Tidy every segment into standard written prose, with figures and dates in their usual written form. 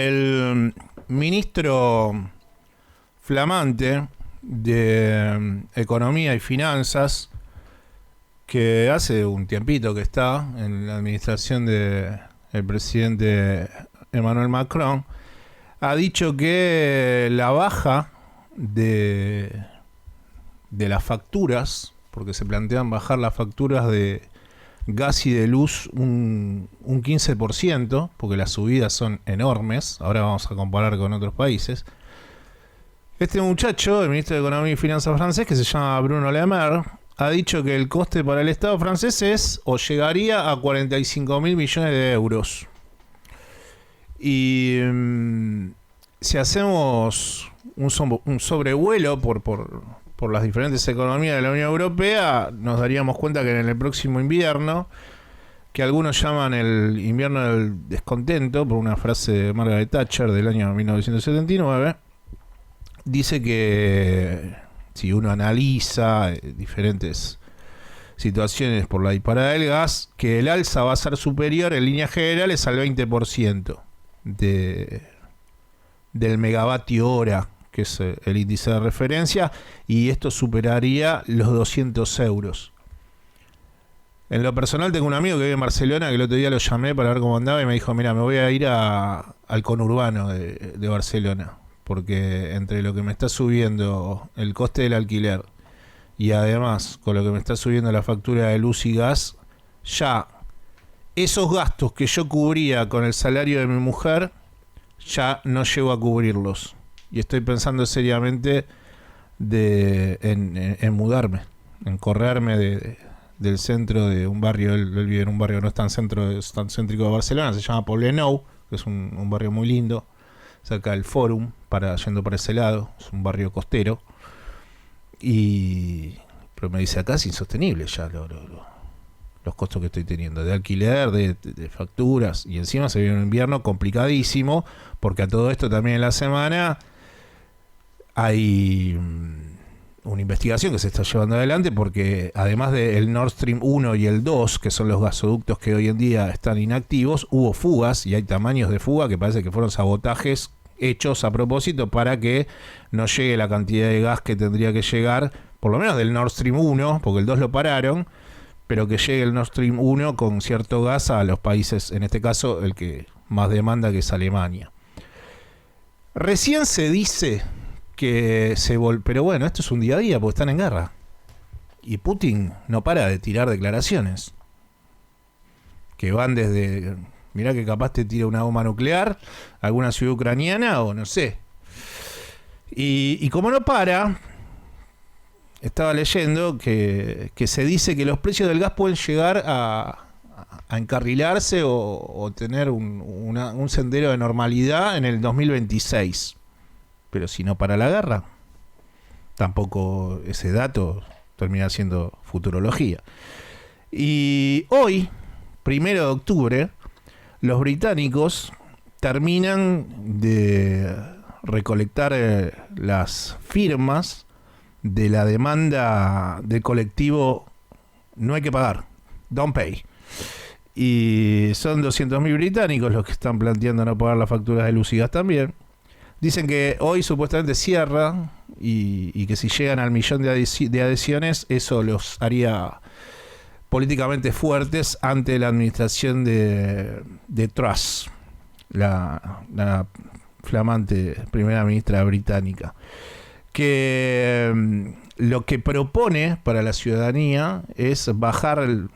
el ministro flamante de Economía y Finanzas, que hace un tiempito que está en la administración del presidente Emmanuel Macron, ha dicho que la baja de las facturas, porque se plantean bajar las facturas de gas y de luz un 15%, porque las subidas son enormes. Ahora vamos a comparar con otros países. Este muchacho, el ministro de Economía y Finanzas francés, que se llama Bruno Le Maire, ha dicho que el coste para el Estado francés es o llegaría a 45.000 millones de euros. Y si hacemos un sobrevuelo por las diferentes economías de la Unión Europea, nos daríamos cuenta que en el próximo invierno, que algunos llaman el invierno del descontento, por una frase de Margaret Thatcher del año 1979, dice que si uno analiza diferentes situaciones por la disparada del gas, que el alza va a ser superior en líneas generales al 20% del megavatio hora, que es el índice de referencia, y esto superaría los 200 euros. En lo personal tengo un amigo que vive en Barcelona, que el otro día lo llamé para ver cómo andaba y me dijo, mira, me voy a ir al conurbano de Barcelona, porque entre lo que me está subiendo el coste del alquiler y además con lo que me está subiendo la factura de luz y gas, ya esos gastos que yo cubría con el salario de mi mujer, ya no llego a cubrirlos. Y estoy pensando seriamente en mudarme, en correrme del centro de un barrio. Él vive en un barrio que no es tan céntrico de Barcelona, se llama Poblenou, que es un barrio muy lindo, cerca del Fórum, yendo para ese lado, es un barrio costero. Pero me dice, acá es insostenible ya los costos que estoy teniendo de alquiler, de facturas, y encima se viene un invierno complicadísimo, porque a todo esto también en la semana hay una investigación que se está llevando adelante, porque además del Nord Stream 1 y el 2, que son los gasoductos que hoy en día están inactivos, hubo fugas y hay tamaños de fuga que parece que fueron sabotajes hechos a propósito para que no llegue la cantidad de gas que tendría que llegar, por lo menos del Nord Stream 1, porque el 2 lo pararon, pero que llegue el Nord Stream 1 con cierto gas a los países, en este caso el que más demanda, que es Alemania. Recién se dice que pero bueno, esto es un día a día porque están en guerra. Y Putin no para de tirar declaraciones. Que van desde, mirá que capaz te tira una bomba nuclear a alguna ciudad ucraniana o no sé. Y como no para, estaba leyendo que se dice que los precios del gas pueden llegar a encarrilarse o tener un sendero de normalidad en el 2026. Pero si no para la guerra, tampoco ese dato termina siendo futurología. Y hoy, 1 de octubre, los británicos terminan de recolectar las firmas de la demanda del colectivo No hay que pagar, Don't Pay. Y son 200.000 británicos los que están planteando no pagar las facturas de luz y gas también. Dicen que hoy supuestamente cierra y que si llegan al 1.000.000 de adhesiones, eso los haría políticamente fuertes ante la administración de Truss, la flamante primera ministra británica, que lo que propone para la ciudadanía es bajarle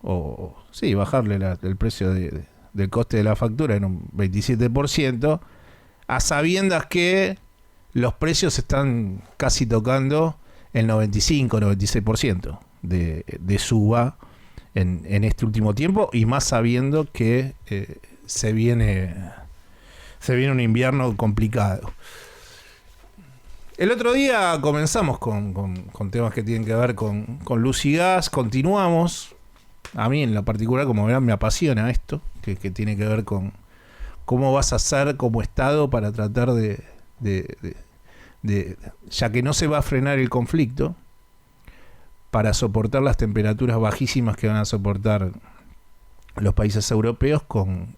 el precio del coste de la factura en un 27%, a sabiendas que los precios están casi tocando el 95-96% de suba en este último tiempo, y más sabiendo que se viene un invierno complicado. El otro día comenzamos con temas que tienen que ver con luz y gas, continuamos. A mí en lo particular, como verán, me apasiona esto, que tiene que ver con cómo vas a hacer como Estado para tratar de ya que no se va a frenar el conflicto, para soportar las temperaturas bajísimas que van a soportar los países europeos,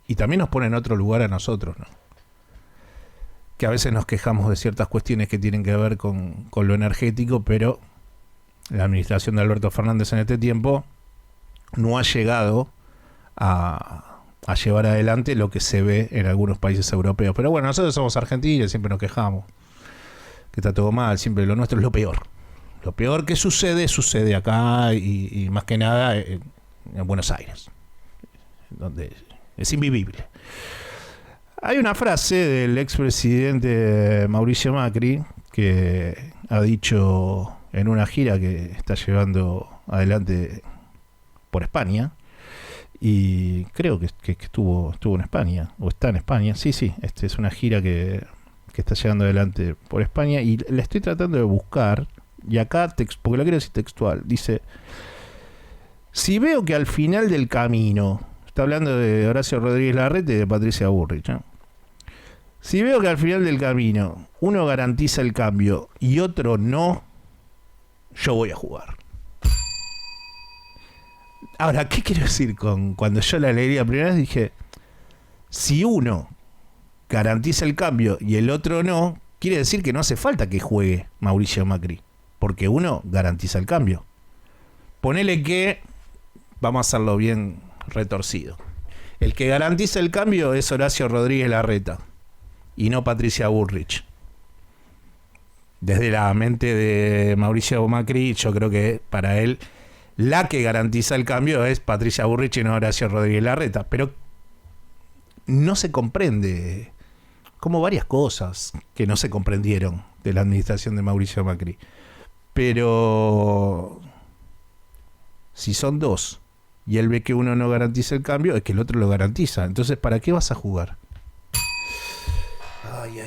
y también nos pone en otro lugar a nosotros, ¿no? que a veces nos quejamos de ciertas cuestiones que tienen que ver con lo energético, pero la administración de Alberto Fernández en este tiempo no ha llegado a llevar adelante lo que se ve en algunos países europeos. Pero bueno, nosotros somos argentinos, siempre nos quejamos que está todo mal, siempre lo nuestro es lo peor. Lo peor que sucede acá y más que nada en Buenos Aires, donde es invivible. Hay una frase del expresidente Mauricio Macri que ha dicho en una gira que está llevando adelante por España, y creo que estuvo en España, o está en España, sí, es una gira que está llevando adelante por España, y la estoy tratando de buscar, y acá, porque la quiero decir textual, dice: si veo que al final del camino, está hablando de Horacio Rodríguez Larreta y de Patricia Bullrich, ¿no? Si veo que al final del camino uno garantiza el cambio y otro no, yo voy a jugar. Ahora, ¿qué quiero decir cuando yo la leí la primera vez? Dije, si uno garantiza el cambio y el otro no, quiere decir que no hace falta que juegue Mauricio Macri, porque uno garantiza el cambio. Ponele que, vamos a hacerlo bien retorcido, el que garantiza el cambio es Horacio Rodríguez Larreta y no Patricia Bullrich. Desde la mente de Mauricio Macri, yo creo que para él la que garantiza el cambio es Patricia Bullrich y no Horacio Rodríguez Larreta. Pero no se comprende, como varias cosas que no se comprendieron de la administración de Mauricio Macri. Pero si son dos y él ve que uno no garantiza el cambio, es que el otro lo garantiza. Entonces, ¿para qué vas a jugar? Ay.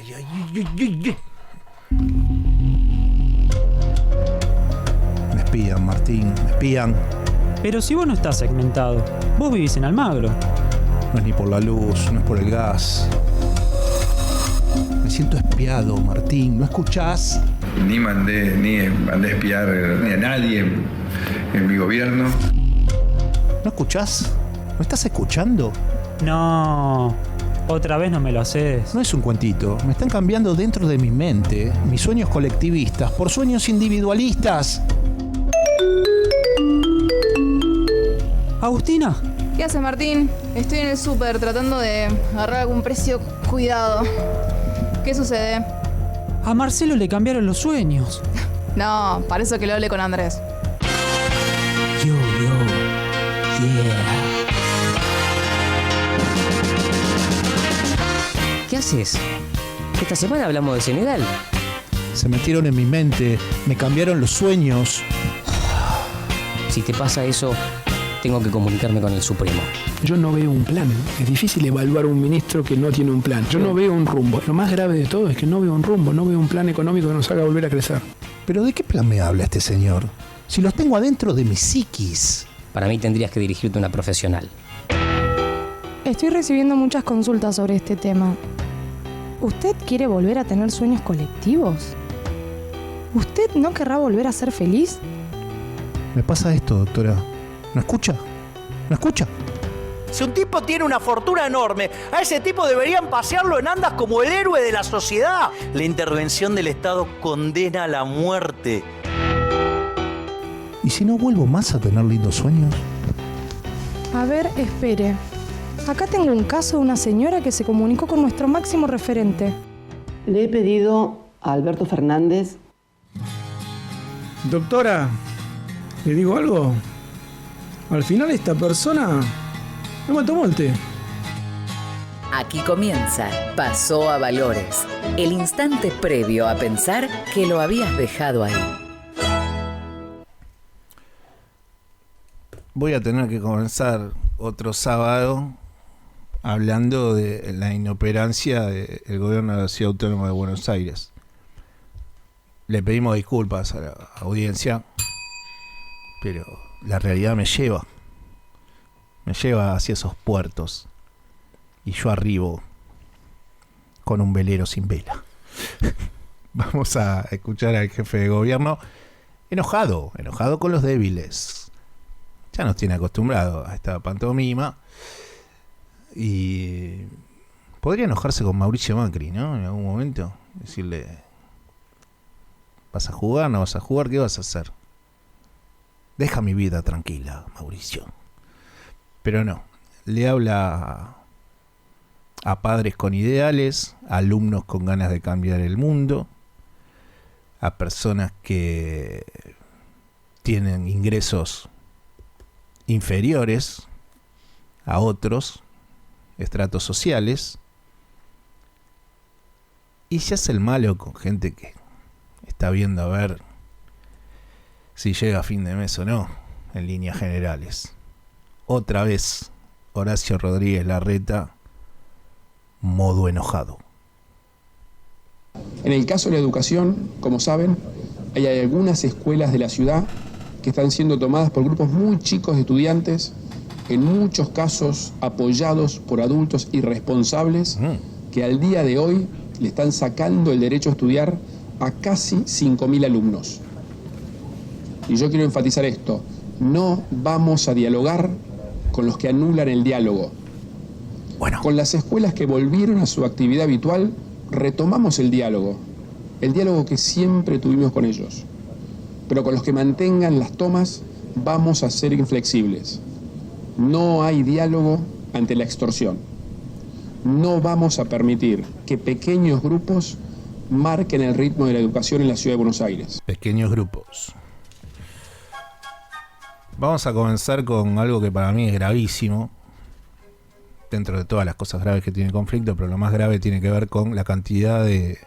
Me espían, Martín, me espían. Pero si vos no estás segmentado, vos vivís en Almagro. No es ni por la luz, no es por el gas. Me siento espiado, Martín, ¿no escuchás? Ni mandé a espiar ni a nadie en mi gobierno. ¿No escuchás? ¿No estás escuchando? No, otra vez no me lo haces. No es un cuentito, me están cambiando dentro de mi mente mis sueños colectivistas por sueños individualistas. Agustina. ¿Qué haces, Martín? Estoy en el súper tratando de agarrar algún precio cuidado. ¿Qué sucede? A Marcelo le cambiaron los sueños. No, para eso que lo hablé con Andrés. Yo, yeah. ¿Qué haces? Esta semana hablamos de Senegal. Se metieron en mi mente, me cambiaron los sueños. Si te pasa eso, tengo que comunicarme con el Supremo. Yo no veo un plan. Es difícil evaluar a un ministro que no tiene un plan. Yo no veo un rumbo. Lo más grave de todo es que no veo un rumbo, no veo un plan económico que nos haga volver a crecer. ¿Pero de qué plan me habla este señor? Si los tengo adentro de mi psiquis. Para mí tendrías que dirigirte a una profesional. Estoy recibiendo muchas consultas sobre este tema. ¿Usted quiere volver a tener sueños colectivos? ¿Usted no querrá volver a ser feliz? Me pasa esto, doctora. ¿No escucha? ¿No escucha? Si un tipo tiene una fortuna enorme, a ese tipo deberían pasearlo en andas como el héroe de la sociedad. La intervención del Estado condena a la muerte. ¿Y si no vuelvo más a tener lindos sueños? A ver, espere. Acá tengo un caso de una señora que se comunicó con nuestro máximo referente. Le he pedido a Alberto Fernández. Doctora, ¿le digo algo? Al final esta persona me mató muerte. Aquí comienza Pasó a Valores, el instante previo a pensar que lo habías dejado ahí. Voy a tener que comenzar otro sábado hablando de la inoperancia del gobierno de la Ciudad Autónoma de Buenos Aires. Le pedimos disculpas a la audiencia, pero la realidad me lleva hacia esos puertos y yo arribo con un velero sin vela. Vamos a escuchar al jefe de gobierno enojado con los débiles. Ya nos tiene acostumbrado a esta pantomima y Podría enojarse con Mauricio Macri, ¿no? En algún momento. Decirle, ¿vas a jugar? ¿No vas a jugar? ¿Qué vas a hacer? Deja mi vida tranquila, Mauricio. Pero no. Le habla a padres con ideales, a alumnos con ganas de cambiar el mundo, a personas que tienen ingresos inferiores a otros estratos sociales, y se hace el malo con gente que está viendo a ver si llega a fin de mes o no, en líneas generales. Otra vez, Horacio Rodríguez Larreta, modo enojado. En el caso de la educación, como saben, hay algunas escuelas de la ciudad que están siendo tomadas por grupos muy chicos de estudiantes, en muchos casos apoyados por adultos irresponsables que al día de hoy le están sacando el derecho a estudiar a casi 5.000 alumnos. Y yo quiero enfatizar esto, no vamos a dialogar con los que anulan el diálogo. Bueno. Con las escuelas que volvieron a su actividad habitual, retomamos el diálogo que siempre tuvimos con ellos. Pero con los que mantengan las tomas, vamos a ser inflexibles. No hay diálogo ante la extorsión. No vamos a permitir que pequeños grupos marquen el ritmo de la educación en la ciudad de Buenos Aires. Pequeños grupos. Vamos a comenzar con algo que para mí es gravísimo, dentro de todas las cosas graves que tiene el conflicto, pero lo más grave tiene que ver con la cantidad de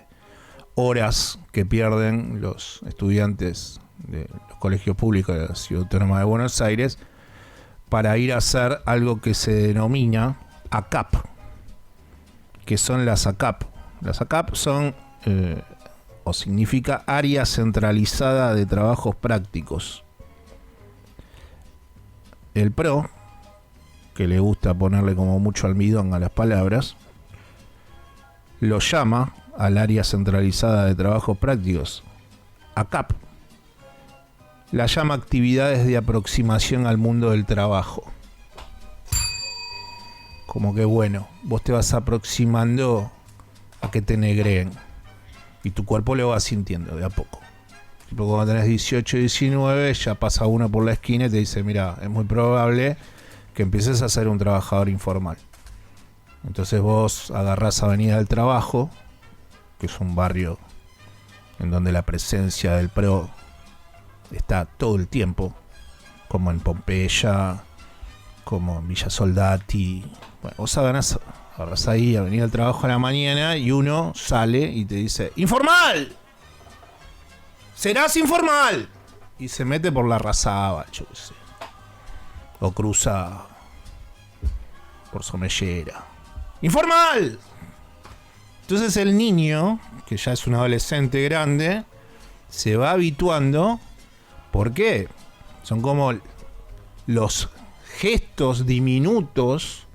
horas que pierden los estudiantes de los colegios públicos de la Ciudad Autónoma de Buenos Aires para ir a hacer algo que se denomina ACAP, que son las ACAP. Las ACAP son, o significa Área Centralizada de Trabajos Prácticos. El PRO, que le gusta ponerle como mucho almidón a las palabras, lo llama al Área Centralizada de Trabajos Prácticos, ACAP. La llama actividades de aproximación al mundo del trabajo. Como que bueno, vos te vas aproximando a que te negreen y tu cuerpo lo va sintiendo de a poco. Tipo, cuando tenés 18, 19, ya pasa uno por la esquina y te dice, mira, es muy probable que empieces a ser un trabajador informal. Entonces vos agarrás Avenida del Trabajo, que es un barrio en donde la presencia del PRO está todo el tiempo, como en Pompeya, como en Villa Soldati. Bueno, vos agarrás ahí Avenida del Trabajo a la mañana y uno sale y te dice, ¡informal! ¡Serás informal! Y se mete por la Razaba, yo qué sé. O cruza por Somellera. ¡Informal! Entonces el niño, que ya es un adolescente grande, se va habituando. ¿Por qué? Son como los gestos diminutos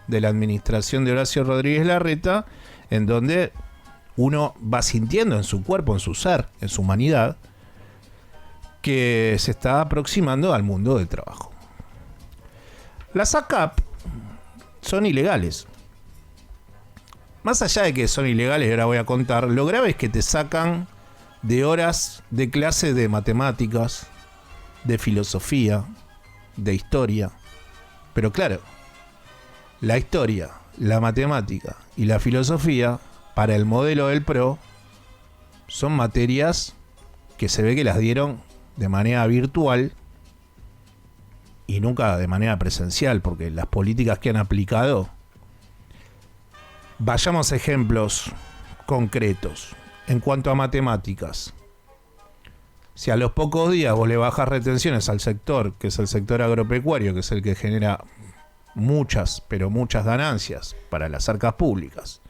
de la administración de Horacio Rodríguez Larreta, en donde uno va sintiendo en su cuerpo, en su ser, en su humanidad, que se está aproximando al mundo del trabajo. Las ACAP son ilegales. Más allá de que son ilegales, ahora voy a contar, lo grave es que te sacan de horas de clase de matemáticas, de filosofía, de historia. Pero claro, la historia, la matemática y la filosofía, para el modelo del PRO, son materias que se ve que las dieron de manera virtual y nunca de manera presencial, porque las políticas que han aplicado, vayamos a ejemplos concretos. En cuanto a matemáticas, si a los pocos días vos le bajás retenciones al sector, que es el sector agropecuario, que es el que genera muchas, pero muchas ganancias para las arcas públicas,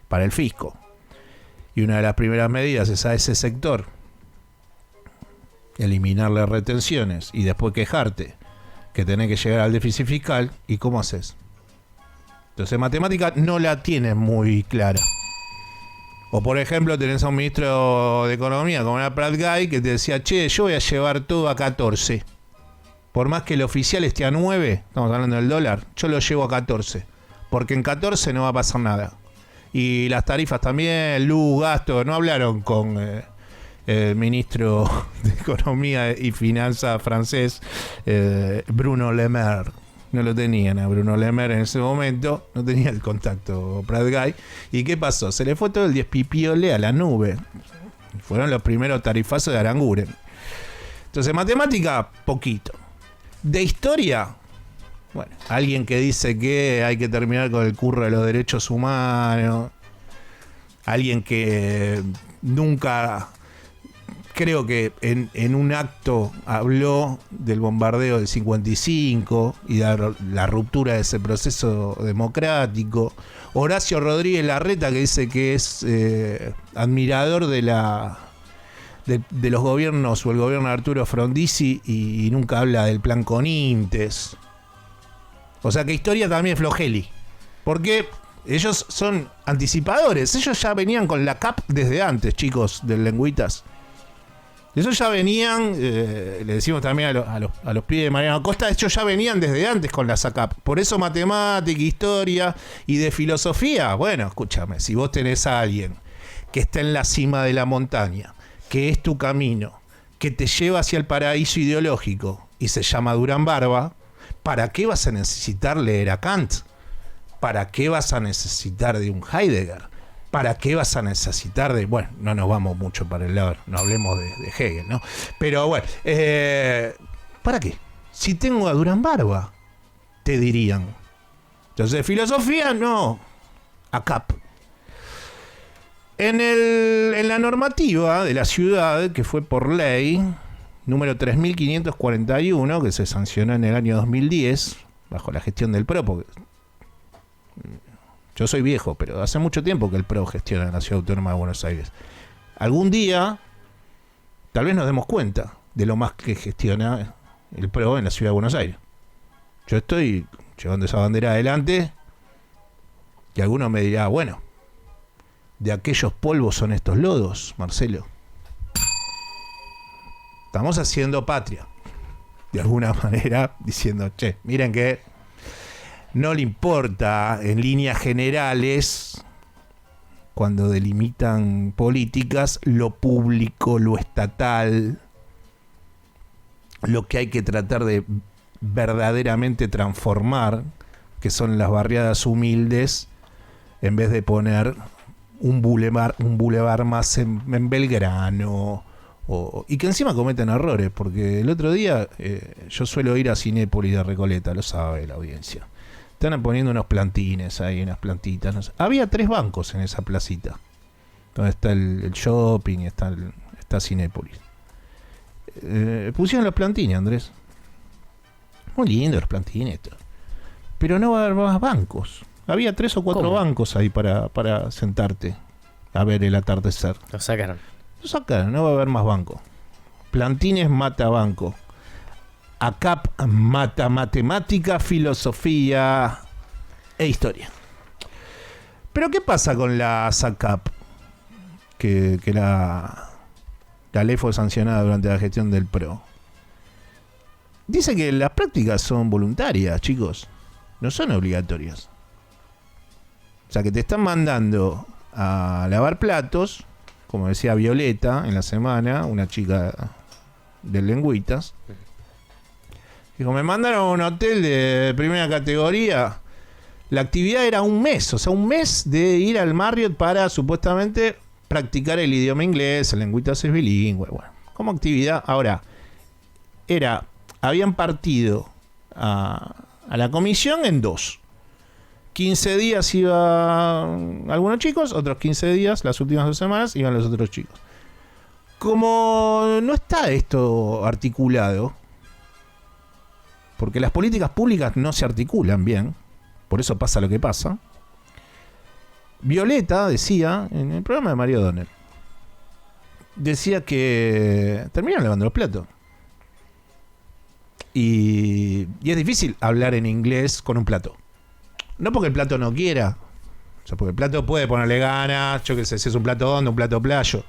para el fisco, y una de las primeras medidas es a ese sector eliminarle retenciones y después quejarte que tenés que llegar al déficit fiscal, ¿y cómo haces? Entonces matemática no la tienes muy clara. O por ejemplo tenés a un ministro de Economía como era Prat Gay que te decía, che, yo voy a llevar todo a 14. Por más que el oficial esté a 9, estamos hablando del dólar, yo lo llevo a 14. Porque en 14 no va a pasar nada. Y las tarifas también, luz, gasto. No hablaron con el ministro de Economía y Finanzas francés, Bruno Le Maire. No lo tenían a Bruno Le Maire en ese momento, no tenía el contacto Prat Guy. ¿Y qué pasó? Se le fue todo el despipiole a la nube. Fueron los primeros tarifazos de Aranguren. Entonces, matemática, poquito. De historia, bueno, alguien que dice que hay que terminar con el curro de los derechos humanos. Alguien que nunca, creo que en un acto habló del bombardeo del 55 y de la ruptura de ese proceso democrático. Horacio Rodríguez Larreta, que dice que es admirador de los gobiernos o el gobierno de Arturo Frondizi y nunca habla del plan Conintes. O sea que historia también es flojeli. Porque ellos son anticipadores. Ellos ya venían con la CAP desde antes, chicos, del Lengüitas. Ellos ya venían, le decimos también a los pibes de Mariano Acosta, ellos ya venían desde antes con la SACAP. Por eso matemática, historia y de filosofía. Bueno, escúchame, si vos tenés a alguien que está en la cima de la montaña, que es tu camino, que te lleva hacia el paraíso ideológico y se llama Durán Barba, ¿para qué vas a necesitar leer a Kant? ¿Para qué vas a necesitar de un Heidegger? ¿Para qué vas a necesitar de...? Bueno, no nos vamos mucho para el lado, no hablemos de Hegel, ¿no? Pero bueno, ¿para qué? Si tengo a Durán Barba, te dirían. Entonces, filosofía, no. A CAP. En la normativa de la ciudad, que fue por ley, número 3541, que se sancionó en el año 2010, bajo la gestión del PRO, porque... Yo soy viejo, pero hace mucho tiempo que el PRO gestiona en la Ciudad Autónoma de Buenos Aires. Algún día, tal vez nos demos cuenta de lo más que gestiona el PRO en la Ciudad de Buenos Aires. Yo estoy llevando esa bandera adelante y alguno me dirá, bueno, de aquellos polvos son estos lodos, Marcelo. Estamos haciendo patria. De alguna manera, diciendo, che, miren que... No le importa en líneas generales, cuando delimitan políticas, lo público, lo estatal, lo que hay que tratar de verdaderamente transformar, que son las barriadas humildes, en vez de poner un bulevar más en Belgrano, y que encima cometen errores, porque el otro día yo suelo ir a Cinépolis de Recoleta, lo sabe la audiencia. Están poniendo unos plantines ahí, unas plantitas. No sé. Había 3 bancos en esa placita. Donde está el shopping, está Cinépolis. Pusieron los plantines, Andrés. Muy lindos los plantines. Pero no va a haber más bancos. Había 3 o 4 bancos ahí para sentarte a ver el atardecer. Lo sacaron. No va a haber más bancos. Plantines mata banco. ACAP mata matemática, filosofía e historia. Pero ¿qué pasa con la SACAP? Que la ley fue sancionada durante la gestión del PRO. Dice que las prácticas son voluntarias, chicos. No son obligatorias. O sea que te están mandando a lavar platos, como decía Violeta en la semana, una chica del Lengüitas. Dijo, me mandaron a un hotel de primera categoría. La actividad era un mes, o sea, un mes de ir al Marriott para supuestamente practicar el idioma inglés. El Lengüitas es bilingüe. Bueno, como actividad. Ahora, habían partido a la comisión en 2. 15 días iban algunos chicos, otros 15 días, las últimas 2 semanas, iban los otros chicos. Como no está esto articulado, porque las políticas públicas no se articulan bien, por eso pasa lo que pasa. Violeta decía, en el programa de Mario Donner, decía que terminan lavando los platos. Y es difícil hablar en inglés con un plato. No porque el plato no quiera, o sea, porque el plato puede ponerle ganas, yo qué sé, si es un plato hondo, un plato playo.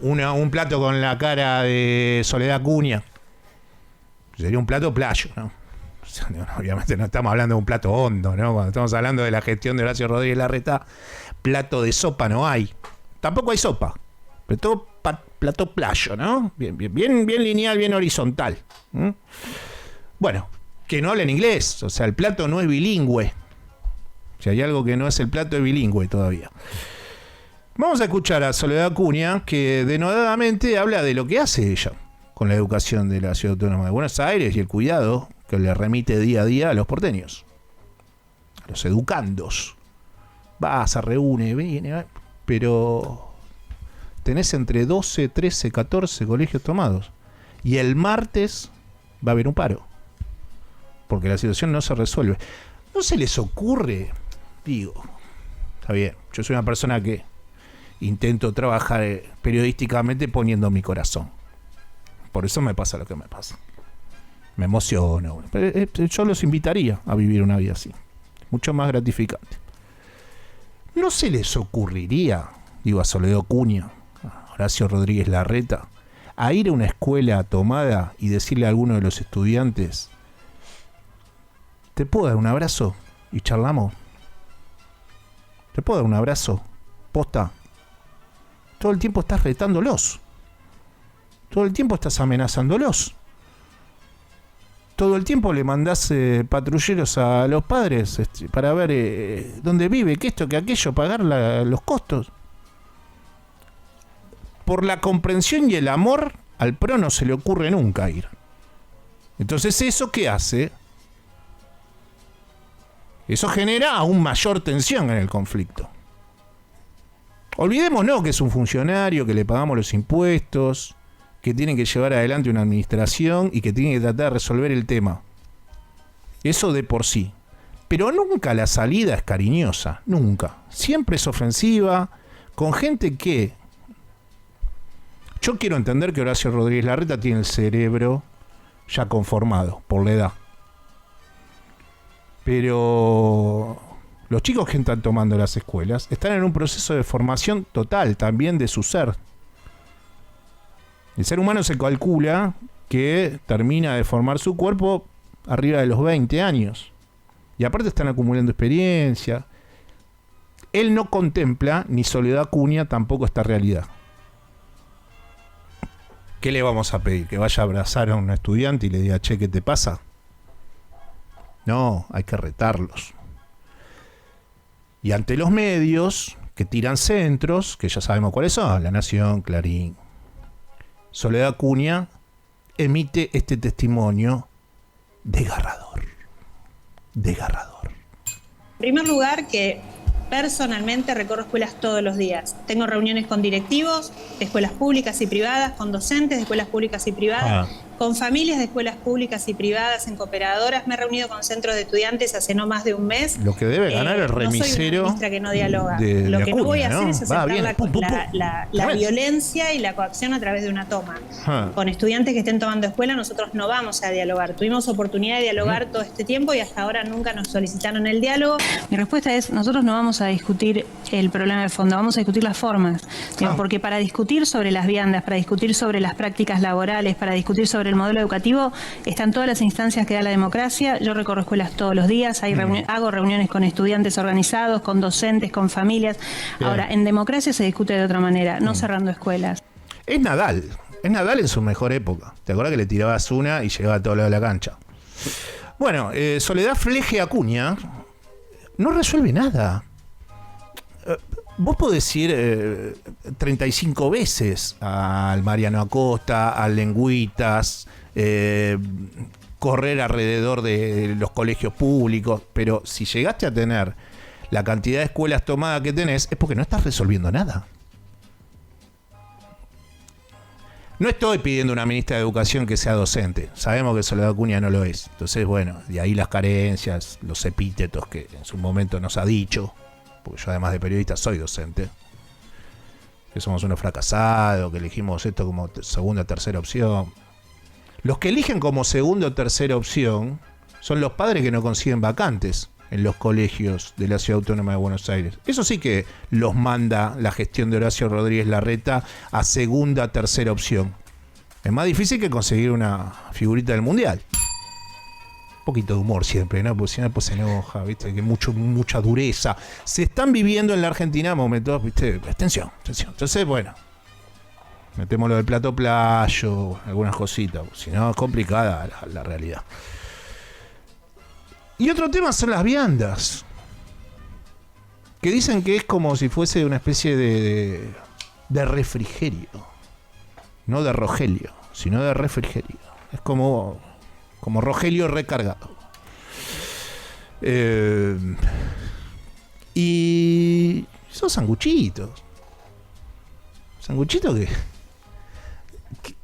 Un plato con la cara de Soledad Acuña. Sería un plato playo, ¿no? O sea, obviamente no estamos hablando de un plato hondo, ¿no? Cuando estamos hablando de la gestión de Horacio Rodríguez Larreta, plato de sopa no hay. Tampoco hay sopa. Pero todo plato playo, ¿no? Bien lineal, bien horizontal. Bueno, que no hablen inglés. O sea, el plato no es bilingüe. Si hay algo que no es el plato, es bilingüe todavía. Vamos a escuchar a Soledad Acuña, que denodadamente habla de lo que hace ella con la educación de la Ciudad Autónoma de Buenos Aires y el cuidado que le remite día a día a los porteños, a los educandos. Se reúne, viene, pero tenés entre 12, 13, 14 colegios tomados. Y el martes va a haber un paro, porque la situación no se resuelve. ¿No se les ocurre? Digo, está bien, yo soy una persona que intento trabajar periodísticamente poniendo mi corazón. Por eso me pasa lo que me pasa. Me emociono. Yo los invitaría a vivir una vida así. Mucho más gratificante. ¿No se les ocurriría, digo a Soledad Acuña, a Horacio Rodríguez Larreta, a ir a una escuela tomada y decirle a alguno de los estudiantes: ¿te puedo dar un abrazo? Y charlamos. ¿Te puedo dar un abrazo? Posta. Todo el tiempo estás retándolos. Todo el tiempo estás amenazándolos. Todo el tiempo le mandás patrulleros a los padres para ver dónde vive, que esto, que aquello, pagar los costos. Por la comprensión y el amor, al PRO no se le ocurre nunca ir. Entonces, ¿eso qué hace? Eso genera aún mayor tensión en el conflicto. Olvidémonos que es un funcionario, que le pagamos los impuestos, que tiene que llevar adelante una administración y que tiene que tratar de resolver el tema. Eso de por sí. Pero nunca la salida es cariñosa, nunca. Siempre es ofensiva, con gente que... Yo quiero entender que Horacio Rodríguez Larreta tiene el cerebro ya conformado por la edad. Pero los chicos que están tomando las escuelas están en un proceso de formación total también de su ser. El ser humano se calcula que termina de formar su cuerpo arriba de los 20 años. Y aparte están acumulando experiencia. Él no contempla, ni Soledad Acuña tampoco, esta realidad. ¿Qué le vamos a pedir? ¿Que vaya a abrazar a un estudiante y le diga: che, ¿qué te pasa? No, hay que retarlos. Y ante los medios que tiran centros, que ya sabemos cuáles son, La Nación, Clarín, Soledad Acuña emite este testimonio desgarrador. Desgarrador. En primer lugar, que personalmente recorro escuelas todos los días. Tengo reuniones con directivos de escuelas públicas y privadas, con docentes de escuelas públicas y privadas, con familias de escuelas públicas y privadas, en cooperadoras. Me he reunido con centros de estudiantes hace no más de un mes. Lo que debe ganar el remisero. No soy una ministra que no dialoga. Lo que no voy a hacer es aceptar la violencia y la coacción a través de una toma. Con estudiantes que estén tomando escuela, nosotros no vamos a dialogar. Tuvimos oportunidad de dialogar todo este tiempo y hasta ahora nunca nos solicitaron el diálogo. Mi respuesta es: nosotros no vamos a discutir el problema de fondo, vamos a discutir las formas. Porque para discutir sobre las viandas, para discutir sobre las prácticas laborales, para discutir sobre el modelo educativo, están todas las instancias que da la democracia. Yo recorro escuelas todos los días, hago reuniones con estudiantes organizados, con docentes, con familias. Ahora, en democracia se discute de otra manera, no cerrando escuelas. Es Nadal en su mejor época. ¿Te acuerdas que le tirabas una y llegaba a todo lado de la cancha? Bueno, Soledad Fleje Acuña no resuelve nada. Vos podés ir 35 veces al Mariano Acosta, al Lengüitas, correr alrededor de los colegios públicos, pero si llegaste a tener la cantidad de escuelas tomadas que tenés, es porque no estás resolviendo nada. No estoy pidiendo una ministra de Educación que sea docente. Sabemos que Soledad Acuña no lo es. Entonces, bueno, de ahí las carencias, los epítetos que en su momento nos ha dicho. Porque yo, además de periodista, soy docente. Que somos unos fracasados, que elegimos esto como segunda o tercera opción. Los que eligen como segunda o tercera opción son los padres que no consiguen vacantes en los colegios de la Ciudad Autónoma de Buenos Aires. Eso sí que los manda la gestión de Horacio Rodríguez Larreta a segunda o tercera opción. Es más difícil que conseguir una figurita del Mundial. Un poquito de humor siempre, ¿no? Porque si no después se enoja, ¿viste? Que mucha dureza. Se están viviendo en la Argentina momentos, ¿viste? Tensión. Entonces, bueno, metemos lo del plato playo, algunas cositas. Si no, es complicada la realidad. Y otro tema son las viandas. Que dicen que es como si fuese una especie de refrigerio. No de Rogelio, sino de refrigerio. Es como Rogelio recargado. Y son sanguchitos. Sanguchitos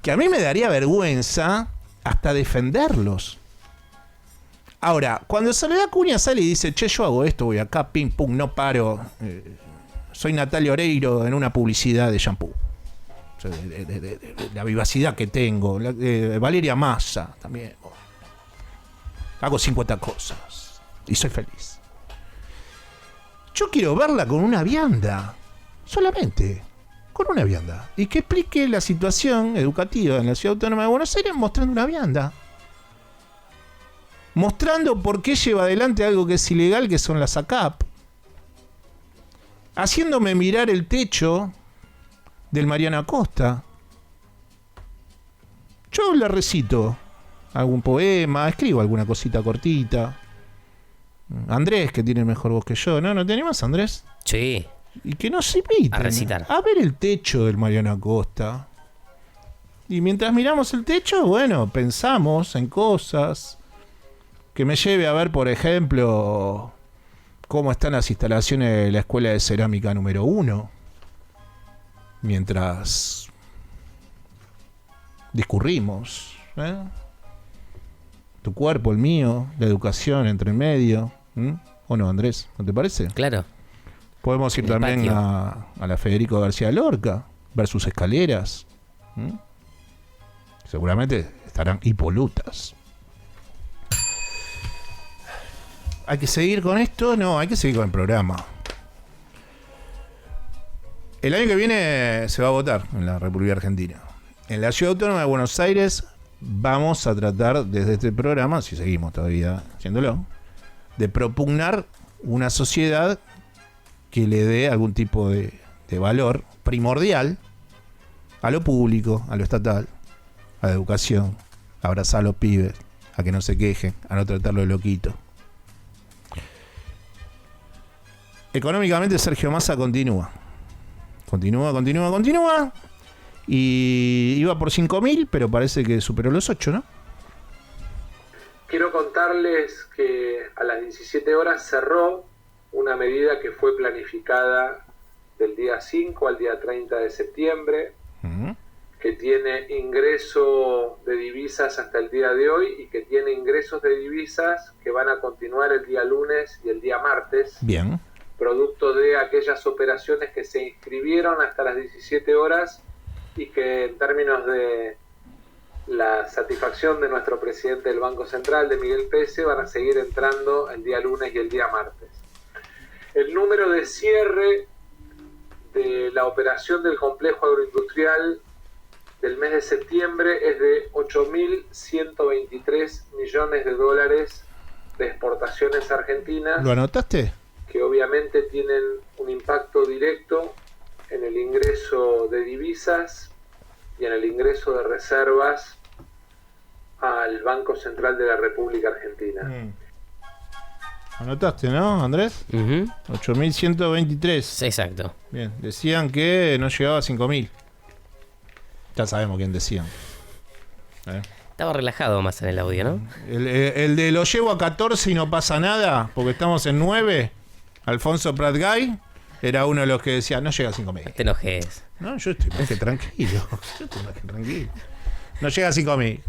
que a mí me daría vergüenza hasta defenderlos. Ahora, cuando Soledad Acuña sale y dice, che, yo hago esto, voy acá, pim, pum, no paro. Soy Natalia Oreiro en una publicidad de shampoo. De la vivacidad que tengo. Valeria Massa también. Hago 50 cosas y soy feliz. Yo quiero verla con una vianda. Solamente con una vianda. Y que explique la situación educativa en la Ciudad Autónoma de Buenos Aires mostrando una vianda. Mostrando por qué lleva adelante algo que es ilegal, que son las ACAP. Haciéndome mirar el techo del Mariano Acosta. Yo le recito algún poema, escribo alguna cosita cortita. Andrés, que tiene mejor voz que yo, ¿no? ¿No te animas, Andrés? Sí. Y que nos inviten a recitar. A ver el techo del Mariano Acosta. Y mientras miramos el techo, bueno, pensamos en cosas que me lleve a ver, por ejemplo, cómo están las instalaciones de la Escuela de Cerámica número 1. Mientras discurrimos, tu cuerpo, el mío, la educación entre en medio. ¿O no, Andrés? ¿No te parece? Claro. Podemos ir también a la Federico García Lorca, ver sus escaleras. Seguramente estarán hipolutas. ¿Hay que seguir con esto? No, hay que seguir con el programa. El año que viene se va a votar en la República Argentina. En la Ciudad Autónoma de Buenos Aires vamos a tratar desde este programa, si seguimos todavía haciéndolo, de propugnar una sociedad que le dé algún tipo de valor primordial a lo público, a lo estatal, a la educación, a abrazar a los pibes, a que no se quejen, a no tratarlo de loquito. Económicamente Sergio Massa continúa. Y iba por 5.000, pero parece que superó los 8, ¿no? Quiero contarles que a las 17 horas cerró una medida que fue planificada del día 5 al día 30 de septiembre, que tiene ingreso de divisas hasta el día de hoy y que tiene ingresos de divisas que van a continuar el día lunes y el día martes. Bien. Producto de aquellas operaciones que se inscribieron hasta las 17 horas y que en términos de la satisfacción de nuestro presidente del Banco Central, de Miguel Pese, van a seguir entrando el día lunes y el día martes. El número de cierre de la operación del complejo agroindustrial del mes de septiembre es de 8.123 millones de dólares de exportaciones argentinas. ¿Lo anotaste? Que obviamente tienen un impacto directo en el ingreso de divisas y en el ingreso de reservas al Banco Central de la República Argentina. Anotaste, ¿no, Andrés? 8.123. Exacto. Bien, decían que no llegaba a 5.000. Ya sabemos quién decían. Estaba relajado más en el audio, ¿no? El de lo llevo a 14 y no pasa nada, porque estamos en 9... Alfonso Pratgay era uno de los que decía, no llega a 5.000. No te enojes. No, yo estoy más que tranquilo. No llega a 5.000.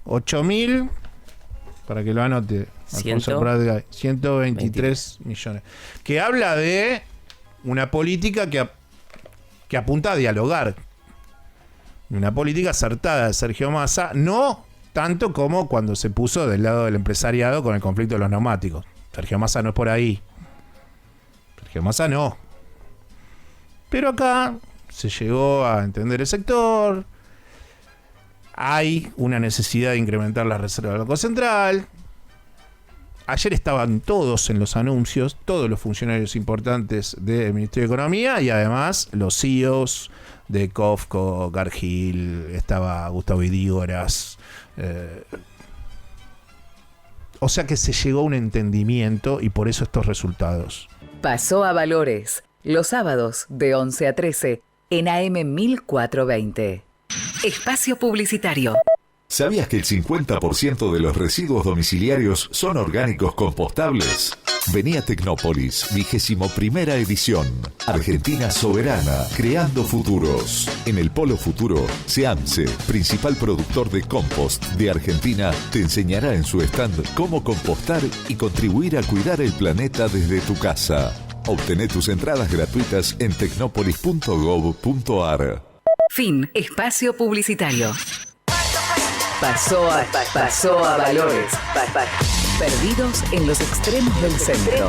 8.000, para que lo anote, Alfonso Pratgay, 123 millones. Que habla de una política que apunta a dialogar. Una política acertada de Sergio Massa, no tanto como cuando se puso del lado del empresariado con el conflicto de los neumáticos. Sergio Massa no es por ahí. Sergio Massa no. Pero acá se llegó a entender el sector. Hay una necesidad de incrementar las reservas del Banco Central. ayer estaban todos en los anuncios, todos los funcionarios importantes del Ministerio de Economía y además los CEOs de Cofco, Gargil, estaba Gustavo Idígoras. O sea que se llegó a un entendimiento y por eso estos resultados. Pasó a Valores, los sábados de 11 a 13 en AM 1420. Espacio publicitario. ¿Sabías que el 50% de los residuos domiciliarios son orgánicos compostables? Vení a Tecnópolis, 21ª edición. Argentina soberana, creando futuros. En el Polo Futuro, SEAMSE, principal productor de compost de Argentina, te enseñará en su stand cómo compostar y contribuir a cuidar el planeta desde tu casa. Obtené tus entradas gratuitas en tecnopolis.gov.ar. Fin. Espacio publicitario. Pasó a Valores. Perdidos en los extremos del centro.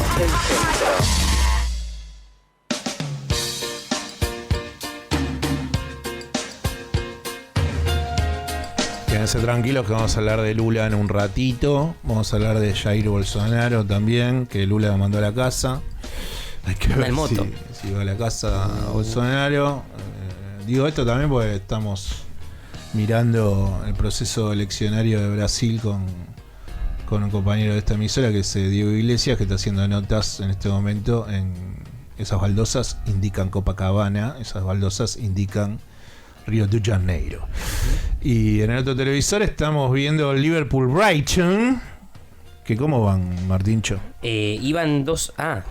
Quédense tranquilos que vamos a hablar de Lula en un ratito. Vamos a hablar de Jair Bolsonaro también, que Lula lo mandó a la casa. Hay que ver si va a la casa Bolsonaro. Digo esto también porque estamos mirando el proceso eleccionario de Brasil con un compañero de esta emisora que es Diego Iglesias, que está haciendo notas en este momento. En esas baldosas indican Copacabana, esas baldosas indican Río de Janeiro. Y en el otro televisor estamos viendo Liverpool-Brighton. ¿Que cómo van, Martincho? Iban 2-A.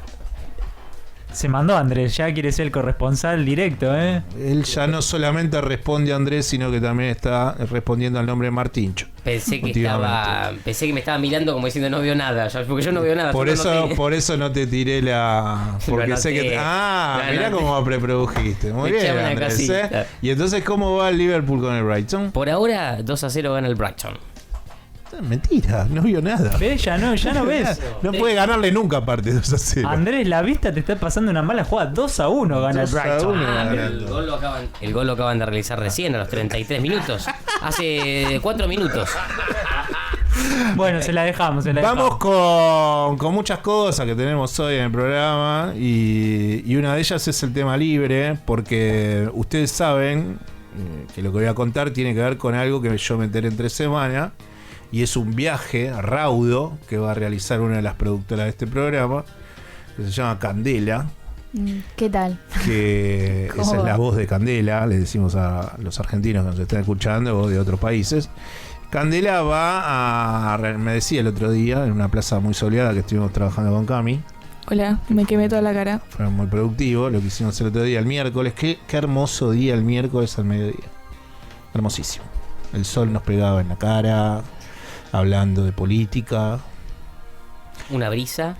Se mandó Andrés, ya quiere ser el corresponsal directo, ¿eh? Él ya no solamente responde a Andrés, sino que también está respondiendo al nombre de Martincho. Pensé que me estaba mirando como diciendo no veo nada, porque yo no veo nada. Por eso no te tiré la... Porque sé que... mirá cómo preprodujiste. Muy bien, Andrés, ¿eh? Y entonces, ¿cómo va el Liverpool con el Brighton? Por ahora, 2-0 gana el Brighton. Mentira, no vio nada. ¿Ves? Ya no ves. No puede ganarle nunca aparte 2-0. Andrés, la vista te está pasando una mala jugada. 2-1 gana el Brighton. El gol lo acaban de realizar recién a los 33 minutos. Hace 4 minutos. Bueno, se la dejamos. Vamos con muchas cosas que tenemos hoy en el programa. Y una de ellas es el tema libre. Porque ustedes saben que lo que voy a contar tiene que ver con algo que yo me enteré entre semana. Y es un viaje raudo que va a realizar una de las productoras de este programa, que se llama Candela. ¿Qué tal? Que esa es la voz de Candela, le decimos a los argentinos que nos están escuchando o de otros países. Candela va me decía el otro día, en una plaza muy soleada que estuvimos trabajando con Cami. Hola, me quemé toda la cara. Fue muy productivo lo que hicimos el otro día, el miércoles. Qué hermoso día el miércoles al mediodía. Hermosísimo. El sol nos pegaba en la cara. Hablando de política. Una brisa.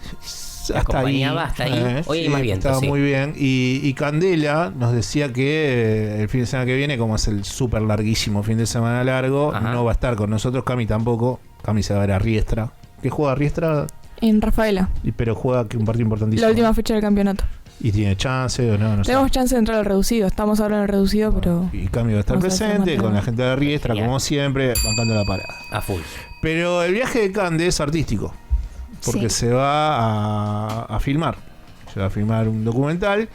Acompañaba hasta ahí. Hoy hay más viento. Estaba muy bien. Y Candela nos decía que el fin de semana que viene, como es el súper larguísimo fin de semana largo, no va a estar con nosotros. Cami tampoco. Cami se va a ver a Riestra. ¿Qué juega Riestra? En Rafaela. Pero juega un partido importantísimo. La última fecha del campeonato. ¿Y tiene chance o no? Tenemos chance de entrar al reducido. Estamos ahora en el reducido, pero... Y Cami va a estar presente con la gente de Riestra, como siempre, bancando la parada. A full. Pero el viaje de Cande es artístico. Porque se va a filmar. Se va a filmar un documental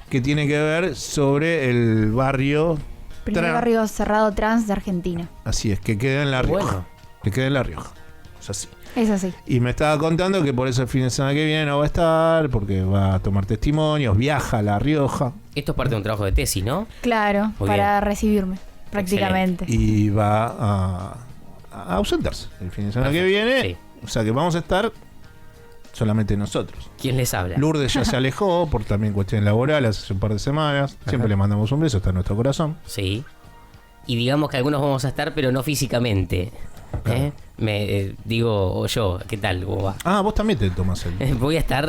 que tiene que ver sobre el barrio... Primer barrio cerrado trans de Argentina. Así es, que queda en La Rioja. Que queda en La Rioja. Es así. Es así. Y me estaba contando que por eso el fin de semana que viene no va a estar, porque va a tomar testimonios, viaja a La Rioja. Esto es parte de un trabajo de tesis, ¿no? Claro, para recibirme, prácticamente. Excelente. Y va a ausentarse el fin de semana que viene. Sí. O sea que vamos a estar solamente nosotros. ¿Quién les habla? Lourdes ya se alejó por también cuestiones laborales hace un par de semanas. Siempre le mandamos un beso, está en nuestro corazón. Sí. Y digamos que algunos vamos a estar, pero no físicamente. Claro. Digo yo, ¿qué tal? ¿Cómo va? Vos también te tomas el... Voy a estar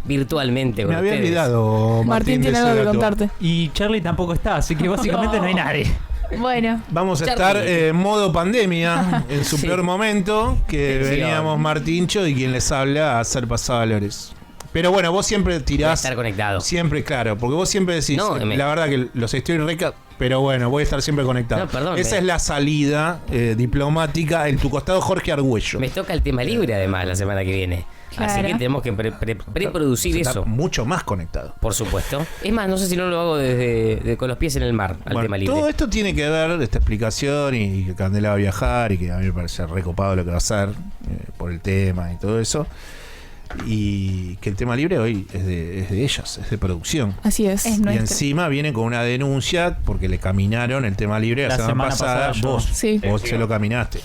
virtualmente con Me había ustedes. Olvidado. Martín tiene algo que contarte. Y Charlie tampoco está, así que básicamente no hay nadie. Bueno. Vamos a estar en modo pandemia, en su peor momento, que veníamos Martincho y quien les habla a hacer Pasó a Valores. Pero bueno, vos siempre tirás... Voy a estar conectado. Siempre, claro, porque vos siempre decís, la verdad que los estoy Pero bueno, voy a estar siempre conectado. No, perdón, Esa es la salida diplomática. En tu costado, Jorge Argüello. Me toca el tema libre, además, la semana que viene. Claro. Así que tenemos que preproducir eso. Mucho más conectado. Por supuesto. Es más, no sé si no lo hago con los pies en el mar, al tema libre. Todo esto tiene que ver, esta explicación, y que Candela va a viajar, y que a mí me parece recopado lo que va a hacer por el tema y todo eso. Y que el tema libre hoy es de ellas, es de producción. Así es. Y encima viene con una denuncia porque le caminaron el tema libre la semana pasada. Vos se lo caminaste.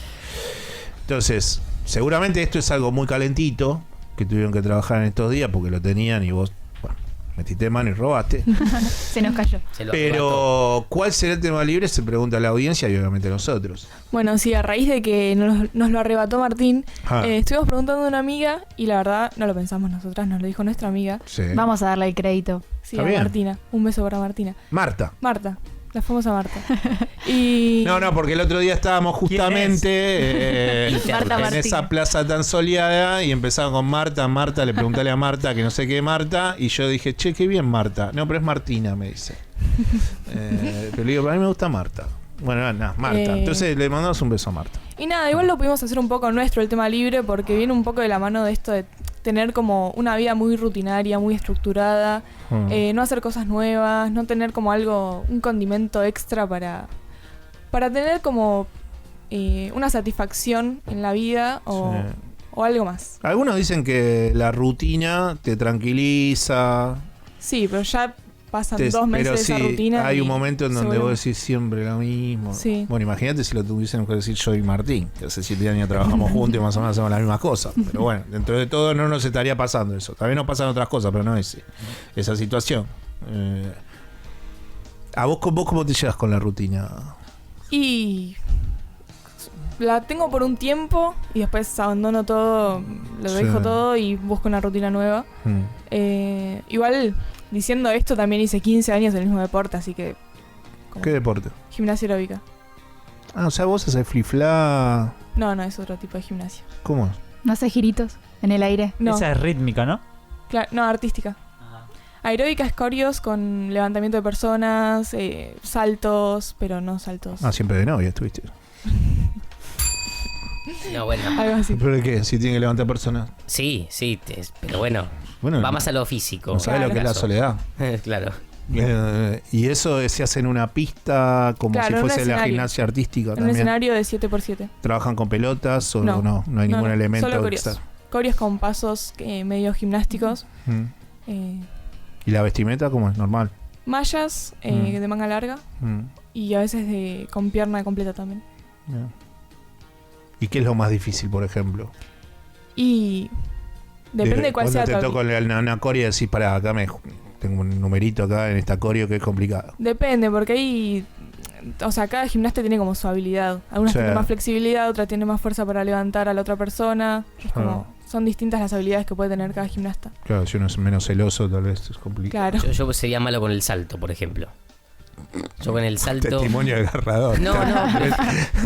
Entonces, seguramente esto es algo muy calentito que tuvieron que trabajar en estos días porque lo tenían y vos, bueno, metiste mano y robaste. Se nos cayó. Pero, ¿cuál será el tema libre? Se pregunta la audiencia y obviamente nosotros. Bueno, sí, a raíz de que nos lo arrebató Martín, estuvimos preguntando a una amiga y la verdad no lo pensamos nosotras, nos lo dijo nuestra amiga. Sí. Vamos a darle el crédito. Sí, a Martina. Un beso para Martina. Marta, la famosa Marta. Y... No, porque el otro día estábamos justamente en esa plaza tan soleada y empezaron con Marta, le pregunté a Marta que no sé qué Marta, y yo dije, che, qué bien Marta. No, pero es Martina, me dice. Pero le digo, a mí me gusta Marta. Bueno, nada, Marta. Entonces le mandamos un beso a Marta. Y nada, igual lo pudimos hacer un poco nuestro, el tema libre, porque viene un poco de la mano de esto de tener como una vida muy rutinaria, muy estructurada, no hacer cosas nuevas, no tener como algo, un condimento extra para tener como una satisfacción en la vida o algo más. Algunos dicen que la rutina te tranquiliza. Sí, pero ya pasan 2 meses de esa rutina. Hay un momento en donde vos decís siempre lo mismo. Sí. Bueno, imagínate si lo tuviésemos que decir yo y Martín, que hace 7 años trabajamos juntos y más o menos hacemos las mismas cosas. Pero bueno, dentro de todo no nos estaría pasando eso. También nos pasan otras cosas, pero no esa situación. ¿A vos cómo te llevas con la rutina? Y la tengo por un tiempo y después abandono todo, lo dejo todo y busco una rutina nueva. Igual, diciendo esto, también hice 15 años del mismo deporte, así que... ¿Qué deporte? Gimnasia aeróbica. O sea, vos haces flip-flap. No, es otro tipo de gimnasia. ¿Cómo es? ¿No haces giritos en el aire? No. Esa es rítmica, ¿no? Claro, no, artística. Aeróbica es coreos con levantamiento de personas, saltos, pero no saltos. Siempre de novia estuviste. No, bueno. Algo así. ¿Pero qué? ¿Si tiene que levantar personas? Sí, pero bueno va más a lo físico. No sabes lo que es la soledad. Claro. Y eso se hace en una pista como si fuese la gimnasia artística en también. Un escenario de 7x7. ¿Trabajan con pelotas o no hay ningún elemento? Solo coreos. Coreos con pasos medio gimnásticos. ¿Y la vestimenta cómo es? ¿Normal? Mallas de manga larga y a veces con pierna completa también. ¿Y qué es lo más difícil, por ejemplo? Y depende de cuál sea tu habilidad. Cuando te toco una coreo y decís, pará, acá tengo un numerito acá en esta coreo que es complicado. Depende, porque ahí, o sea, cada gimnasta tiene como su habilidad. Algunas tienen más flexibilidad, otras tienen más fuerza para levantar a la otra persona. Es como, son distintas las habilidades que puede tener cada gimnasta. Claro, si uno es menos celoso, tal vez es complicado. Claro. Yo sería malo con el salto, por ejemplo. Yo con el salto... Testimonio agarrador. No.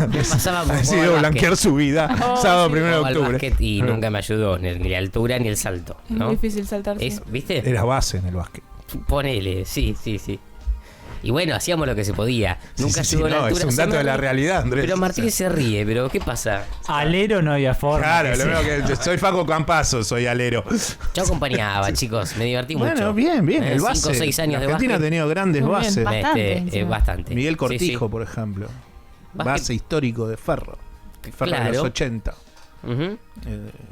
Me pasaba por ha sido blanquear su vida. Sábado 1 de octubre. Y nunca me ayudó, ni la altura ni el salto. ¿no? Es difícil saltar. ¿Viste? Era base en el básquet. Ponele, sí. Y bueno, hacíamos lo que se podía. Nunca ayudó la altura. Es un dato de la realidad, Andrés. Pero Martínez se ríe, pero ¿qué pasa? Alero no había forma. Claro, lo veo que soy Faco Campazo, soy alero. Yo acompañaba, chicos, me divertí mucho. Bueno, bien, el base. 5 o 6 años de básquet. Argentina ha tenido grandes bases. Bastante. Miguel Cortijo, por ejemplo. Base histórico de Ferro. Ferro de los 80.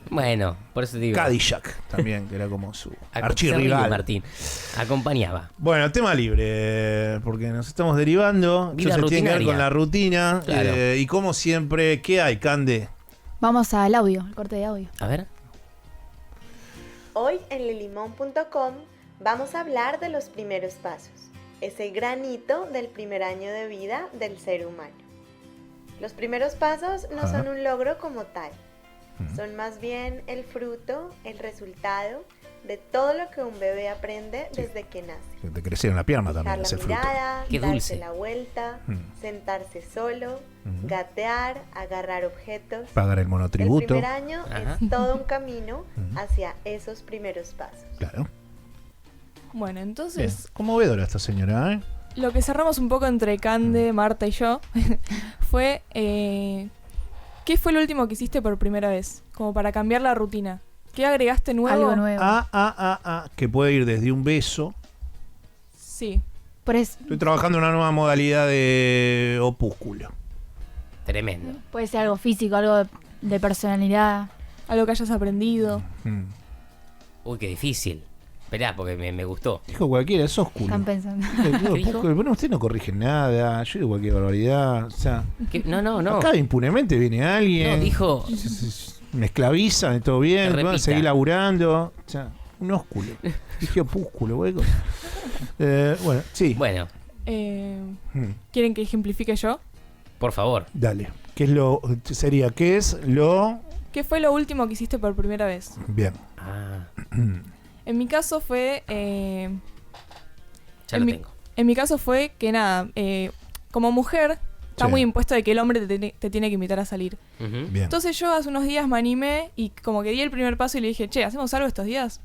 Bueno, por eso te digo. Cadillac también, que era como su archirrival. Martín acompañaba. Bueno, tema libre, porque nos estamos derivando. Vida Eso se tiene que ver rutinaria. con la rutina. Claro. Y como siempre, ¿qué hay, Cande? Vamos al audio, el corte de audio. A ver. Hoy en lelimón.com vamos a hablar de los primeros pasos, ese gran hito del primer año de vida del ser humano. Los primeros pasos no son un logro como tal. Son más bien el fruto, el resultado de todo lo que un bebé aprende desde que nace. Te crecieron la pierna también, Fijar ese la fruto. mirada, Qué darse dulce. la vuelta, sentarse solo, gatear, agarrar objetos. Pagar el monotributo. El primer año es todo un camino hacia esos primeros pasos. Claro. Bueno, entonces... Bien. Conmovedora esta señora, ¿eh? lo que cerramos un poco entre Cande, Marta y yo fue ¿qué fue lo último que hiciste por primera vez? Como para cambiar la rutina. ¿Qué agregaste nuevo? Algo nuevo. Que puede ir desde un beso. Sí. Estoy trabajando en una nueva modalidad de opúsculo. Tremendo. Puede ser algo físico, algo de personalidad. Algo que hayas aprendido. Uy, qué difícil. Esperá, porque me gustó. Dijo cualquiera, es oscuro. Están pensando. Bueno, usted no corrige nada. Yo digo cualquier barbaridad. O sea, no. Acá impunemente viene alguien. No, dijo. Me esclavizan, todo bien. Repita. Seguir laburando. O sea, un ósculo. Dije opúsculo, hueco. Bueno, sí. Bueno. ¿Quieren que ejemplifique yo? Por favor. Dale. ¿Qué es lo ¿Qué fue lo último que hiciste por primera vez? Bien. En mi caso fue... Ya lo tengo. En mi caso fue que nada, como mujer, está muy impuesto de que el hombre te tiene que invitar a salir. Bien. Entonces yo hace unos días me animé y como que di el primer paso y le dije, che, ¿hacemos algo estos días?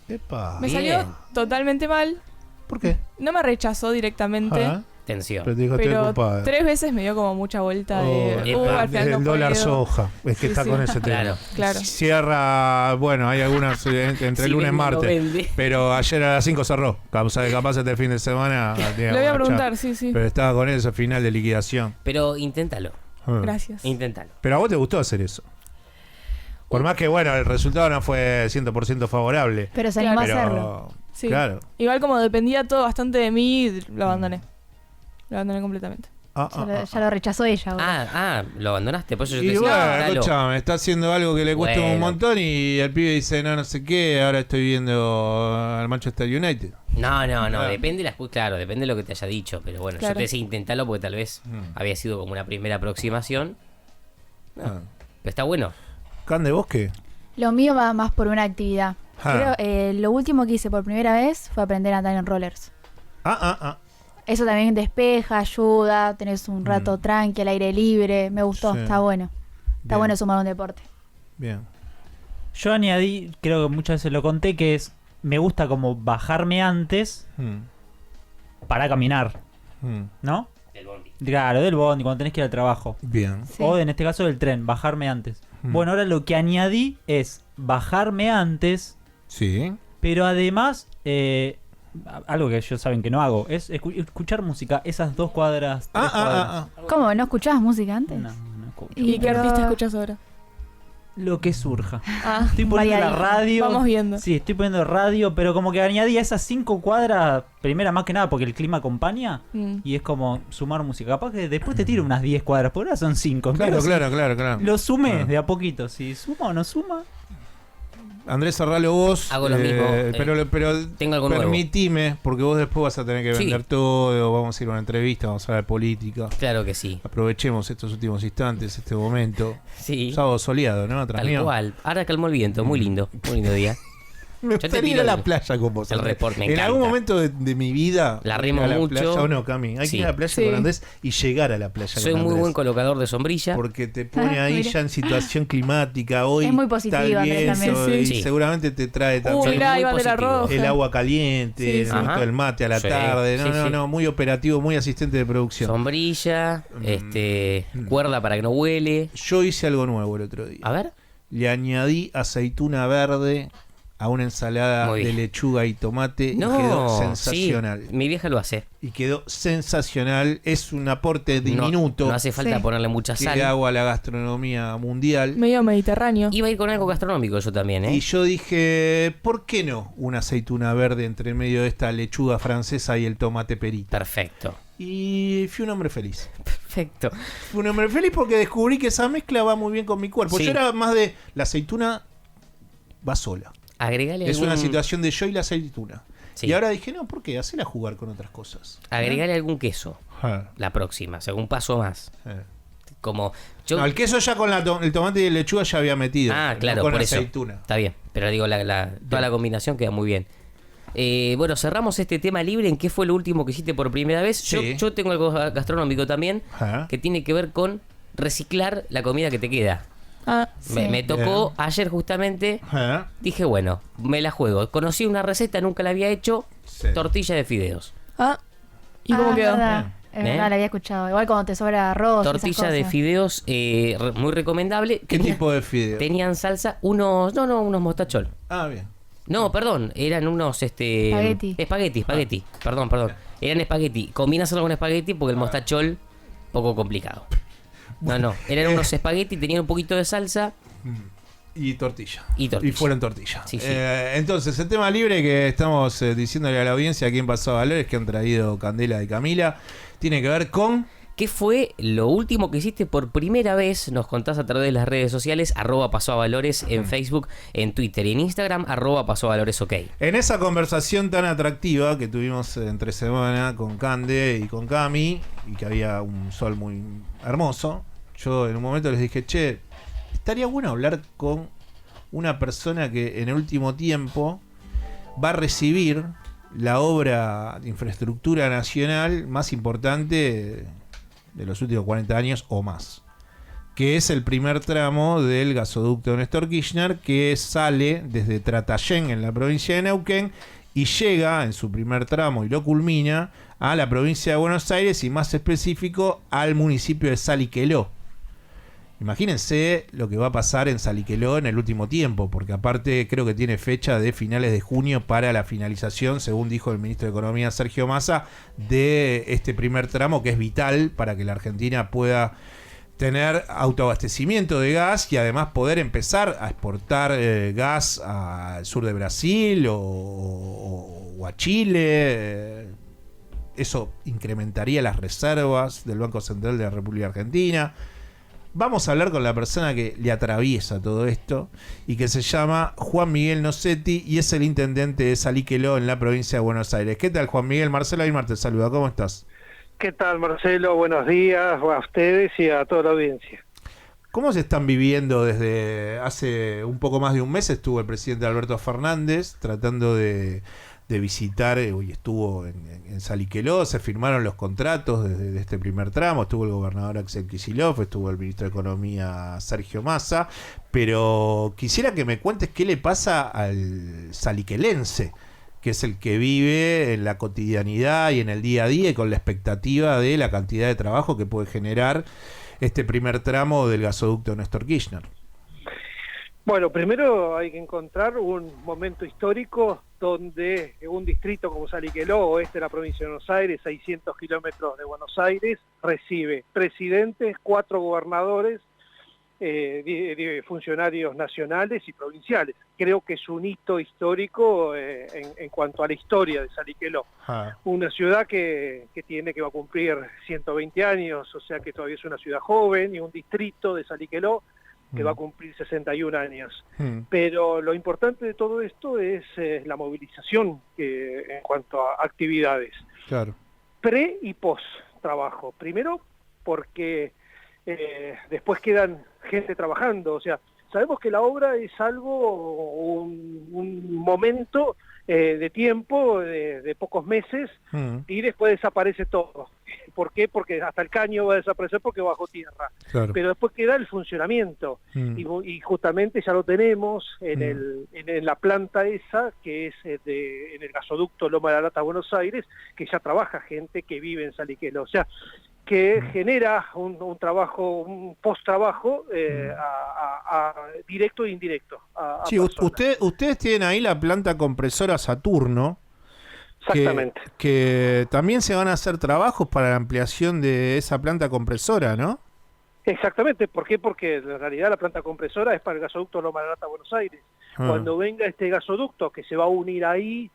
Epa. Me salió totalmente mal. ¿Por qué? No me rechazó directamente. Tensión. Pero te dijo, estoy ocupada. 3 veces me dio como mucha vuelta de... al final no el dólar puedo. soja. Es que está con ese tema. Claro. Cierra, bueno, hay algunas entre lunes y martes. Pero ayer a las 5 cerró. Capaz este fin de semana. Le voy a preguntar, sí. Pero estaba con eso, final de liquidación. Pero inténtalo. Gracias. Inténtalo. Pero a vos te gustó hacer eso. Por más que, bueno, el resultado no fue 100% favorable. Pero se animó a hacerlo. Sí. Claro. Igual como dependía todo bastante de mí, lo abandoné. Lo abandoné completamente. Ya lo rechazó ella. Lo abandonaste. Por eso yo te Y decía, bueno, escuchame, está haciendo algo que le cuesta un montón y el pibe dice, no sé qué, ahora estoy viendo al Manchester United. No, depende depende de lo que te haya dicho, pero bueno, yo te decía intentalo porque tal vez había sido como una primera aproximación. Pero está bueno. Cande, ¿vos qué? Lo mío va más por una actividad. Lo último que hice por primera vez fue aprender a andar en rollers. Eso también despeja, ayuda, tenés un rato tranqui, al aire libre. Me gustó, está bueno. Está bueno sumar un deporte. Bien. Yo añadí, creo que muchas veces lo conté, que me gusta como bajarme antes para caminar. ¿No? Del bondi. Claro, del bondi, cuando tenés que ir al trabajo. Bien. Sí. O en este caso del tren, bajarme antes. Bueno, ahora lo que añadí es bajarme antes. Sí. Pero además, algo que ellos saben que no hago, es escuchar música esas 2 cuadras, 3 cuadras. ¿Cómo? ¿No escuchabas música antes? No escucho. ¿Y qué artista escuchas ahora? Lo que surja. Estoy poniendo la radio. Vamos viendo. Sí, estoy poniendo radio, pero como que añadí esas 5 cuadras, primera más que nada porque el clima acompaña, y es como sumar música. Capaz que después te tiro unas 10 cuadras, por ahora son 5. Claro. Lo sumé de a poquito, si suma o no suma. Andrés, cerralo vos. Hago lo mismo. Pero tengo algo nuevo. Permitime, porque vos después vas a tener que vender todo. Vamos a ir a una entrevista, vamos a hablar de política. Claro que sí. Aprovechemos estos últimos instantes, este momento. Sí. Sábado soleado, ¿no? Tal cual. Ahora calmó el viento, muy lindo día. Me gustaría ir a la playa con vos. El report me en encanta. algún momento de mi vida. La remo mucho. Playa, o no, Cami. Hay que ir a la playa con Andrés y llegar a la playa Soy con muy Andrés. buen colocador de sombrilla. Porque te pone ahí ya en situación climática. Hoy es muy positiva, Andrés, también. Y seguramente te trae también el agua caliente, el momento del mate a la tarde. No, muy operativo, muy asistente de producción. Sombrilla, cuerda para que no huele. Yo hice algo nuevo el otro día. A ver. Le añadí aceituna verde a una ensalada de lechuga y tomate y quedó sensacional. Sí, mi vieja lo hace. Y quedó sensacional. Es un aporte diminuto. No hace falta ponerle mucha sal. Que hago a la gastronomía mundial. Medio mediterráneo. Iba a ir con algo gastronómico yo también, Y yo dije, ¿por qué no una aceituna verde entre medio de esta lechuga francesa y el tomate perito? Perfecto. Y fui un hombre feliz. Perfecto. Fui un hombre feliz porque descubrí que esa mezcla va muy bien con mi cuerpo. Yo era más de la aceituna va sola. Es una situación de yo y la aceituna. Y ahora dije, no, ¿por qué? Hacela jugar con otras cosas. Agregale algún queso. La próxima, un paso más. Como yo... No, el queso ya con el tomate y la lechuga ya había metido. Claro, con por aceituna. Eso. Está bien. Pero digo, toda la combinación queda muy bien. Bueno, cerramos este tema libre. ¿En qué fue lo último que hiciste por primera vez? Yo tengo algo gastronómico también que tiene que ver con reciclar la comida que te queda. Me tocó ayer justamente. Dije, bueno, me la juego. Conocí una receta, nunca la había hecho. Tortilla de fideos. ¿Y cómo quedó? Es verdad, la había escuchado. Igual cuando te sobra arroz. Tortilla de fideos, muy recomendable. ¿Qué tipo de fideos? Tenían salsa, unos mostachol. Ah, bien. No, perdón, eran unos espagueti. Perdón. Eran espagueti. Conviene hacerlo con espagueti porque el mostachol, poco complicado. No, eran unos espagueti, tenían un poquito de salsa. Y tortilla. Y fueron tortilla. Sí. Entonces, el tema libre que estamos diciéndole a la audiencia aquí en Pasó a Valores, que han traído Candela y Camila, tiene que ver con... ¿Qué fue lo último que hiciste por primera vez? Nos contás a través de las redes sociales, @pasoavalores en Facebook, en Twitter y en Instagram, @pasoavalores_ok. En esa conversación tan atractiva que tuvimos entre semana con Cande y con Cami, y que había un sol muy hermoso, yo en un momento les dije, che, estaría bueno hablar con una persona que en el último tiempo va a recibir la obra de infraestructura nacional más importante de los últimos 40 años o más, que es el primer tramo del gasoducto Néstor Kirchner, que sale desde Tratayén en la provincia de Neuquén y llega en su primer tramo y lo culmina a la provincia de Buenos Aires y más específico al municipio de Saliqueló. Imagínense lo que va a pasar en Saliqueló en el último tiempo, porque aparte creo que tiene fecha de finales de junio para la finalización, según dijo el ministro de Economía Sergio Massa, de este primer tramo que es vital para que la Argentina pueda tener autoabastecimiento de gas y además poder empezar a exportar gas al sur de Brasil o a Chile. Eso incrementaría las reservas del Banco Central de la República Argentina. Vamos a hablar con la persona que le atraviesa todo esto y que se llama Juan Miguel Nocetti y es el intendente de Saliqueló en la provincia de Buenos Aires. ¿Qué tal, Juan Miguel? Marcelo Aymar te saluda. ¿Cómo estás? ¿Qué tal, Marcelo? Buenos días a ustedes y a toda la audiencia. ¿Cómo se están viviendo desde hace un poco más de un mes? Estuvo el presidente Alberto Fernández tratando de visitar, y estuvo en Saliqueló, se firmaron los contratos de este primer tramo, estuvo el gobernador Axel Kicillof, estuvo el ministro de Economía Sergio Massa, pero quisiera que me cuentes qué le pasa al saliquelense, que es el que vive en la cotidianidad y en el día a día y con la expectativa de la cantidad de trabajo que puede generar este primer tramo del gasoducto Néstor Kirchner. Bueno, primero hay que encontrar un momento histórico donde un distrito como Saliqueló, oeste de la provincia de Buenos Aires, 600 kilómetros de Buenos Aires, recibe presidentes, 4 gobernadores, funcionarios nacionales y provinciales. Creo que es un hito histórico en cuanto a la historia de Saliqueló. Una ciudad que va a cumplir 120 años, o sea que todavía es una ciudad joven, y un distrito de Saliqueló que va a cumplir 61 años. Pero lo importante de todo esto es la movilización en cuanto a actividades. Claro. Pre y post trabajo. Primero porque después quedan gente trabajando. O sea, sabemos que la obra es algo, un momento de tiempo, de pocos meses, y después desaparece todo. ¿Por qué? Porque hasta el caño va a desaparecer porque bajo tierra. Claro. Pero después queda el funcionamiento, y justamente ya lo tenemos en la planta esa, que es en el gasoducto Loma de la Lata, Buenos Aires, que ya trabaja gente que vive en Saliqueló. O sea, que genera un trabajo, un post-trabajo directo e indirecto. Sí, ustedes tienen ahí la planta compresora Saturno. Exactamente. Que también se van a hacer trabajos para la ampliación de esa planta compresora, ¿no? Exactamente. ¿Por qué? Porque en realidad la planta compresora es para el gasoducto Loma de la Lata, Buenos Aires. Cuando venga este gasoducto que se va a unir ahí,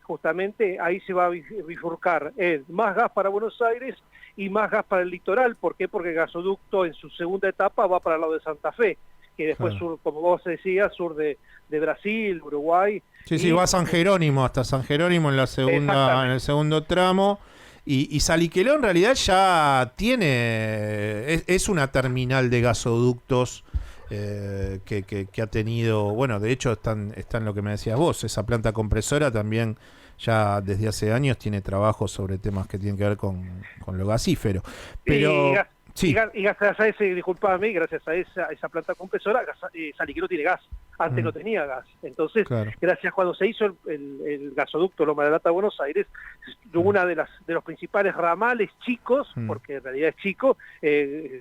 justamente ahí se va a bifurcar más gas para Buenos Aires y más gas para el litoral. ¿Por qué? Porque el gasoducto en su segunda etapa va para el lado de Santa Fe, que después sur, como vos decías, sur de Brasil, Uruguay. Sí, va a San Jerónimo, hasta San Jerónimo en la segunda, en el segundo tramo. Y Saliqueló en realidad ya es una terminal de gasoductos que ha tenido, bueno, de hecho está en lo que me decías vos, esa planta compresora también ya desde hace años tiene trabajo sobre temas que tienen que ver con lo gasífero. Pero Sí. Y gracias a gracias a esa planta compresora, Salliqueló tiene gas. Antes no tenía gas. Entonces, gracias cuando se hizo el gasoducto Loma de Lata Buenos Aires, una de los principales ramales chicos, porque en realidad es chico,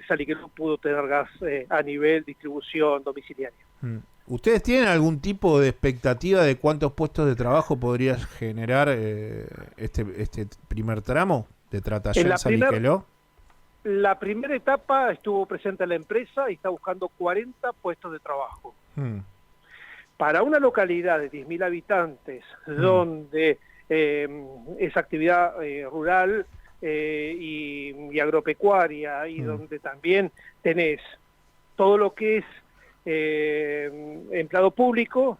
Salliqueló pudo tener gas a nivel distribución domiciliaria. ¿Ustedes tienen algún tipo de expectativa de cuántos puestos de trabajo podría generar este primer tramo de Tratayén-Salliqueló? La primera etapa estuvo presente en la empresa y está buscando 40 puestos de trabajo. Para una localidad de 10.000 habitantes, donde esa actividad rural y agropecuaria, y donde también tenés todo lo que es empleado público,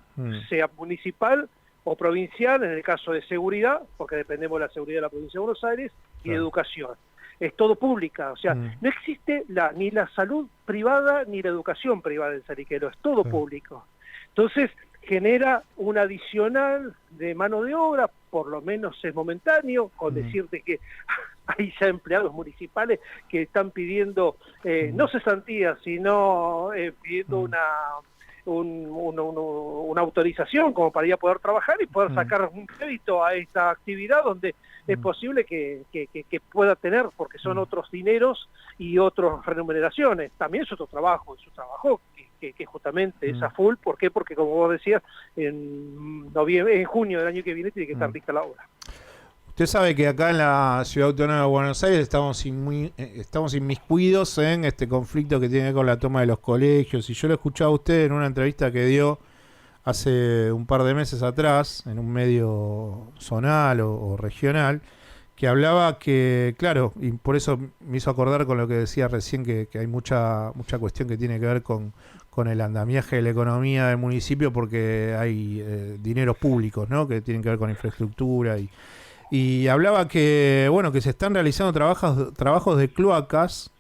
sea municipal o provincial, en el caso de seguridad, porque dependemos de la seguridad de la provincia de Buenos Aires, y educación. Es todo pública, o sea, no existe ni la salud privada ni la educación privada en Salliqueló, es todo público. Entonces, genera un adicional de mano de obra, por lo menos es momentáneo, con decirte que hay ya empleados municipales que están pidiendo, no cesantías, sino pidiendo una autorización como para ya poder trabajar y poder sacar un crédito a esta actividad donde es posible que pueda tener, porque son otros dineros y otras remuneraciones. También es otro trabajo, que justamente es a full. ¿Por qué? Porque como vos decías, en junio del año que viene tiene que estar lista la obra. Usted sabe que acá en la Ciudad Autónoma de Buenos Aires estamos inmiscuidos en este conflicto que tiene que ver con la toma de los colegios, y yo lo he escuchado a usted en una entrevista que dio hace un par de meses atrás en un medio zonal o regional, que hablaba que, claro, y por eso me hizo acordar con lo que decía recién, que hay mucha cuestión que tiene que ver con el andamiaje de la economía del municipio, porque hay dineros públicos, ¿no?, que tienen que ver con infraestructura, y hablaba que, bueno, que se están realizando trabajos de cloacas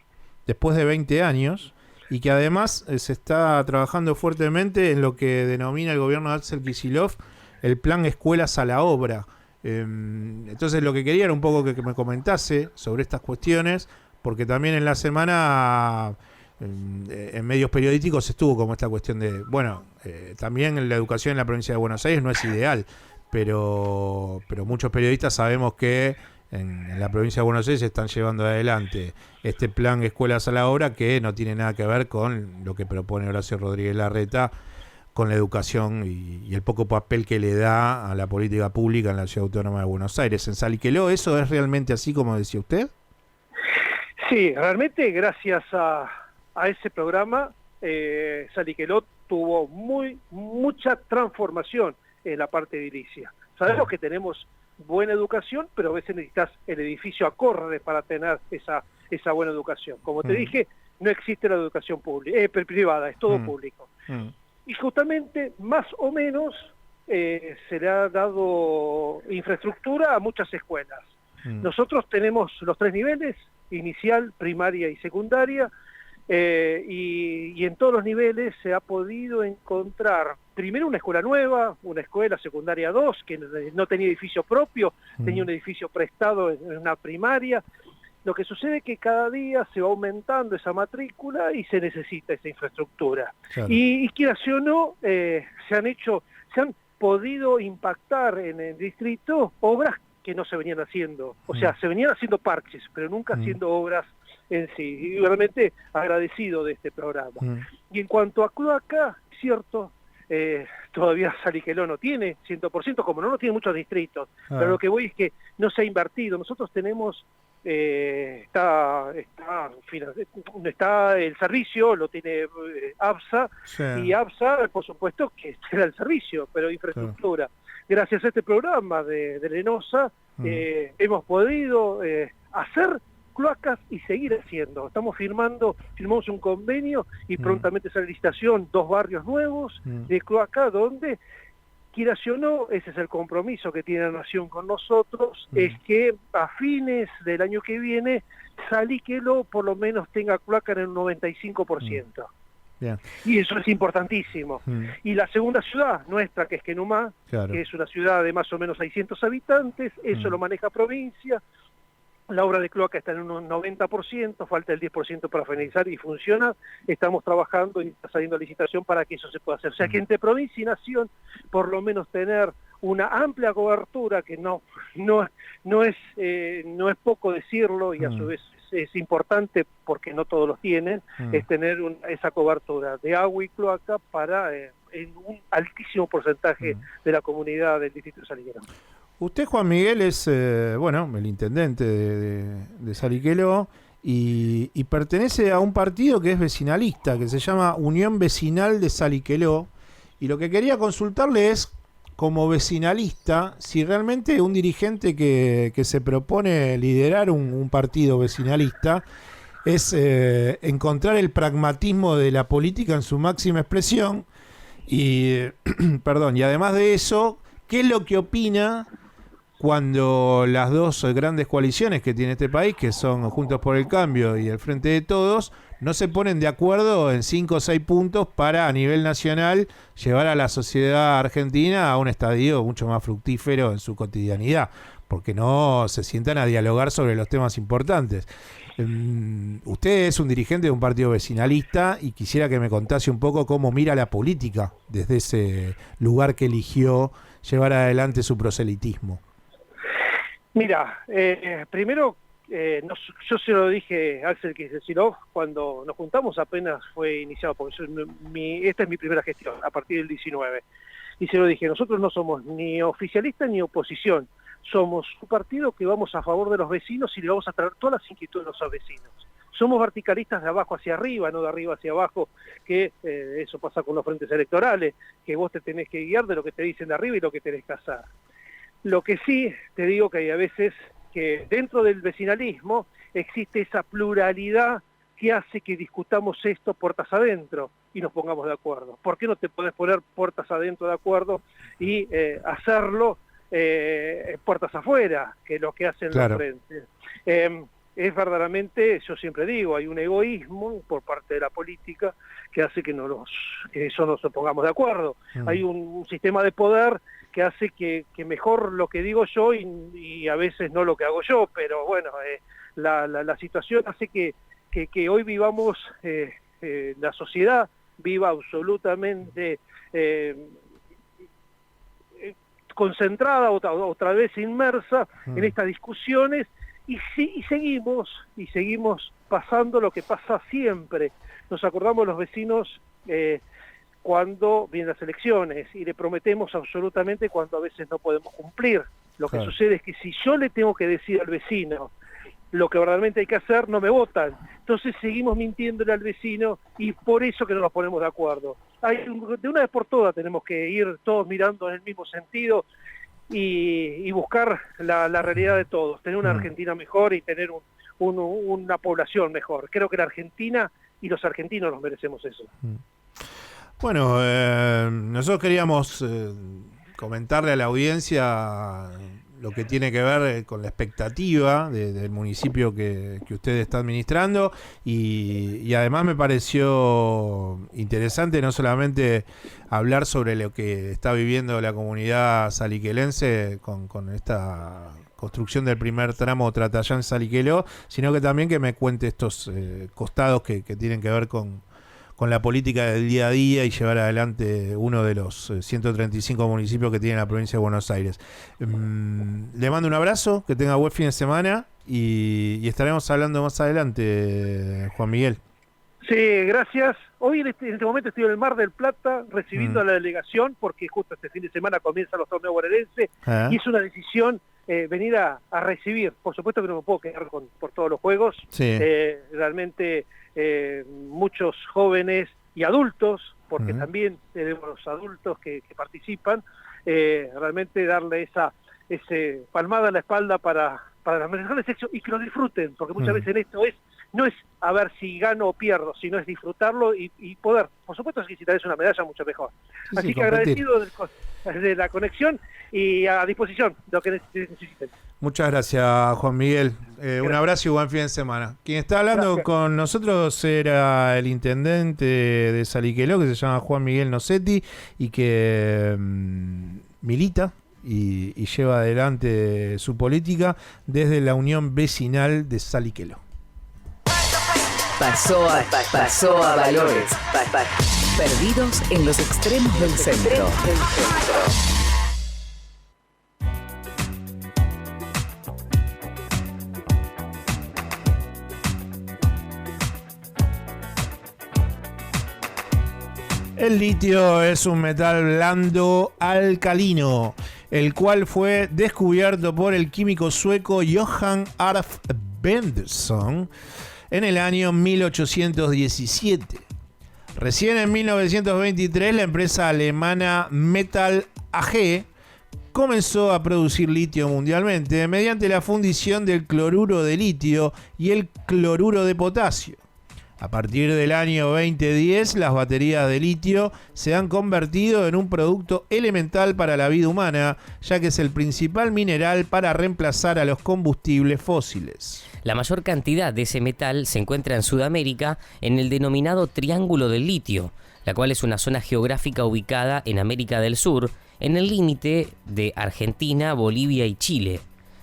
después de 20 años, y que además se está trabajando fuertemente en lo que denomina el gobierno de Axel Kicillof el plan Escuelas a la Obra. Entonces lo que quería era un poco que me comentase sobre estas cuestiones, porque también en la semana en medios periodísticos estuvo como esta cuestión de, bueno, también la educación en la provincia de Buenos Aires no es ideal, pero muchos periodistas sabemos que en la provincia de Buenos Aires se están llevando adelante este plan Escuelas a la Obra, que no tiene nada que ver con lo que propone Horacio Rodríguez Larreta con la educación y el poco papel que le da a la política pública en la Ciudad Autónoma de Buenos Aires. En Salliqueló, ¿eso es realmente así como decía usted? Sí, realmente gracias a ese programa Salliqueló tuvo mucha transformación en la parte edilicia. Sabemos que tenemos buena educación, pero a veces necesitas el edificio acorde para tener esa buena educación. Como te dije, no existe la educación privada, es todo público. Y justamente, más o menos, se le ha dado infraestructura a muchas escuelas. Nosotros tenemos los 3 niveles, inicial, primaria y secundaria, y en todos los niveles se ha podido encontrar primero una escuela nueva, una escuela secundaria 2 que no tenía edificio propio, tenía un edificio prestado en una primaria. Lo que sucede es que cada día se va aumentando esa matrícula y se necesita esa infraestructura. Claro. Y quieras o no, se han podido impactar en el distrito obras que no se venían haciendo. O sea, se venían haciendo parches, pero nunca haciendo obras en sí. Y realmente agradecido de este programa. Y en cuanto a cloaca, cierto, todavía Salliqueló no tiene 100%, como no tiene muchos distritos. Pero lo que voy es que no se ha invertido. Nosotros tenemos... está el servicio, lo tiene ABSA, y ABSA, por supuesto, que era el servicio, pero infraestructura. Gracias a este programa de Lenosa, hemos podido hacer cloacas y seguir haciendo. Firmamos un convenio y prontamente sale licitación 2 barrios nuevos de cloaca donde, quieras o no, ese es el compromiso que tiene la Nación con nosotros, es que a fines del año que viene Salliqueló por lo menos tenga cloaca en el 95%. Bien. Y eso es importantísimo. Y la segunda ciudad nuestra, que es Quenumá, que es una ciudad de más o menos 600 habitantes, eso lo maneja provincia, La obra de cloaca está en un 90%, falta el 10% para finalizar y funciona. Estamos trabajando y está saliendo a licitación para que eso se pueda hacer. O sea que entre provincia y nación, por lo menos tener una amplia cobertura, que no es poco decirlo y a su vez es importante porque no todos los tienen, es tener esa cobertura de agua y cloaca para en un altísimo porcentaje de la comunidad del distrito de Saliguero. Usted, Juan Miguel, es el intendente de Saliqueló y pertenece a un partido que es vecinalista, que se llama Unión Vecinal de Saliqueló. Y lo que quería consultarle es, como vecinalista, si realmente un dirigente que se propone liderar un partido vecinalista es encontrar el pragmatismo de la política en su máxima expresión y, y además de eso, ¿qué es lo que opina cuando las dos grandes coaliciones que tiene este país, que son Juntos por el Cambio y el Frente de Todos, no se ponen de acuerdo en 5 o 6 puntos para, a nivel nacional, llevar a la sociedad argentina a un estadio mucho más fructífero en su cotidianidad, porque no se sientan a dialogar sobre los temas importantes? Usted es un dirigente de un partido vecinalista y quisiera que me contase un poco cómo mira la política desde ese lugar que eligió llevar adelante su proselitismo. Mira, primero, yo se lo dije a Axel Kicillof cuando nos juntamos, apenas fue iniciado, porque esta es mi primera gestión, a partir del 19. Y se lo dije, nosotros no somos ni oficialistas ni oposición, somos un partido que vamos a favor de los vecinos y le vamos a traer todas las inquietudes de los vecinos. Somos verticalistas de abajo hacia arriba, no de arriba hacia abajo, que eso pasa con los frentes electorales, que vos te tenés que guiar de lo que te dicen de arriba y lo que tenés que hacer. Lo que sí te digo que hay a veces que dentro del vecinalismo existe esa pluralidad que hace que discutamos esto puertas adentro y nos pongamos de acuerdo. ¿Por qué no te podés poner puertas adentro de acuerdo y hacerlo puertas afuera, que es lo que hacen los frentes? Es verdaderamente, yo siempre digo, hay un egoísmo por parte de la política que hace que eso nos pongamos de acuerdo. Hay un sistema de poder que hace que mejor lo que digo yo y a veces no lo que hago yo, pero bueno, la situación hace que hoy vivamos, la sociedad viva absolutamente concentrada, otra vez inmersa en estas discusiones, y seguimos pasando lo que pasa siempre. Nos acordamos los vecinos cuando vienen las elecciones y le prometemos absolutamente cuando a veces no podemos cumplir. Lo que sucede es que si yo le tengo que decir al vecino lo que verdaderamente hay que hacer, no me votan. Entonces seguimos mintiéndole al vecino y por eso que no nos ponemos de acuerdo. De una vez por todas tenemos que ir todos mirando en el mismo sentido y buscar la realidad de todos, tener una Argentina mejor y tener una población mejor. Creo que la Argentina y los argentinos nos merecemos eso. Bueno, nosotros queríamos comentarle a la audiencia lo que tiene que ver con la expectativa del municipio que usted está administrando y además me pareció interesante no solamente hablar sobre lo que está viviendo la comunidad saliquelense con esta construcción del primer tramo Tratayén-Saliqueló, sino que también que me cuente estos costados que tienen que ver con la política del día a día y llevar adelante uno de los 135 municipios que tiene la provincia de Buenos Aires. Le mando un abrazo, que tenga buen fin de semana y estaremos hablando más adelante, Juan Miguel. Sí, gracias. Hoy en este momento estoy en el Mar del Plata recibiendo a la delegación porque justo este fin de semana comienzan los torneos bonaerenses y es una decisión venir a recibir. Por supuesto que no me puedo quedar por todos los juegos. Sí. Realmente muchos jóvenes y adultos, porque también tenemos los adultos que participan, realmente darle esa palmada en la espalda para las mejores sexo y que lo disfruten, porque muchas veces esto no es a ver si gano o pierdo, sino es disfrutarlo y poder. Por supuesto que si tenés una medalla, mucho mejor. Así que agradecido de la conexión y a disposición de lo que necesiten. Muchas gracias, Juan Miguel. Un abrazo y buen fin de semana. Quien está hablando con nosotros era el intendente de Saliqueló, que se llama Juan Miguel Nocetti y que milita y lleva adelante su política desde la Unión Vecinal de Saliquelo. Pasó a Valores. Perdidos en los extremos del centro. El litio es un metal blando alcalino, el cual fue descubierto por el químico sueco Johan Arf Benderson en el año 1817. Recién en 1923 la empresa alemana Metal AG comenzó a producir litio mundialmente mediante la fundición del cloruro de litio y el cloruro de potasio. A partir del año 2010, las baterías de litio se han convertido en un producto elemental para la vida humana, ya que es el principal mineral para reemplazar a los combustibles fósiles. La mayor cantidad de ese metal se encuentra en Sudamérica, en el denominado Triángulo del Litio, la cual es una zona geográfica ubicada en América del Sur, en el límite de Argentina, Bolivia y Chile.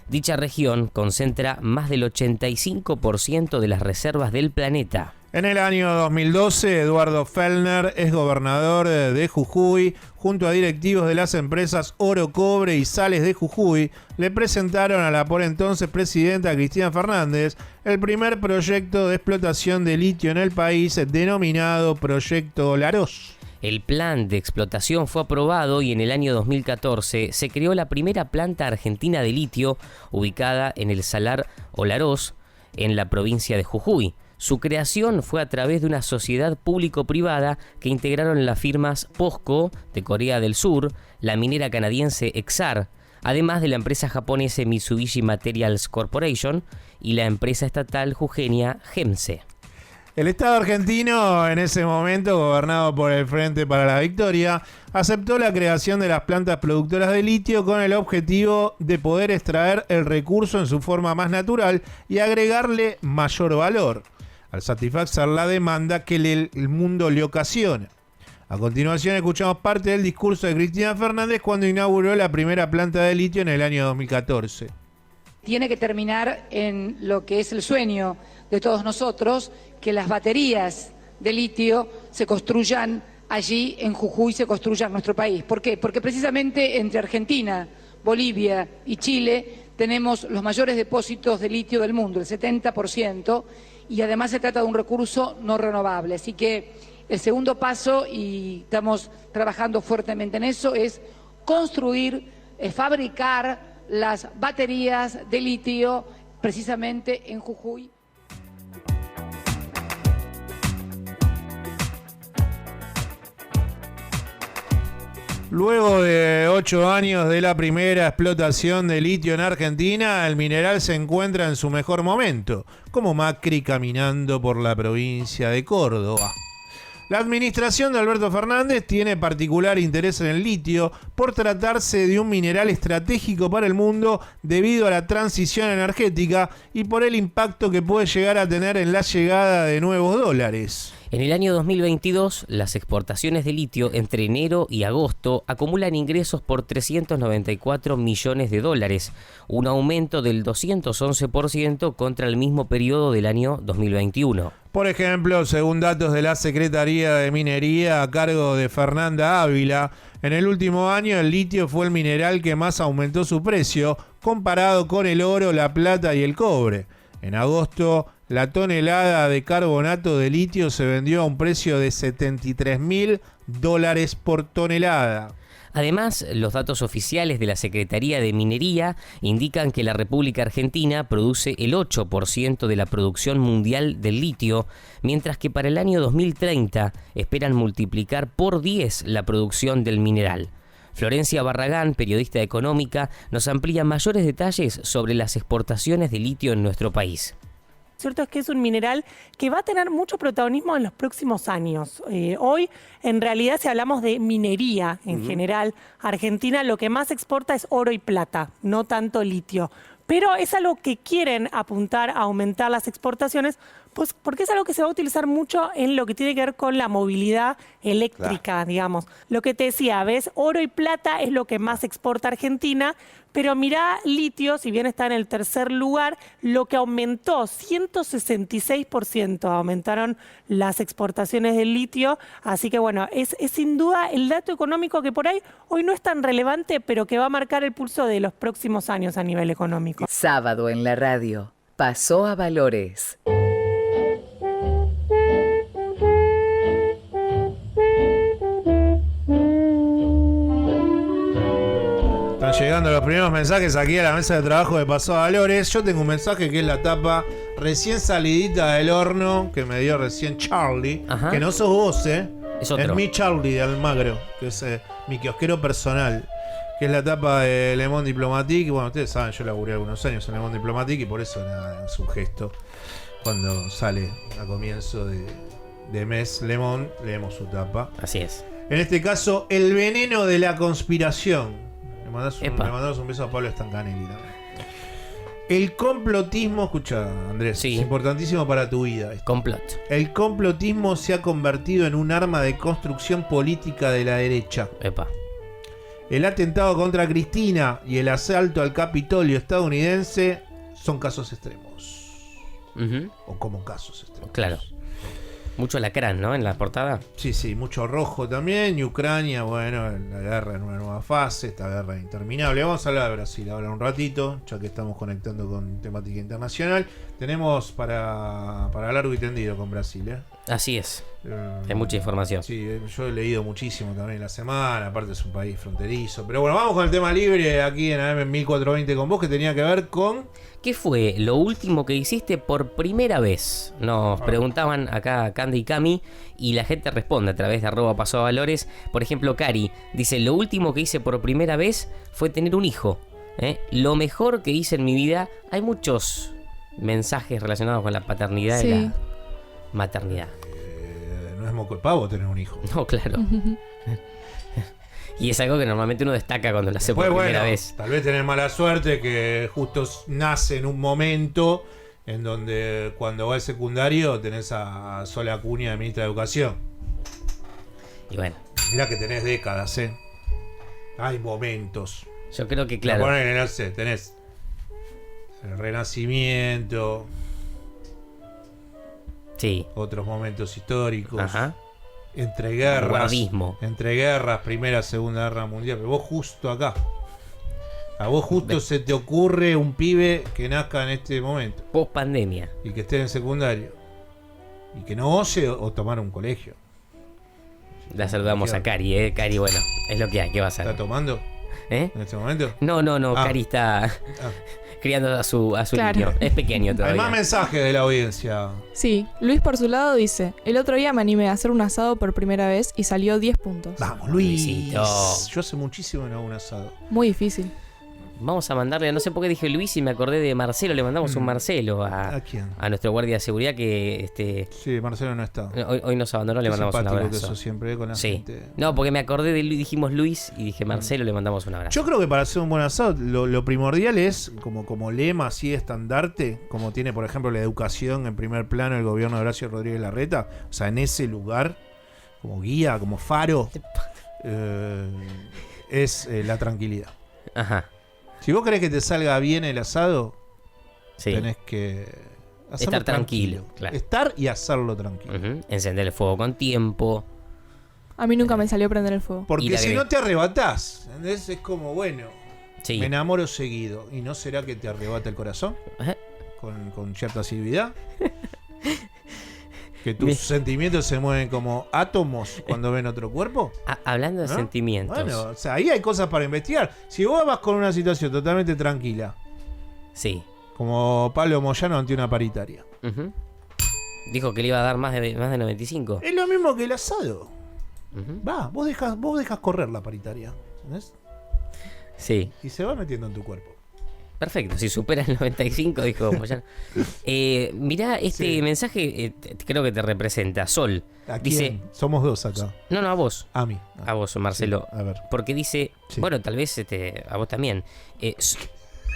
Dicha región concentra más del 85% de las reservas del planeta. En el año 2012, Eduardo Fellner, ex gobernador de Jujuy, junto a directivos de las empresas Oro, Cobre y Sales de Jujuy, le presentaron a la por entonces presidenta Cristina Fernández el primer proyecto de explotación de litio en el país, denominado Proyecto Larós. El plan de explotación fue aprobado y en el año 2014 se creó la primera planta argentina de litio ubicada en el Salar Larós, en la provincia de Jujuy. Su creación fue a través de una sociedad público-privada que integraron las firmas POSCO de Corea del Sur, la minera canadiense Exar, además de la empresa japonesa Mitsubishi Materials Corporation y la empresa estatal jujeña GEMSE. El Estado argentino, en ese momento gobernado por el Frente para la Victoria, aceptó la creación de las plantas productoras de litio con el objetivo de poder extraer el recurso en su forma más natural y agregarle mayor valor, al satisfacer la demanda que el mundo le ocasiona. A continuación escuchamos parte del discurso de Cristina Fernández cuando inauguró la primera planta de litio en el año 2014. Tiene que terminar en lo que es el sueño de todos nosotros, que las baterías de litio se construyan allí en Jujuy, se construyan en nuestro país. ¿Por qué? Porque precisamente entre Argentina, Bolivia y Chile tenemos los mayores depósitos de litio del mundo, el 70%, y además se trata de un recurso no renovable. Así que el segundo paso, y estamos trabajando fuertemente en eso, es construir, fabricar las baterías de litio precisamente en Jujuy. Luego de 8 años de la primera explotación de litio en Argentina, el mineral se encuentra en su mejor momento, como Macri caminando por la provincia de Córdoba. La administración de Alberto Fernández tiene particular interés en el litio por tratarse de un mineral estratégico para el mundo debido a la transición energética y por el impacto que puede llegar a tener en la llegada de nuevos dólares. En el año 2022, las exportaciones de litio entre enero y agosto acumulan ingresos por 394 millones de dólares, un aumento del 211% contra el mismo periodo del año 2021. Por ejemplo, según datos de la Secretaría de Minería a cargo de Fernanda Ávila, en el último año el litio fue el mineral que más aumentó su precio comparado con el oro, la plata y el cobre. En agosto, la tonelada de carbonato de litio se vendió a un precio de $73.000 por tonelada. Además, los datos oficiales de la Secretaría de Minería indican que la República Argentina produce el 8% de la producción mundial del litio, mientras que para el año 2030 esperan multiplicar por 10 la producción del mineral. Florencia Barragán, periodista económica, nos amplía mayores detalles sobre las exportaciones de litio en nuestro país. Cierto es que es un mineral que va a tener mucho protagonismo en los próximos años. Hoy, en realidad, si hablamos de minería en general, Argentina lo que más exporta es oro y plata, no tanto litio. pero es algo que quieren apuntar a aumentar las exportaciones, pues porque es algo que se va a utilizar mucho en lo que tiene que ver con la movilidad eléctrica, digamos. Lo que te decía, ves, oro y plata es lo que más exporta Argentina, pero mirá litio, si bien está en el tercer lugar, lo que aumentó, 166% aumentaron las exportaciones del litio, así que bueno, es sin duda el dato económico que por ahí hoy no es tan relevante, pero que va a marcar el pulso de los próximos años a nivel económico. Sábado en la radio, Pasó a Valores. Están llegando los primeros mensajes aquí a la mesa de trabajo de Pasó a Valores. Yo tengo un mensaje que es la tapa recién salidita del horno que me dio recién Charlie. Ajá. Que no sos vos, Es otro. Es mi Charlie de Almagro, que es mi kiosquero personal. Que es la tapa de Le Monde Diplomatique. Bueno, ustedes saben, yo laburé algunos años en Le Monde Diplomatique y por eso nada, es un gesto. Cuando sale a comienzo de mes Le Monde, leemos su tapa. Así es. En este caso, el veneno de la conspiración. Le mandamos un beso a Pablo Stancanelli también. El complotismo, escucha Andrés, es importantísimo para tu vida. Complot. El complotismo se ha convertido en un arma de construcción política de la derecha. Epa. El atentado contra Cristina y el asalto al Capitolio estadounidense son casos extremos. O como casos extremos. Claro. Mucho lacrán, ¿no? En la portada. Sí, mucho rojo también. Y Ucrania, bueno, la guerra en una nueva fase, esta guerra interminable. Vamos a hablar de Brasil ahora un ratito, ya que estamos conectando con temática internacional. Tenemos para largo y tendido con Brasil, ¿eh? Así es. Hay mucha información. Sí, yo he leído muchísimo también la semana, aparte es un país fronterizo. Pero bueno, vamos con el tema libre aquí en AM 1420 con vos, que tenía que ver con... ¿Qué fue lo último que hiciste por primera vez? Nos preguntaban acá Candy y Cami y la gente responde a través de @pasoavalores. Por ejemplo, Cari dice, lo último que hice por primera vez fue tener un hijo. Lo mejor que hice en mi vida. Hay muchos mensajes relacionados con la paternidad y la maternidad. No es moco de pavo tener un hijo. No, claro. Y es algo que normalmente uno destaca cuando lo hace por primera vez. Tal vez tenés mala suerte que justo nace en un momento en donde cuando va al secundario tenés a Sol Acuña de ministra de Educación. Y bueno. Mirá que tenés décadas, Hay momentos. Yo creo que claro. No sé, tenés el Renacimiento. Sí. Otros momentos históricos. Ajá. Entre guerras. Guardismo. Entre guerras, Primera, Segunda Guerra Mundial. Pero vos justo acá. A vos justo se te ocurre un pibe que nazca en este momento. Post pandemia. Y que esté en secundario. Y que no ose o tomar un colegio. La saludamos a Cari, Cari, bueno, es lo que hay, ¿qué va a hacer? ¿Está tomando? ¿En este momento? No, Cari está criando a su niño. Es pequeño todavía. Hay más mensajes de la audiencia. Sí, Luis por su lado dice, el otro día me animé a hacer un asado por primera vez y salió 10 puntos. Vamos, Luis. Yo hace muchísimo no hago un asado. Muy difícil. Vamos a mandarle, no sé por qué dije Luis y me acordé de Marcelo, le mandamos un Marcelo ¿A quién? A nuestro guardia de seguridad que Sí, Marcelo no está. Hoy nos abandonó, le mandamos un abrazo. Que eso siempre con la gente. No, porque me acordé de Luis, dijimos Luis y dije Marcelo, le mandamos un abrazo. Yo creo que para hacer un buen asado lo primordial es como lema así estandarte, como tiene por ejemplo la educación en primer plano el gobierno de Horacio Rodríguez Larreta, o sea, en ese lugar como guía, como faro, es la tranquilidad. Ajá. Si vos querés que te salga bien el asado, tenés que estar tranquilo. Claro. Estar y hacerlo tranquilo. Encender el fuego con tiempo. A mí nunca me salió prender el fuego. Porque si no te arrebatás, ¿entendés? Es como, bueno, sí. Me enamoro seguido. ¿Y no será que te arrebata el corazón? Con cierta asiduidad. ¿Que tus sentimientos se mueven como átomos cuando ven otro cuerpo? Hablando de sentimientos. Bueno, o sea, ahí hay cosas para investigar. Si vos vas con una situación totalmente tranquila. Sí. Como Pablo Moyano ante una paritaria. Dijo que le iba a dar más de 95. Es lo mismo que el asado. Vos dejas correr la paritaria. ¿Entendés? Sí. Y se va metiendo en tu cuerpo. Perfecto, si supera el 95, dijo Moyano. Mirá, este mensaje creo que te representa. Sol. ¿A dice, quién? Somos dos acá. No, a vos. A mí. A vos, Marcelo. Sí, a ver. Porque dice, bueno, tal vez a vos también.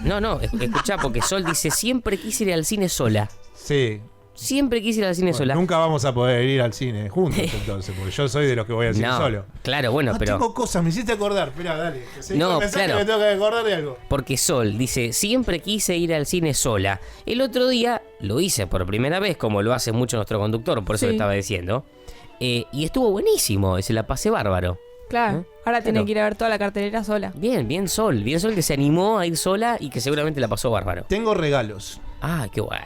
No, escuchá, porque Sol dice, siempre quise ir al cine sola. Sí. Siempre quise ir al cine sola. Nunca vamos a poder ir al cine juntos entonces, porque yo soy de los que voy al cine solo. Claro, bueno, pero... Tengo cosas, me hiciste acordar. Esperá, dale. No, claro. Me tengo que acordar de algo. Porque Sol dice, siempre quise ir al cine sola. El otro día lo hice por primera vez, como lo hace mucho nuestro conductor, por eso le estaba diciendo. Y estuvo buenísimo, se la pasé bárbaro. Claro, ahora tiene que ir a ver toda la cartelera sola. Bien Sol que se animó a ir sola y que seguramente la pasó bárbaro. Tengo regalos. Ah, qué bueno.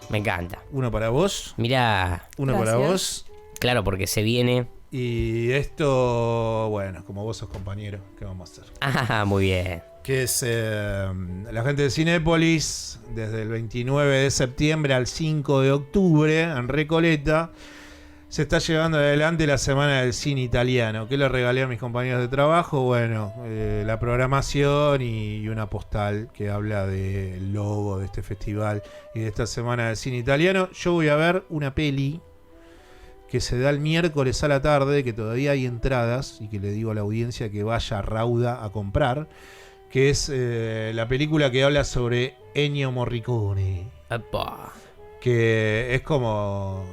Me encanta. Uno para vos. Mirá. Uno para vos. Claro, porque se viene. Y esto, bueno, como vos sos compañero, ¿qué vamos a hacer? Ah, muy bien. Que es la gente de Cinépolis, desde el 29 de septiembre al 5 de octubre, en Recoleta, se está llevando adelante la Semana del Cine Italiano. ¿Qué le regalé a mis compañeros de trabajo? Bueno, la programación y una postal que habla del logo de este festival y de esta Semana del Cine Italiano. Yo voy a ver una peli que se da el miércoles a la tarde, que todavía hay entradas y que le digo a la audiencia que vaya rauda a comprar, que es la película que habla sobre Ennio Morricone. ¡Epa! Que es como...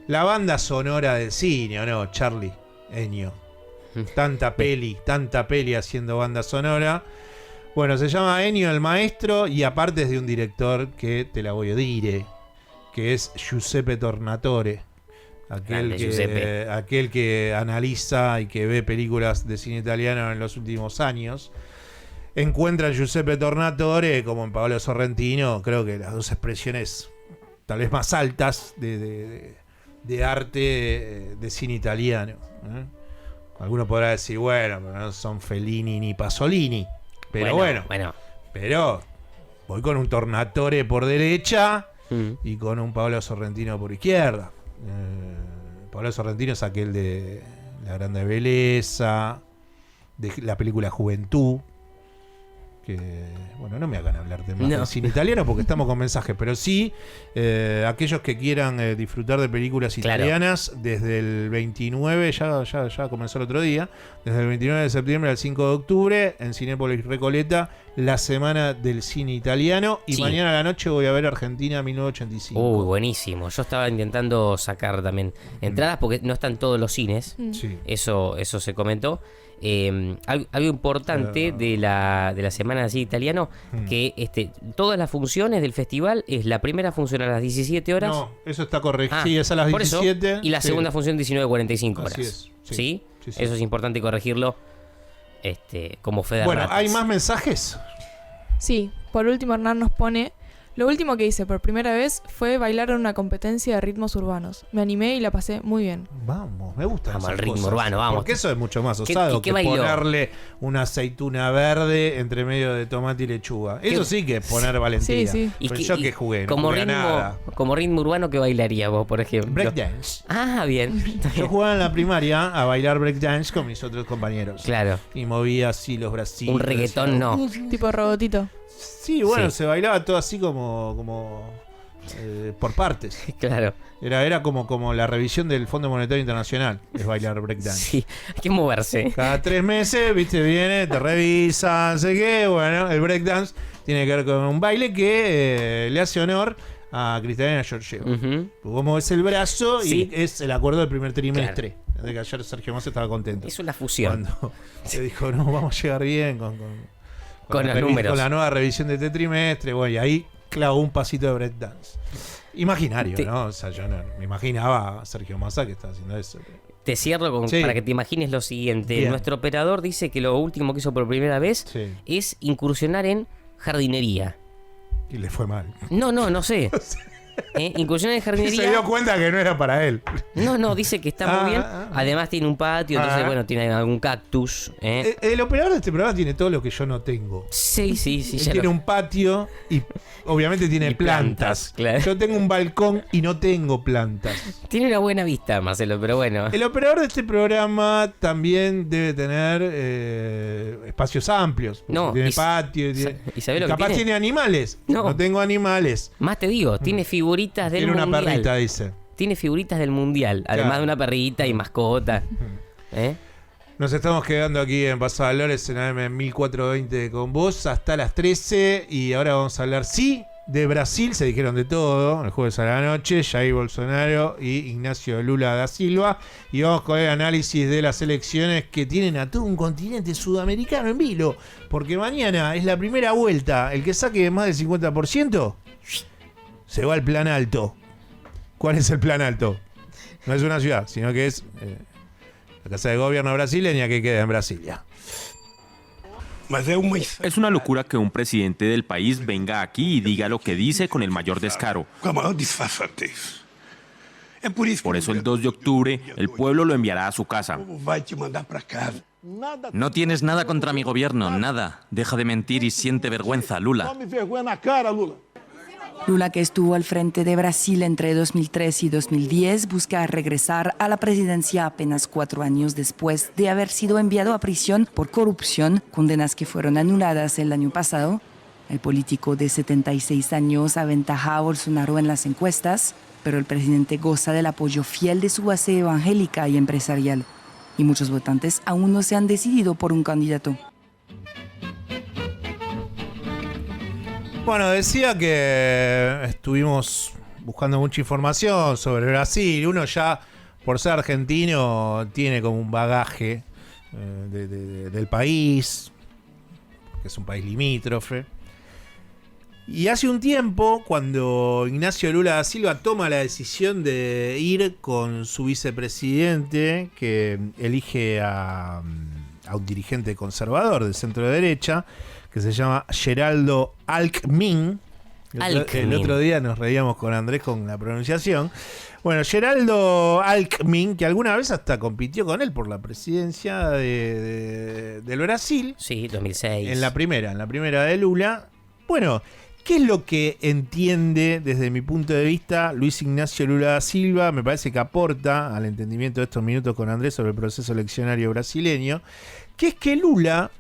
la banda sonora del cine, ¿o no, Charlie? Ennio. Tanta peli haciendo banda sonora. Bueno, se llama Ennio el Maestro y aparte es de un director que te la voy a dire, que es Giuseppe Tornatore. Aquel que analiza y que ve películas de cine italiano en los últimos años. Encuentra en Giuseppe Tornatore, como en Paolo Sorrentino, creo que las dos expresiones tal vez más altas de arte de cine italiano. Alguno podrá decir, bueno, pero no son Fellini ni Pasolini. Pero bueno. Pero voy con un Tornatore por derecha y con un Paolo Sorrentino por izquierda. Paolo Sorrentino es aquel de La Grande Belleza, de la película Juventud. Que, bueno, no me hagan hablar de más del cine italiano porque estamos con mensajes, pero sí, aquellos que quieran disfrutar de películas italianas, desde el 29, ya comenzó el otro día, desde el 29 de septiembre al 5 de octubre, en Cinépolis Recoleta, la Semana del Cine Italiano, y mañana a la noche voy a ver Argentina 1985. Uy, buenísimo. Yo estaba intentando sacar también entradas porque no están todos los cines. Sí. Eso se comentó. Algo importante de la Semana del Cine Italiano, que todas las funciones del festival es la primera función a las 17 horas. No, eso está correcto. Sí, es a las 17. Eso, y la segunda función 19:45 horas. Así es. ¿Sí? Eso es importante corregirlo como fe de Bueno, ratas. ¿hay más mensajes? Sí, por último Hernán nos pone: lo último que hice por primera vez fue bailar en una competencia de ritmos urbanos. Me animé y la pasé muy bien. Vamos, me gusta. Vamos al ritmo urbano, vamos. Porque eso es mucho más osado que ponerle una aceituna verde entre medio de tomate y lechuga. Eso sí que es poner valentía. Sí. Pero yo que jugué, como ritmo urbano, ¿qué bailaría vos, por ejemplo? Breakdance. Ah, bien. Yo jugaba en la primaria a bailar breakdance con mis otros compañeros. Claro. Y movía así los bracitos. Un reggaetón no. Tipo robotito. Sí, bueno, se bailaba todo así como por partes. Claro. Era como la revisión del Fondo Monetario Internacional, es bailar breakdance. Sí, hay que moverse. Cada 3 meses, viste, viene, te revisa, no sé qué. Bueno, el breakdance tiene que ver con un baile que le hace honor a Cristalina Georgieva. Como es el brazo y es el acuerdo del primer trimestre. Claro. De que ayer Sergio Massa estaba contento. Es una fusión. Cuando se dijo, no, vamos a llegar bien con los números. Con la nueva revisión de este trimestre, bueno, y ahí clavó un pasito de breakdance. Imaginario, ¿no? O sea, yo no me imaginaba a Sergio Massa que estaba haciendo eso. Te cierro para que te imagines lo siguiente. Bien. Nuestro operador dice que lo último que hizo por primera vez es incursionar en jardinería. Y le fue mal. No sé. Incursión en jardinería. Se dio cuenta que no era para él. No, dice que está muy bien. Además tiene un patio, entonces bueno, tiene algún cactus. El operador de este programa tiene todo lo que yo no tengo. Sí. Él tiene un patio y obviamente tiene plantas. Claro. Yo tengo un balcón y no tengo plantas. Tiene una buena vista, Marcelo, pero bueno. El operador de este programa también debe tener espacios amplios. Tiene patio. ¿Y sabe lo que capaz tiene animales. No tengo animales. Más te digo, tiene figuritas del mundial. Tiene una perrita, dice. Tiene figuritas del mundial, además de una perrita y mascota. Nos estamos quedando aquí en Paso a Valores en AM 1420 con vos hasta las 13 y ahora vamos a hablar, de Brasil. Se dijeron de todo el jueves a la noche, Jair Bolsonaro y Ignacio Lula da Silva, y vamos con el análisis de las elecciones que tienen a todo un continente sudamericano en vilo, porque mañana es la primera vuelta. El que saque más del 50% se va al Plan Alto. ¿Cuál es el Plan Alto? No es una ciudad, sino que es la Casa de Gobierno brasileña que queda en Brasilia. Es una locura que un presidente del país venga aquí y diga lo que dice con el mayor descaro. Por eso el 2 de octubre el pueblo lo enviará a su casa. No tienes nada contra mi gobierno, nada. Deja de mentir y siente vergüenza, Lula. Lula, que estuvo al frente de Brasil entre 2003 y 2010, busca regresar a la presidencia apenas 4 años después de haber sido enviado a prisión por corrupción, condenas que fueron anuladas el año pasado. El político de 76 años aventaja a Bolsonaro en las encuestas, pero el presidente goza del apoyo fiel de su base evangélica y empresarial, y muchos votantes aún no se han decidido por un candidato. Bueno, decía que estuvimos buscando mucha información sobre Brasil. Uno ya, por ser argentino, tiene como un bagaje del país, que es un país limítrofe. Y hace un tiempo, cuando Ignacio Lula da Silva toma la decisión de ir con su vicepresidente, que elige a un dirigente conservador de centro derecha, que se llama Geraldo Alckmin. El otro día nos reíamos con Andrés con la pronunciación. Bueno, Geraldo Alckmin, que alguna vez hasta compitió con él por la presidencia del Brasil. Sí, 2006. En la primera de Lula. Bueno, ¿qué es lo que entiende desde mi punto de vista Luis Ignacio Lula da Silva? Me parece que aporta al entendimiento de estos minutos con Andrés sobre el proceso eleccionario brasileño, que es que Lula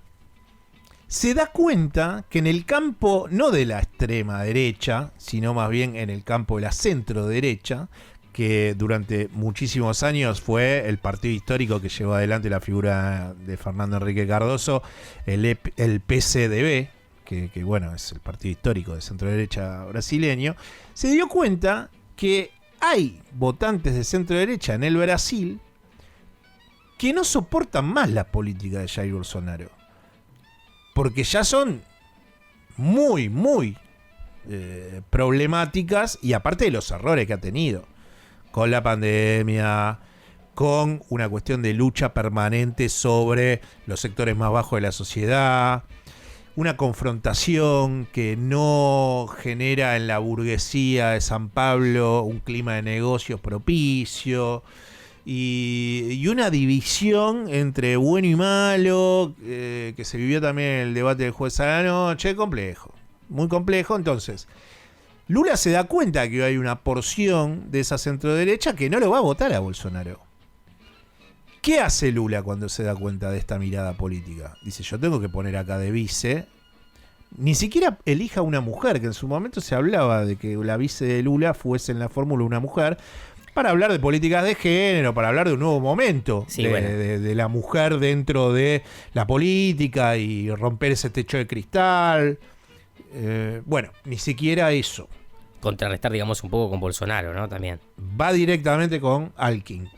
se da cuenta que en el campo no de la extrema derecha, sino más bien en el campo de la centro derecha, que durante muchísimos años fue el partido histórico que llevó adelante la figura de Fernando Henrique Cardoso, el PCDB, que bueno, es el partido histórico de centro derecha brasileño, se dio cuenta que hay votantes de centro derecha en el Brasil que no soportan más la política de Jair Bolsonaro, porque ya son muy problemáticas, y aparte de los errores que ha tenido con la pandemia, con una cuestión de lucha permanente sobre los sectores más bajos de la sociedad, una confrontación que no genera en la burguesía de San Pablo un clima de negocios propicio, y una división entre bueno y malo, que se vivió también en el debate del jueves a la noche. Complejo, muy complejo. Entonces, Lula se da cuenta que hay una porción de esa centroderecha que no lo va a votar a Bolsonaro. ¿Qué hace Lula cuando se da cuenta de esta mirada política? Dice, yo tengo que poner acá de vice. Ni siquiera elija una mujer, que en su momento se hablaba de que la vice de Lula fuese en la fórmula una mujer, para hablar de políticas de género, para hablar de un nuevo momento de la mujer dentro de la política y romper ese techo de cristal. Bueno, ni siquiera eso. Contrarrestar, digamos, un poco con Bolsonaro, ¿no? También. Va directamente con Alckmin.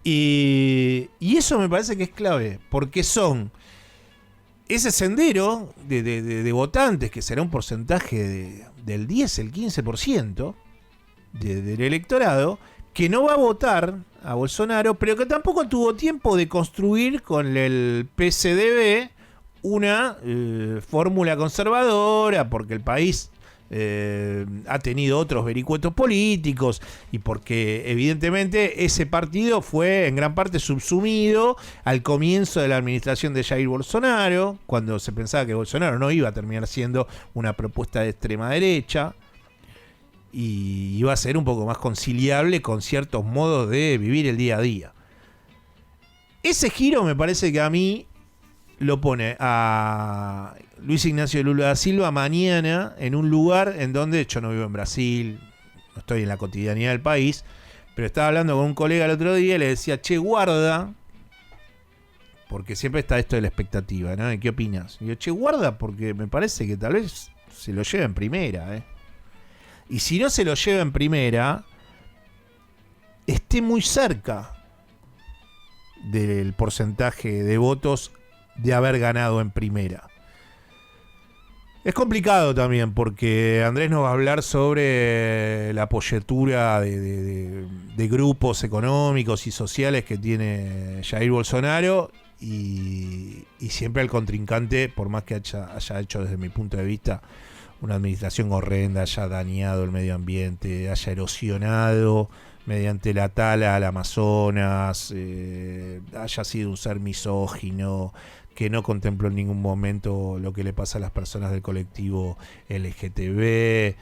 Y eso me parece que es clave, porque son ese sendero de votantes, que será un porcentaje del 10, el 15%, del electorado, que no va a votar a Bolsonaro, pero que tampoco tuvo tiempo de construir con el PCDB una fórmula conservadora, porque el país ha tenido otros vericuetos políticos y porque evidentemente ese partido fue en gran parte subsumido al comienzo de la administración de Jair Bolsonaro, cuando se pensaba que Bolsonaro no iba a terminar siendo una propuesta de extrema derecha y iba a ser un poco más conciliable con ciertos modos de vivir el día a día. Ese giro me parece que a mí lo pone a Luis Ignacio Lula da Silva mañana en un lugar en donde yo no vivo en Brasil, no estoy en la cotidianidad del país, pero estaba hablando con un colega el otro día y le decía, che, guarda, porque siempre está esto de la expectativa, ¿no? ¿Qué opinas? Y yo, che, guarda, porque me parece que tal vez se lo lleva en primera, ¿eh? Y si no se lo lleva en primera, esté muy cerca del porcentaje de votos de haber ganado en primera. Es complicado también porque Andrés nos va a hablar sobre la apoyatura de grupos económicos y sociales que tiene Jair Bolsonaro y siempre el contrincante, por más que haya hecho desde mi punto de vista una administración horrenda, haya dañado el medio ambiente, haya erosionado mediante la tala al Amazonas, haya sido un ser misógino, que no contempló en ningún momento lo que le pasa a las personas del colectivo LGTB,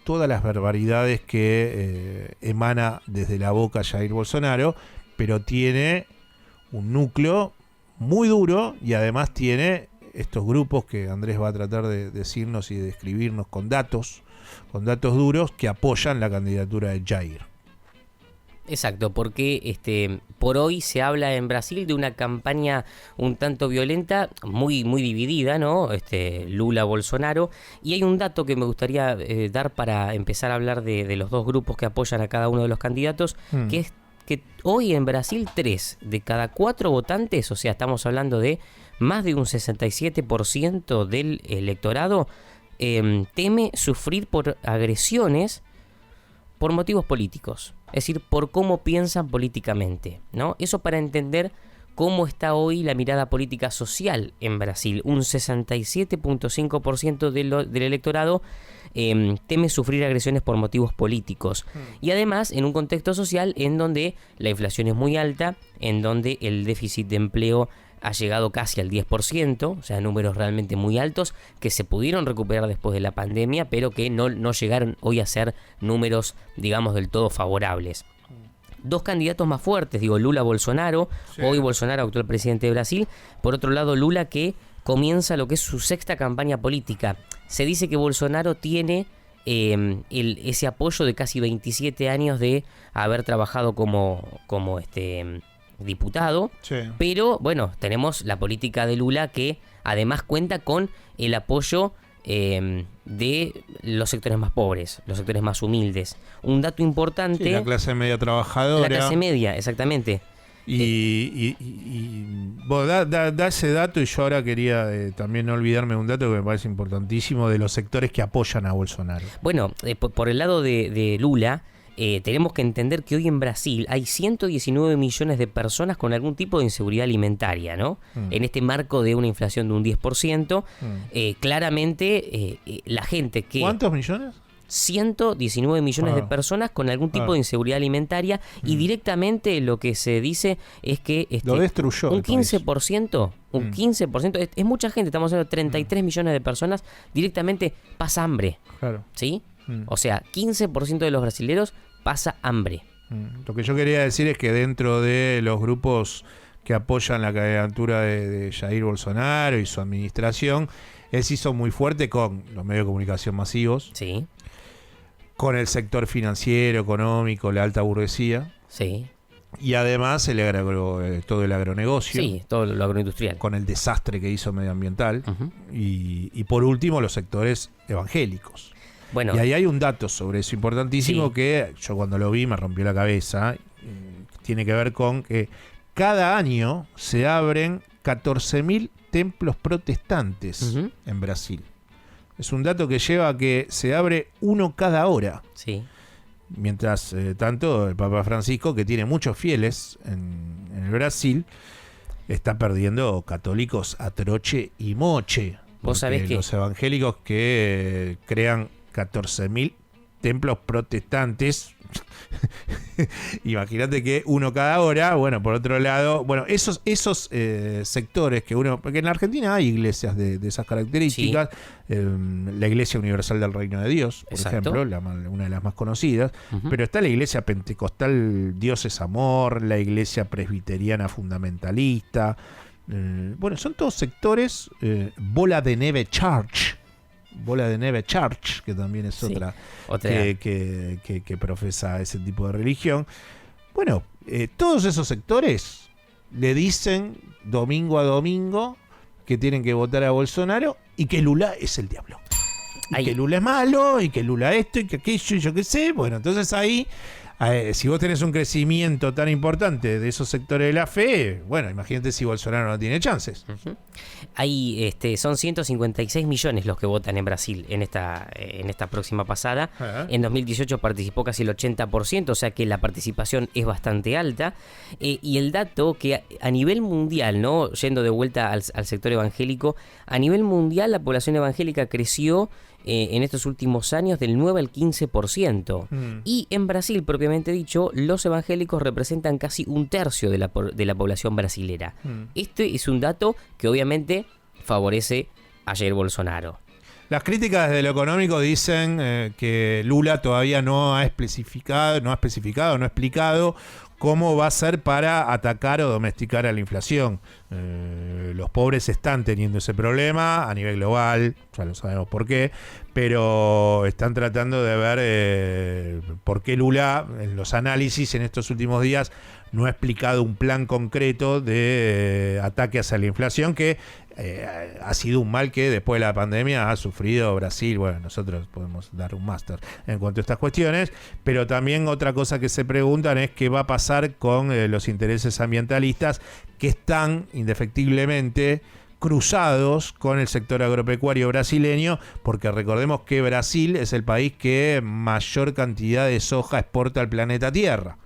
todas las barbaridades que emana desde la boca Jair Bolsonaro, pero tiene un núcleo muy duro y además tiene estos grupos que Andrés va a tratar de decirnos y de describirnos con datos duros que apoyan la candidatura de Jair. Exacto, porque por hoy se habla en Brasil de una campaña un tanto violenta, muy dividida, ¿no? Lula-Bolsonaro, y hay un dato que me gustaría dar para empezar a hablar de los dos grupos que apoyan a cada uno de los candidatos, que es que hoy en Brasil 3 de cada 4 votantes, o sea, estamos hablando de más de un 67% del electorado, teme sufrir por agresiones por motivos políticos, es decir, por cómo piensan políticamente, ¿no? Eso para entender cómo está hoy la mirada política social en Brasil. Un 67.5% del electorado teme sufrir agresiones por motivos políticos. Y además en un contexto social en donde la inflación es muy alta, en donde el déficit de empleo ha llegado casi al 10%, o sea, números realmente muy altos que se pudieron recuperar después de la pandemia, pero que no llegaron hoy a ser números, digamos, del todo favorables. Dos candidatos más fuertes, digo, Lula-Bolsonaro, sí. Hoy Bolsonaro, actual presidente de Brasil. Por otro lado, Lula, que comienza lo que es su sexta campaña política. Se dice que Bolsonaro tiene ese apoyo de casi 27 años de haber trabajado como diputado, sí. Pero bueno, tenemos la política de Lula que además cuenta con el apoyo de los sectores más pobres, los sectores más humildes. Un dato importante... Sí, la clase media trabajadora. La clase media, exactamente. Y bueno, da ese dato, y yo ahora quería también no olvidarme de un dato que me parece importantísimo de los sectores que apoyan a Bolsonaro. Bueno, por el lado de Lula... tenemos que entender que hoy en Brasil hay 119 millones de personas con algún tipo de inseguridad alimentaria, ¿no? En este marco de una inflación de un 10%, claramente la gente que... ¿Cuántos millones? 119 millones de personas con algún tipo de inseguridad alimentaria y directamente lo que se dice es que lo destruyó un 15%, un 15%, es mucha gente, estamos hablando de 33 millones de personas, directamente pasa hambre. Claro. ¿Sí? O sea, 15% de los brasileños pasa hambre. Lo que yo quería decir es que dentro de los grupos que apoyan la candidatura de Jair Bolsonaro y su administración, él se hizo muy fuerte con los medios de comunicación masivos, sí, con el sector financiero, económico, la alta burguesía, sí, y además todo el agronegocio, sí, todo lo agroindustrial, con el desastre que hizo medioambiental, y por último los sectores evangélicos. Bueno, y ahí hay un dato sobre eso importantísimo, sí, que yo cuando lo vi me rompió la cabeza. Tiene que ver con que cada año se abren 14.000 templos protestantes en Brasil. Es un dato que lleva a que se abre uno cada hora. Sí. Mientras tanto el Papa Francisco, que tiene muchos fieles en el Brasil, está perdiendo católicos a troche y moche. Vos sabés que los evangélicos que crean 14.000 templos protestantes, imagínate que uno cada hora. Bueno, por otro lado, bueno, esos sectores que porque en la Argentina hay iglesias de esas características, sí, la Iglesia Universal del Reino de Dios, por ejemplo, una de las más conocidas, pero está la Iglesia Pentecostal Dios es Amor, la Iglesia Presbiteriana Fundamentalista, bueno, son todos sectores, Bola de Neve Church, que también es otra que profesa ese tipo de religión. Bueno, todos esos sectores le dicen domingo a domingo que tienen que votar a Bolsonaro y que Lula es el diablo. Y que Lula es malo, y que Lula esto, y que aquello, y yo qué sé. Bueno, entonces ahí, si vos tenés un crecimiento tan importante de esos sectores de la fe, bueno, imagínate si Bolsonaro no tiene chances. Hay, son 156 millones los que votan en Brasil en esta próxima pasada. En 2018 participó casi el 80%, o sea que la participación es bastante alta. Y el dato que a nivel mundial, ¿no? Yendo de vuelta al sector evangélico, a nivel mundial la población evangélica creció en estos últimos años del 9 al 15%. Y en Brasil, propiamente dicho, los evangélicos representan casi un tercio de la población brasilera. Este es un dato que obviamente favorece a Jair Bolsonaro. Las críticas desde lo económico dicen que Lula todavía no ha explicado cómo va a ser para atacar o domesticar a la inflación. Los pobres están teniendo ese problema a nivel global, ya lo sabemos por qué, pero están tratando de ver por qué Lula, en los análisis en estos últimos días, no ha explicado un plan concreto de ataque hacia la inflación, que ha sido un mal que después de la pandemia ha sufrido Brasil. Bueno, nosotros podemos dar un máster en cuanto a estas cuestiones, pero también otra cosa que se preguntan es qué va a pasar con los intereses ambientalistas que están indefectiblemente cruzados con el sector agropecuario brasileño, porque recordemos que Brasil es el país que mayor cantidad de soja exporta al planeta Tierra.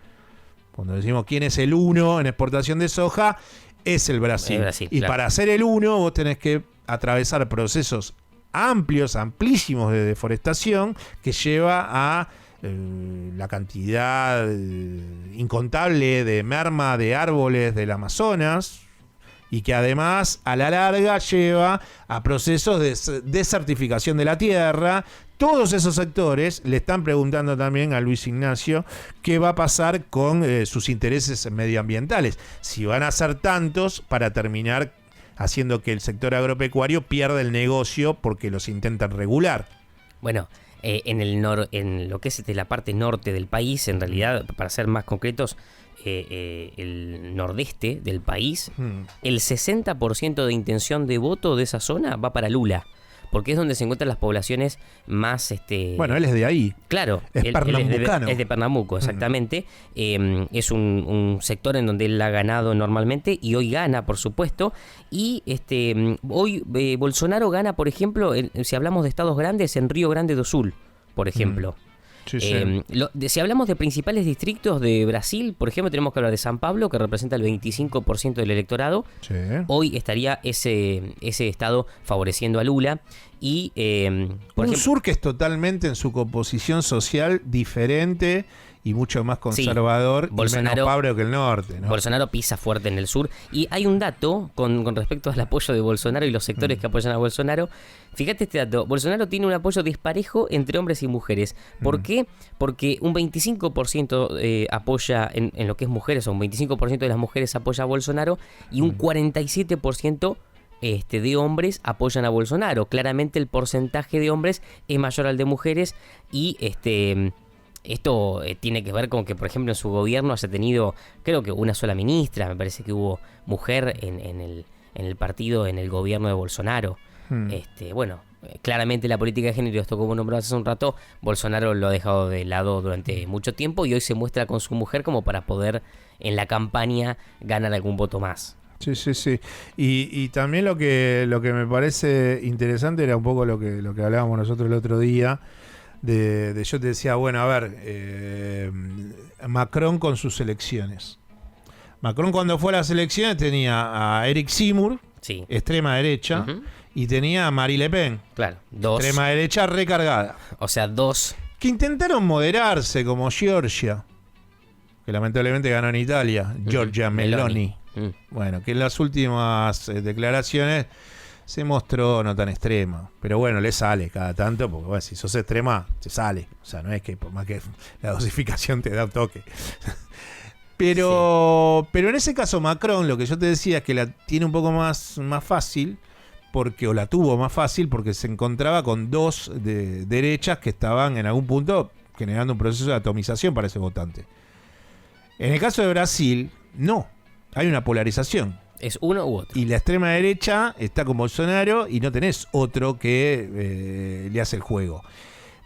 Cuando decimos quién es el uno en exportación de soja, es el Brasil. Y claro, para ser el uno vos tenés que atravesar procesos amplísimos de deforestación que lleva a la cantidad incontable de merma de árboles del Amazonas, y que además a la larga lleva a procesos de desertificación de la tierra. Todos esos sectores le están preguntando también a Luis Ignacio qué va a pasar con sus intereses medioambientales, si van a ser tantos para terminar haciendo que el sector agropecuario pierda el negocio porque los intentan regular. Bueno, en lo que es la parte norte del país, en realidad, para ser más concretos, el nordeste del país, el 60% de intención de voto de esa zona va para Lula, porque es donde se encuentran las poblaciones más... Bueno, él es de ahí. Claro. Es pernambucano. Es de Pernambuco, exactamente. Es un sector en donde él ha ganado normalmente y hoy gana, por supuesto. Y hoy Bolsonaro gana, por ejemplo, si hablamos de estados grandes, en Río Grande do Sul, por ejemplo. Sí, sí. Si hablamos de principales distritos de Brasil, por ejemplo, tenemos que hablar de São Paulo, que representa el 25% del electorado. Sí. Hoy estaría ese estado favoreciendo a Lula. Y por ejemplo, sur que es totalmente en su composición social diferente y mucho más conservador, y menos pobre que el norte, ¿no? Bolsonaro pisa fuerte en el sur. Y hay un dato con respecto al apoyo de Bolsonaro y los sectores que apoyan a Bolsonaro. Fíjate este dato: Bolsonaro tiene un apoyo disparejo entre hombres y mujeres. ¿Por qué? Porque un 25% apoya en lo que es mujeres, o un 25% de las mujeres apoya a Bolsonaro, y un 47% de hombres apoyan a Bolsonaro. Claramente el porcentaje de hombres es mayor al de mujeres, y esto tiene que ver con que, por ejemplo, en su gobierno haya tenido, creo que una sola ministra, me parece que hubo mujer en el partido, en el gobierno de Bolsonaro. Bueno, claramente la política de género, esto como nombramos hace un rato, Bolsonaro lo ha dejado de lado durante mucho tiempo y hoy se muestra con su mujer como para poder en la campaña ganar algún voto más. Sí, sí, sí. Y también lo que me parece interesante era un poco lo que hablábamos nosotros el otro día, de yo te decía, bueno, a ver, Macron con sus elecciones. Macron cuando fue a las elecciones tenía a Eric Zemmour, sí, extrema derecha, y tenía a Marine Le Pen, claro, dos, extrema derecha recargada. O sea, dos que intentaron moderarse, como Giorgia, que lamentablemente ganó en Italia, Giorgia Meloni. Bueno, que en las últimas declaraciones se mostró no tan extrema, pero bueno, le sale cada tanto, porque bueno, si sos extrema, te sale. O sea, no es que por más que la dosificación te da un toque. Pero en ese caso Macron, lo que yo te decía es que la tiene un poco más fácil, o la tuvo más fácil, porque se encontraba con dos de derechas que estaban en algún punto generando un proceso de atomización para ese votante. En el caso de Brasil, no. Hay una polarización. Es uno u otro. Y la extrema derecha está con Bolsonaro y no tenés otro que le hace el juego.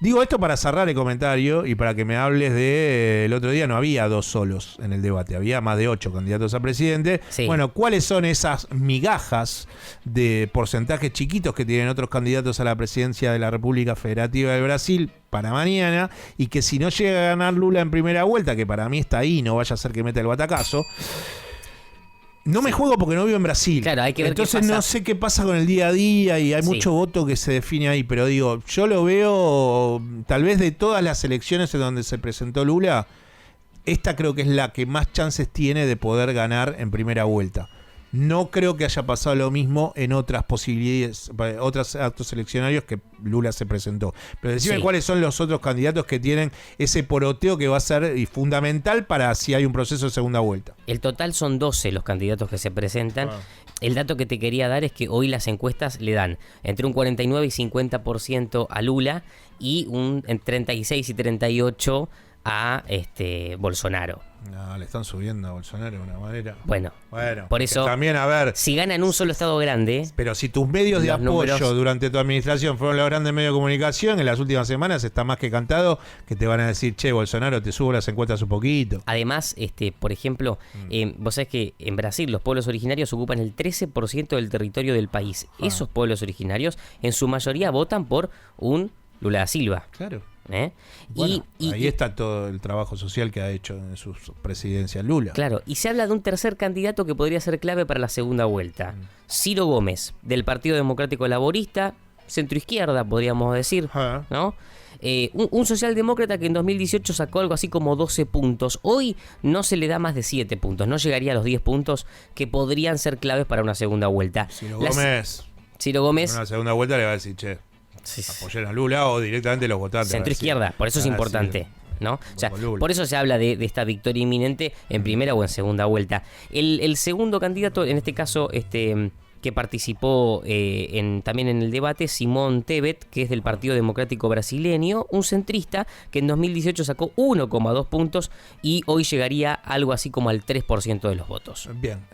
Digo esto para cerrar el comentario y para que me hables de... el otro día no había 2 solos en el debate, había más de 8 candidatos a presidente. Sí. Bueno, ¿cuáles son esas migajas de porcentajes chiquitos que tienen otros candidatos a la presidencia de la República Federativa del Brasil para mañana? Y que si no llega a ganar Lula en primera vuelta, que para mí está ahí, no vaya a ser que meta el batacazo... No me juego porque no vivo en Brasil. Claro, hay que ver. Entonces no sé qué pasa con el día a día y hay mucho voto que se define ahí. Pero digo, yo lo veo, tal vez de todas las elecciones en donde se presentó Lula, esta creo que es la que más chances tiene de poder ganar en primera vuelta. No creo que haya pasado lo mismo en otras posibilidades, otros actos eleccionarios que Lula se presentó. Pero decime cuáles son los otros candidatos que tienen ese poroteo que va a ser fundamental para si hay un proceso de segunda vuelta. El total son 12 los candidatos que se presentan. El dato que te quería dar es que hoy las encuestas le dan entre un 49 y 50% a Lula y un 36 y 38 a Bolsonaro. No, le están subiendo a Bolsonaro de una manera. Bueno, por eso también, a ver, si gana en un solo estado grande. Pero si tus medios de apoyo durante tu administración fueron los grandes medios de comunicación, en las últimas semanas está más que cantado que te van a decir, che, Bolsonaro, te subo las encuestas un poquito. Además, por ejemplo, vos sabés que en Brasil los pueblos originarios ocupan el 13% del territorio del país. Esos pueblos originarios en su mayoría votan por un Lula da Silva. Claro. Bueno, ahí está todo el trabajo social que ha hecho en sus presidencias Lula. Claro, y se habla de un tercer candidato que podría ser clave para la segunda vuelta. Ciro Gómez, del Partido Democrático Laborista, centroizquierda podríamos decir, ¿no? Un socialdemócrata que en 2018 sacó algo así como 12 puntos. Hoy no se le da más de 7 puntos, no llegaría a los 10 puntos que podrían ser claves para una segunda vuelta. Ciro Gómez en una segunda vuelta le va a decir, che, apoyen a Lula o directamente los votantes. Centroizquierda, por eso es importante, ¿no? O sea, por eso se habla de esta victoria inminente en primera o en segunda vuelta. El segundo candidato, en este caso, que participó también en el debate, Simón Tebet, que es del Partido Democrático Brasileño, un centrista que en 2018 sacó 1,2 puntos y hoy llegaría algo así como al 3% de los votos. Bien.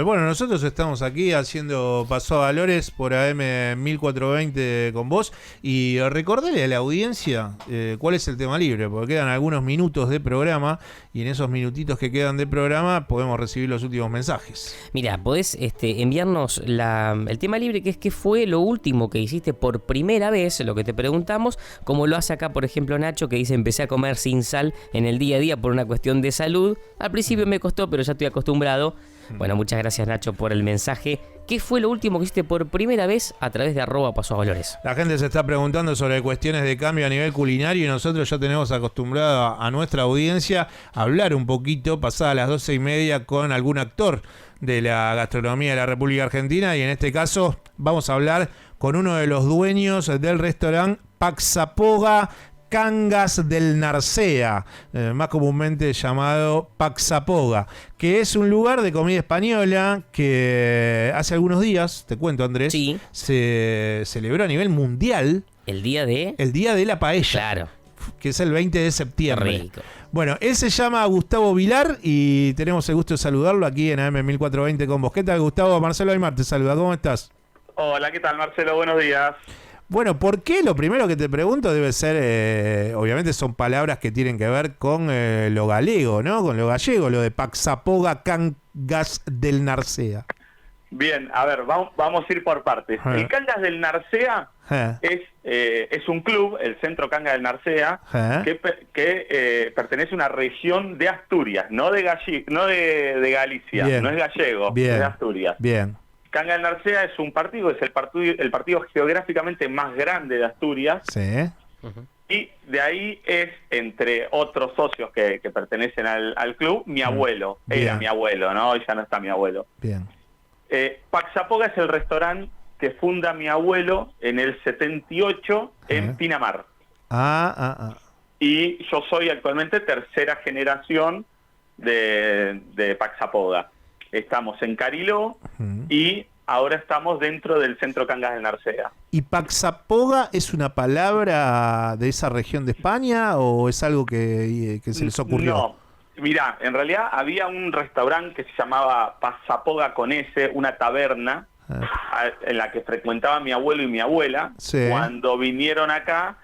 Bueno, nosotros estamos aquí haciendo Paso a Valores por AM 1420 con vos y recordale a la audiencia cuál es el tema libre, porque quedan algunos minutos de programa y en esos minutitos que quedan de programa podemos recibir los últimos mensajes. Mira, podés enviarnos el tema libre, que es qué fue lo último que hiciste por primera vez, lo que te preguntamos, como lo hace acá, por ejemplo, Nacho, que dice: empecé a comer sin sal en el día a día por una cuestión de salud. Al principio me costó, pero ya estoy acostumbrado. Bueno, muchas gracias, Nacho, por el mensaje. ¿Qué fue lo último que hiciste por primera vez a través de @pasoavalores? La gente se está preguntando sobre cuestiones de cambio a nivel culinario y nosotros ya tenemos acostumbrado a nuestra audiencia a hablar un poquito pasadas las 12:30 con algún actor de la gastronomía de la República Argentina y en este caso vamos a hablar con uno de los dueños del restaurante Paxapoga Cangas del Narcea, más comúnmente llamado Paxapoga, que es un lugar de comida española que hace algunos días, te cuento, Andrés, se celebró a nivel mundial el día de la paella. Claro. Que es el 20 de septiembre. Rico. Bueno, él se llama Gustavo Vilar y tenemos el gusto de saludarlo aquí en AM 1420 con vos. ¿Qué tal, Gustavo? Marcelo Aymar te saluda. ¿Cómo estás? Hola, ¿qué tal, Marcelo? Buenos días. Bueno, ¿por qué? Lo primero que te pregunto debe ser, obviamente son palabras que tienen que ver con lo galego, ¿no? Con lo gallego, lo de Paxapoga Cangas del Narcea. Bien, a ver, vamos a ir por partes. El Cangas del Narcea es un club, el Centro Cangas del Narcea, que pertenece a una región de Asturias, no de Galicia, bien, no es gallego, es de Asturias. Bien. Cangas del Narcea es un partido, es el partido geográficamente más grande de Asturias. Sí. Y de ahí es, entre otros socios que pertenecen al club, mi abuelo. Bien. Era mi abuelo, ¿no? Hoy ya no está mi abuelo. Bien. Paxapoga es el restaurante que funda mi abuelo en el 78 en Pinamar. Y yo soy actualmente tercera generación de Paxapoga. Estamos en Cariló y ahora estamos dentro del Centro Cangas del Narcea. ¿Y Paxapoga es una palabra de esa región de España o es algo que se les ocurrió? Mirá, en realidad había un restaurante que se llamaba Pasapoga con S, una taberna, en la que frecuentaba mi abuelo y mi abuela. Sí. Cuando vinieron acá,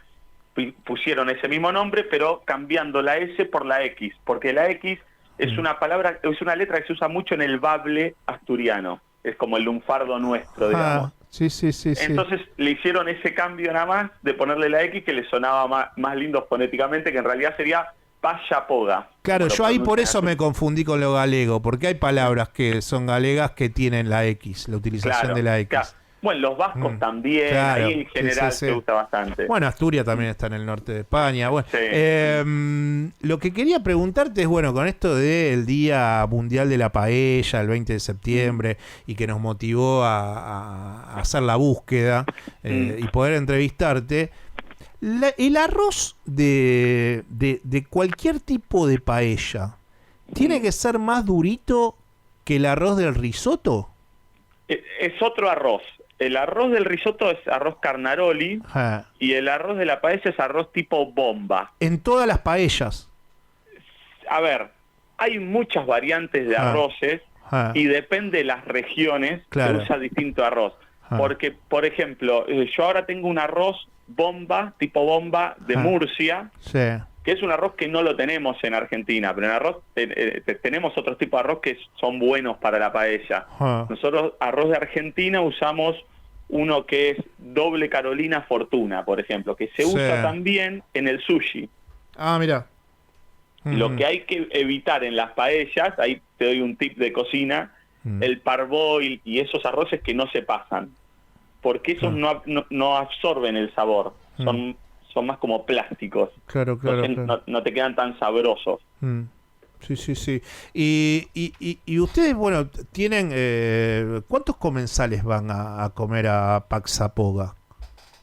pusieron ese mismo nombre, pero cambiando la S por la X, porque la X es una palabra, es una letra que se usa mucho en el bable asturiano. Es como el lunfardo nuestro, digamos. Sí. Entonces le hicieron ese cambio nada más de ponerle la X, que le sonaba más lindo fonéticamente, que en realidad sería Pasapoga. Claro, yo ahí por eso me confundí con lo galego, porque hay palabras que son galegas que tienen la X, la utilización de la X. Claro. Bueno, los vascos también, claro, ahí en general se usa bastante. Bueno, Asturias también está en el norte de España. Bueno, lo que quería preguntarte es, bueno, con esto del Día Mundial de la Paella, el 20 de septiembre, y que nos motivó a hacer la búsqueda y poder entrevistarte, el arroz de cualquier tipo de paella, ¿tiene que ser más durito que el arroz del risotto? Es otro arroz. El arroz del risotto es arroz carnaroli y el arroz de la paella es arroz tipo bomba. En todas las paellas. A ver, hay muchas variantes de arroces y depende de las regiones, se usa distinto arroz. Porque, por ejemplo, yo ahora tengo un arroz bomba, tipo bomba de Murcia, que es un arroz que no lo tenemos en Argentina, pero en arroz tenemos otros tipos de arroz que son buenos para la paella. Nosotros, arroz de Argentina, usamos uno que es doble Carolina Fortuna, por ejemplo, que se usa también en el sushi. Ah, mira. Lo que hay que evitar en las paellas, ahí te doy un tip de cocina, el parboil y esos arroces que no se pasan, porque esos no absorben el sabor, son más como plásticos. Claro. No te quedan tan sabrosos. Sí. Y ustedes, bueno, tienen... ¿cuántos comensales van a comer a Pasapoga?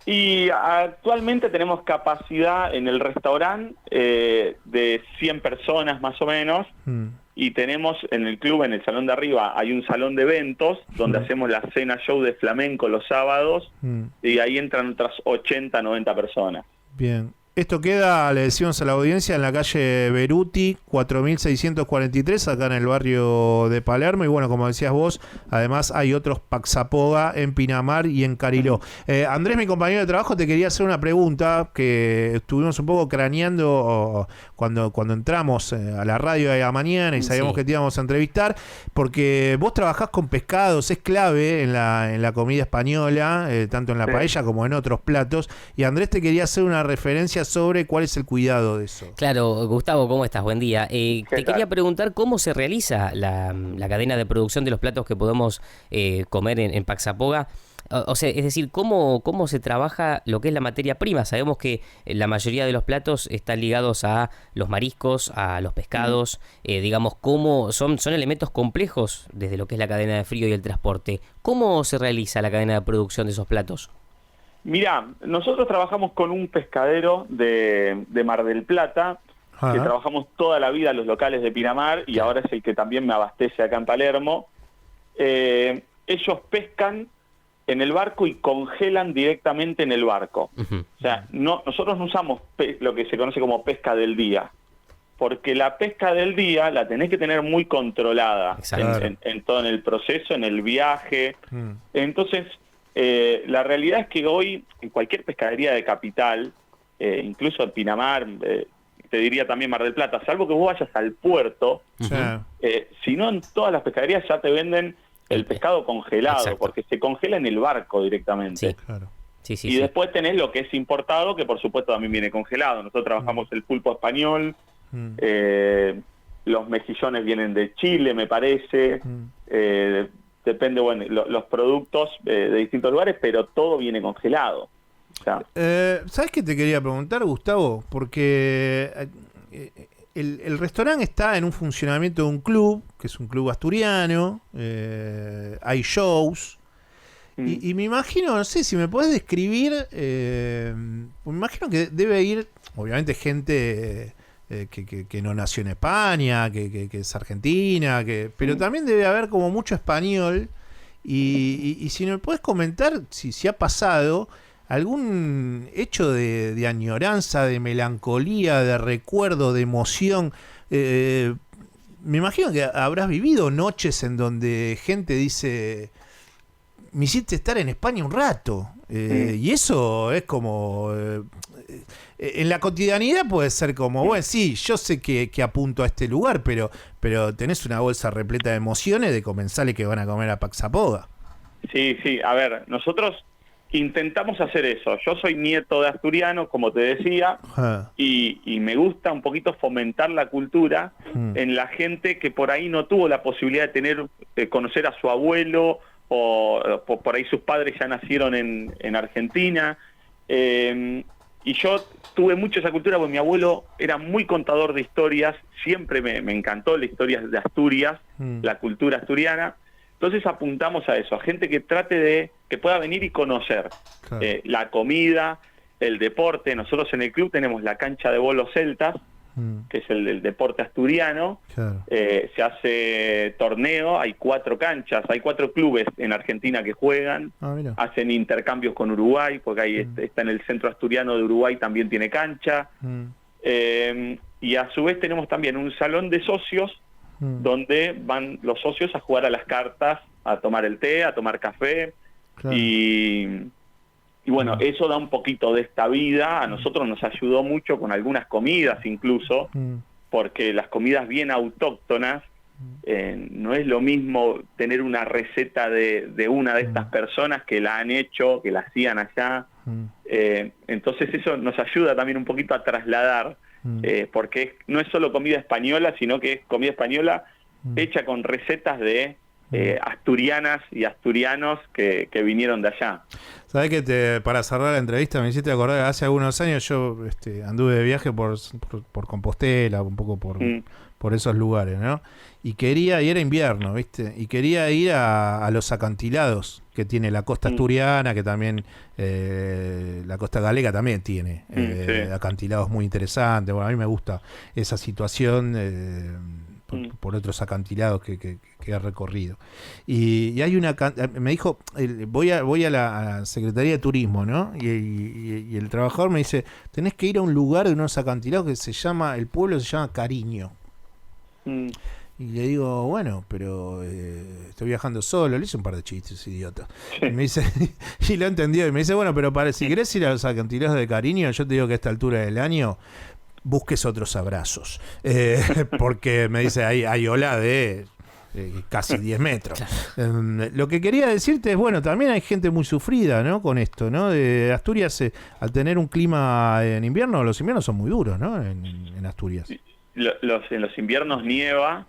Y actualmente tenemos capacidad en el restaurante de 100 personas más o menos. Y tenemos en el club, en el salón de arriba, hay un salón de eventos donde hacemos la cena show de flamenco los sábados. Y ahí entran otras 80, 90 personas. Bien. Esto queda, le decimos a la audiencia, en la calle Beruti, 4643, acá en el barrio de Palermo. Y bueno, como decías vos, además hay otros Pasapoga en Pinamar y en Cariló. Andrés, mi compañero de trabajo, te quería hacer una pregunta que estuvimos un poco craneando cuando entramos a la radio de la mañana y sabíamos que te íbamos a entrevistar, porque vos trabajás con pescados, es clave en la comida española, tanto en la paella como en otros platos. Y Andrés, te quería hacer una referencia sobre cuál es el cuidado de eso. Claro, Gustavo, ¿cómo estás? Buen día. Te quería preguntar cómo se realiza la cadena de producción de los platos que podemos comer en Pasapoga. O sea, es decir, ¿cómo se trabaja lo que es la materia prima? Sabemos que la mayoría de los platos están ligados a los mariscos, a los pescados, digamos, ¿cómo son elementos complejos desde lo que es la cadena de frío y el transporte? ¿Cómo se realiza la cadena de producción de esos platos? Mirá, nosotros trabajamos con un pescadero de Mar del Plata, que trabajamos toda la vida en los locales de Pinamar, y ahora es el que también me abastece acá en Palermo. Ellos pescan en el barco y congelan directamente en el barco. O sea, nosotros no usamos lo que se conoce como pesca del día, porque la pesca del día la tenés que tener muy controlada en todo el proceso, en el viaje. Entonces, la realidad es que hoy en cualquier pescadería de capital, incluso en Pinamar, te diría también Mar del Plata, salvo que vos vayas al puerto, si no en todas las pescaderías ya te venden el pescado congelado, porque se congela en el barco directamente. Sí, claro. Y después tenés lo que es importado, que por supuesto también viene congelado. Nosotros trabajamos el pulpo español, los mejillones vienen de Chile, me parece, depende, bueno, los productos de distintos lugares, pero todo viene congelado. O sea, ¿sabes qué te quería preguntar, Gustavo? Porque el restaurante está en un funcionamiento de un club, que es un club asturiano, hay shows, y me imagino, no sé, si me podés describir, me imagino que debe ir, obviamente, gente que no nació en España, que es argentina, pero también debe haber como mucho español, y si me podés comentar si ha pasado algún hecho de añoranza, de melancolía, de recuerdo, de emoción me imagino que habrás vivido noches en donde gente dice, me hiciste estar en España un rato. Y eso es como... en la cotidianidad puede ser como, bueno, sí, yo sé que apunto a este lugar, pero tenés una bolsa repleta de emociones de comensales que van a comer a Pax Zapoga. Sí, a ver, nosotros intentamos hacer eso. Yo soy nieto de asturiano, como te decía, y me gusta un poquito fomentar la cultura en la gente que por ahí no tuvo la posibilidad de conocer a su abuelo, o por ahí sus padres ya nacieron en Argentina. Y yo tuve mucho esa cultura porque mi abuelo era muy contador de historias, siempre me encantó la historia de Asturias, la cultura asturiana. Entonces apuntamos a eso, a gente que trate que pueda venir y conocer la comida, el deporte. Nosotros en el club tenemos la cancha de bolos celtas, que es el deporte asturiano. Se hace torneo, hay 4 canchas, hay 4 clubes en Argentina que juegan, hacen intercambios con Uruguay, porque ahí está en el centro asturiano de Uruguay, también tiene cancha. Y a su vez tenemos también un salón de socios, donde van los socios a jugar a las cartas, a tomar el té, a tomar café. Y bueno, eso da un poquito de esta vida. A nosotros nos ayudó mucho con algunas comidas incluso, porque las comidas bien autóctonas, no es lo mismo tener una receta de una de estas personas que la han hecho, que la hacían allá. Entonces eso nos ayuda también un poquito a trasladar, porque no es solo comida española, sino que es comida española hecha con recetas de asturianas y asturianos que vinieron de allá. ¿Sabés que para cerrar la entrevista me hiciste acordar? Hace algunos años yo anduve de viaje por Compostela, un poco por esos lugares, ¿no? Y era invierno, ¿viste? Y quería ir a los acantilados que tiene la costa asturiana, que también la costa galega también tiene acantilados muy interesantes. Bueno, a mí me gusta esa situación por otros acantilados que he recorrido. Y hay me dijo, voy a la Secretaría de Turismo, ¿no? Y el trabajador me dice, tenés que ir a un lugar de unos acantilados que el pueblo se llama Cariño. Y le digo, bueno, pero estoy viajando solo. Le hice un par de chistes, idiota. Y me dice, y lo entendió. Y me dice, bueno, pero si querés ir a los acantilados de Cariño, yo te digo que a esta altura del año busques otros abrazos. Porque me dice, hay ola de casi 10 metros. Lo que quería decirte es, bueno, también hay gente muy sufrida, ¿no? Con esto, ¿no? De Asturias, al tener un clima en invierno, los inviernos son muy duros, ¿no? En Asturias. En los inviernos nieva,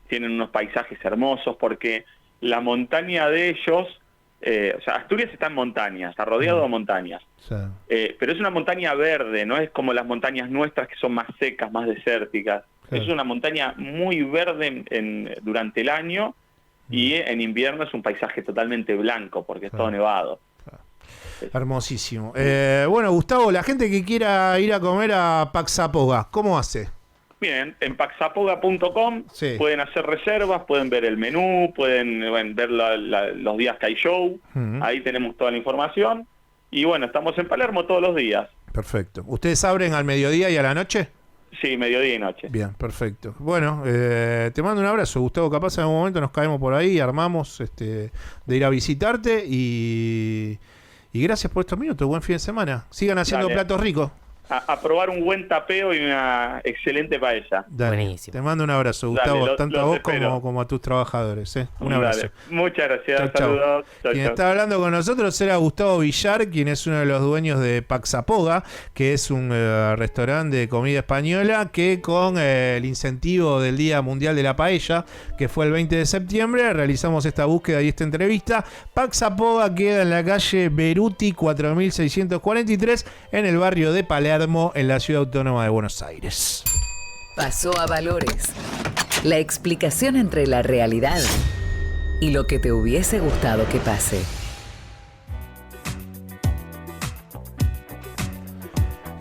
tienen unos paisajes hermosos, porque la montaña de ellos, o sea, Asturias está en montañas, está rodeado de montañas, pero es una montaña verde, no es como las montañas nuestras que son más secas, más desérticas. Es una montaña muy verde durante el año, y en invierno es un paisaje totalmente blanco, porque es todo nevado. Hermosísimo. Bueno, Gustavo, la gente que quiera ir a comer a Pax Zapoga, ¿cómo hace? Bien, en paxzapoga.com pueden hacer reservas, pueden ver el menú, pueden ver los días que hay show, ahí tenemos toda la información. Y bueno, estamos en Palermo todos los días. Perfecto. ¿Ustedes abren al mediodía y a la noche? Sí, mediodía y noche. Bien, perfecto. Bueno, te mando un abrazo, Gustavo. Capaz en algún momento nos caemos por ahí, armamos de ir a visitarte y gracias por estos minutos. Buen fin de semana. Sigan haciendo platos ricos. A probar un buen tapeo y una excelente paella. Buenísimo. Te mando un abrazo, Gustavo, tanto a vos como a tus trabajadores. Un abrazo. Muchas gracias. Saludos. Quien está hablando con nosotros era Gustavo Villar, quien es uno de los dueños de Pax Zapoga, que es un restaurante de comida española que con el incentivo del Día Mundial de la Paella, que fue el 20 de septiembre, realizamos esta búsqueda y esta entrevista. Pax Zapoga queda en la calle Beruti 4643 en el barrio de Palermo, en la Ciudad Autónoma de Buenos Aires. Pasó a Valores. La explicación entre la realidad y lo que te hubiese gustado que pase.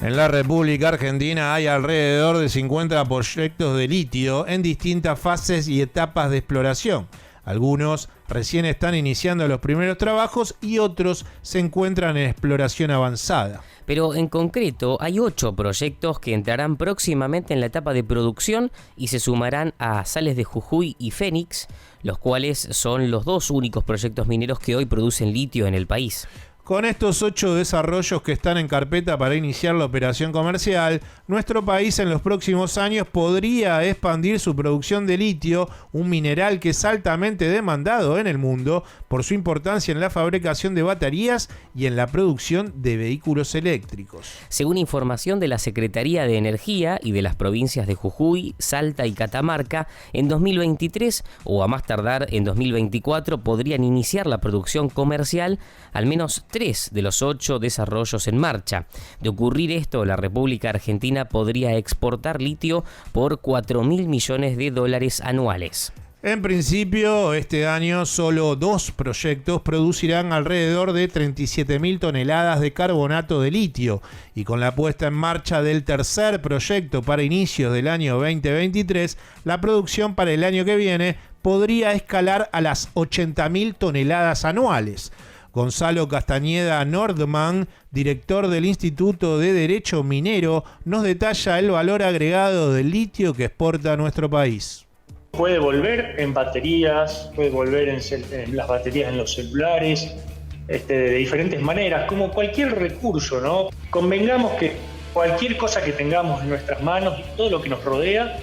En la República Argentina hay alrededor de 50 proyectos de litio en distintas fases y etapas de exploración. Algunos recién están iniciando los primeros trabajos y otros se encuentran en exploración avanzada. Pero en concreto hay 8 proyectos que entrarán próximamente en la etapa de producción y se sumarán a Sales de Jujuy y Fénix, los cuales son los 2 únicos proyectos mineros que hoy producen litio en el país. Con estos 8 desarrollos que están en carpeta para iniciar la operación comercial, nuestro país en los próximos años podría expandir su producción de litio, un mineral que es altamente demandado en el mundo por su importancia en la fabricación de baterías y en la producción de vehículos eléctricos. Según información de la Secretaría de Energía y de las provincias de Jujuy, Salta y Catamarca, en 2023 o a más tardar en 2024 podrían iniciar la producción comercial al menos 3 de los 8 desarrollos en marcha. De ocurrir esto, la República Argentina podría exportar litio por $4.000 millones anuales. En principio, este año solo 2 proyectos producirán alrededor de 37.000 toneladas de carbonato de litio, y con la puesta en marcha del tercer proyecto para inicios del año 2023, la producción para el año que viene podría escalar a las 80.000 toneladas anuales. Gonzalo Castañeda Nordman, director del Instituto de Derecho Minero, nos detalla el valor agregado del litio que exporta nuestro país. Puede volver en baterías, puede volver en las baterías en los celulares, de diferentes maneras, como cualquier recurso, ¿no? Convengamos que cualquier cosa que tengamos en nuestras manos y todo lo que nos rodea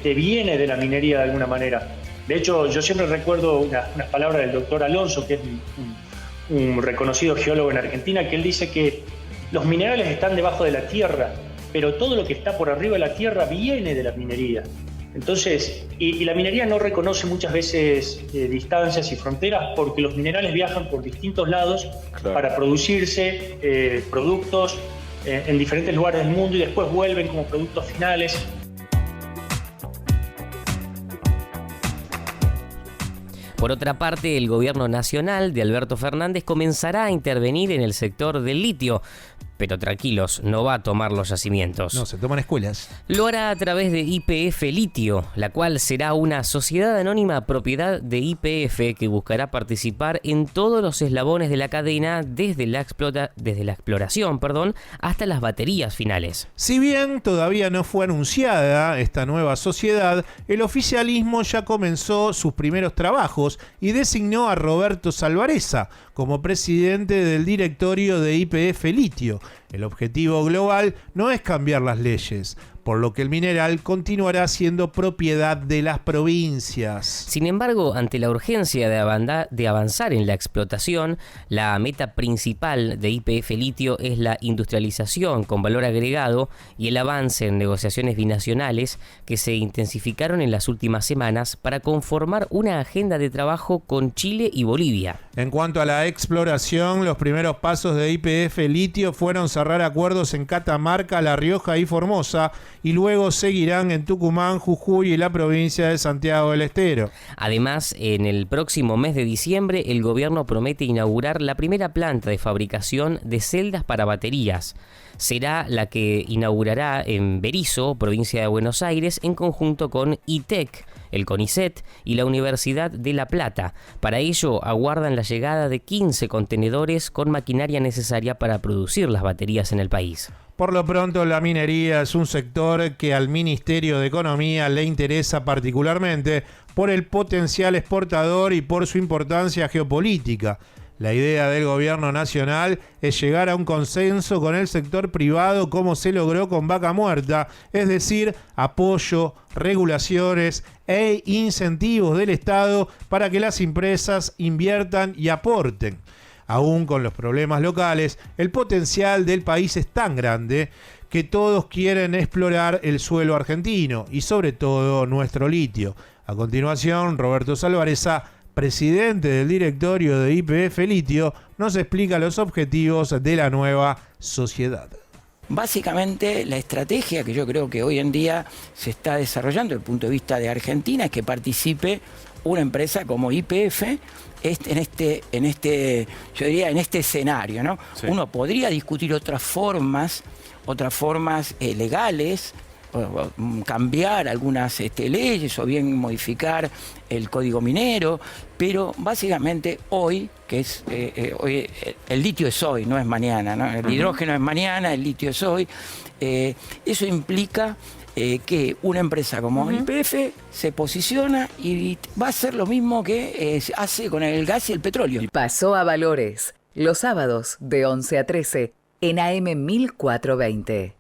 viene de la minería de alguna manera. De hecho, yo siempre recuerdo unas palabras del doctor Alonso, que es un reconocido geólogo en Argentina, que él dice que los minerales están debajo de la tierra, pero todo lo que está por arriba de la tierra viene de la minería. Entonces, y la minería no reconoce muchas veces distancias y fronteras, porque los minerales viajan por distintos lados para producirse productos en diferentes lugares del mundo y después vuelven como productos finales. Por otra parte, el gobierno nacional de Alberto Fernández comenzará a intervenir en el sector del litio. Pero tranquilos, no va a tomar los yacimientos. No, se toman escuelas. Lo hará a través de YPF Litio, la cual será una sociedad anónima propiedad de YPF que buscará participar en todos los eslabones de la cadena desde la exploración, hasta las baterías finales. Si bien todavía no fue anunciada esta nueva sociedad, el oficialismo ya comenzó sus primeros trabajos y designó a Roberto Salvarezza como presidente del directorio de YPF Litio. El objetivo global no es cambiar las leyes, por lo que el mineral continuará siendo propiedad de las provincias. Sin embargo, ante la urgencia de avanzar en la explotación, la meta principal de YPF Litio es la industrialización con valor agregado y el avance en negociaciones binacionales que se intensificaron en las últimas semanas para conformar una agenda de trabajo con Chile y Bolivia. En cuanto a la exploración, los primeros pasos de YPF Litio fueron cerrar acuerdos en Catamarca, La Rioja y Formosa, y luego seguirán en Tucumán, Jujuy y la provincia de Santiago del Estero. Además, en el próximo mes de diciembre, el gobierno promete inaugurar la primera planta de fabricación de celdas para baterías. Será la que inaugurará en Berisso, provincia de Buenos Aires, en conjunto con ITEC, el CONICET y la Universidad de La Plata. Para ello, aguardan la llegada de 15 contenedores con maquinaria necesaria para producir las baterías en el país. Por lo pronto, la minería es un sector que al Ministerio de Economía le interesa particularmente por el potencial exportador y por su importancia geopolítica. La idea del gobierno nacional es llegar a un consenso con el sector privado como se logró con Vaca Muerta, es decir, apoyo, regulaciones e incentivos del Estado para que las empresas inviertan y aporten. Aún con los problemas locales, el potencial del país es tan grande que todos quieren explorar el suelo argentino y sobre todo nuestro litio. A continuación, Roberto Salvarezza, presidente del directorio de YPF Litio, nos explica los objetivos de la nueva sociedad. Básicamente, la estrategia que yo creo que hoy en día se está desarrollando desde el punto de vista de Argentina es que participe una empresa como YPF en este escenario, ¿no? Sí. Uno podría discutir otras formas legales, cambiar algunas leyes o bien modificar el código minero, pero básicamente hoy, que es hoy, el litio es hoy, no es mañana, ¿no? El hidrógeno es mañana, el litio es hoy. Eso implica que una empresa como YPF se posiciona y va a hacer lo mismo que hace con el gas y el petróleo. Pasó a Valores, los sábados de 11 a 13 en AM 1420.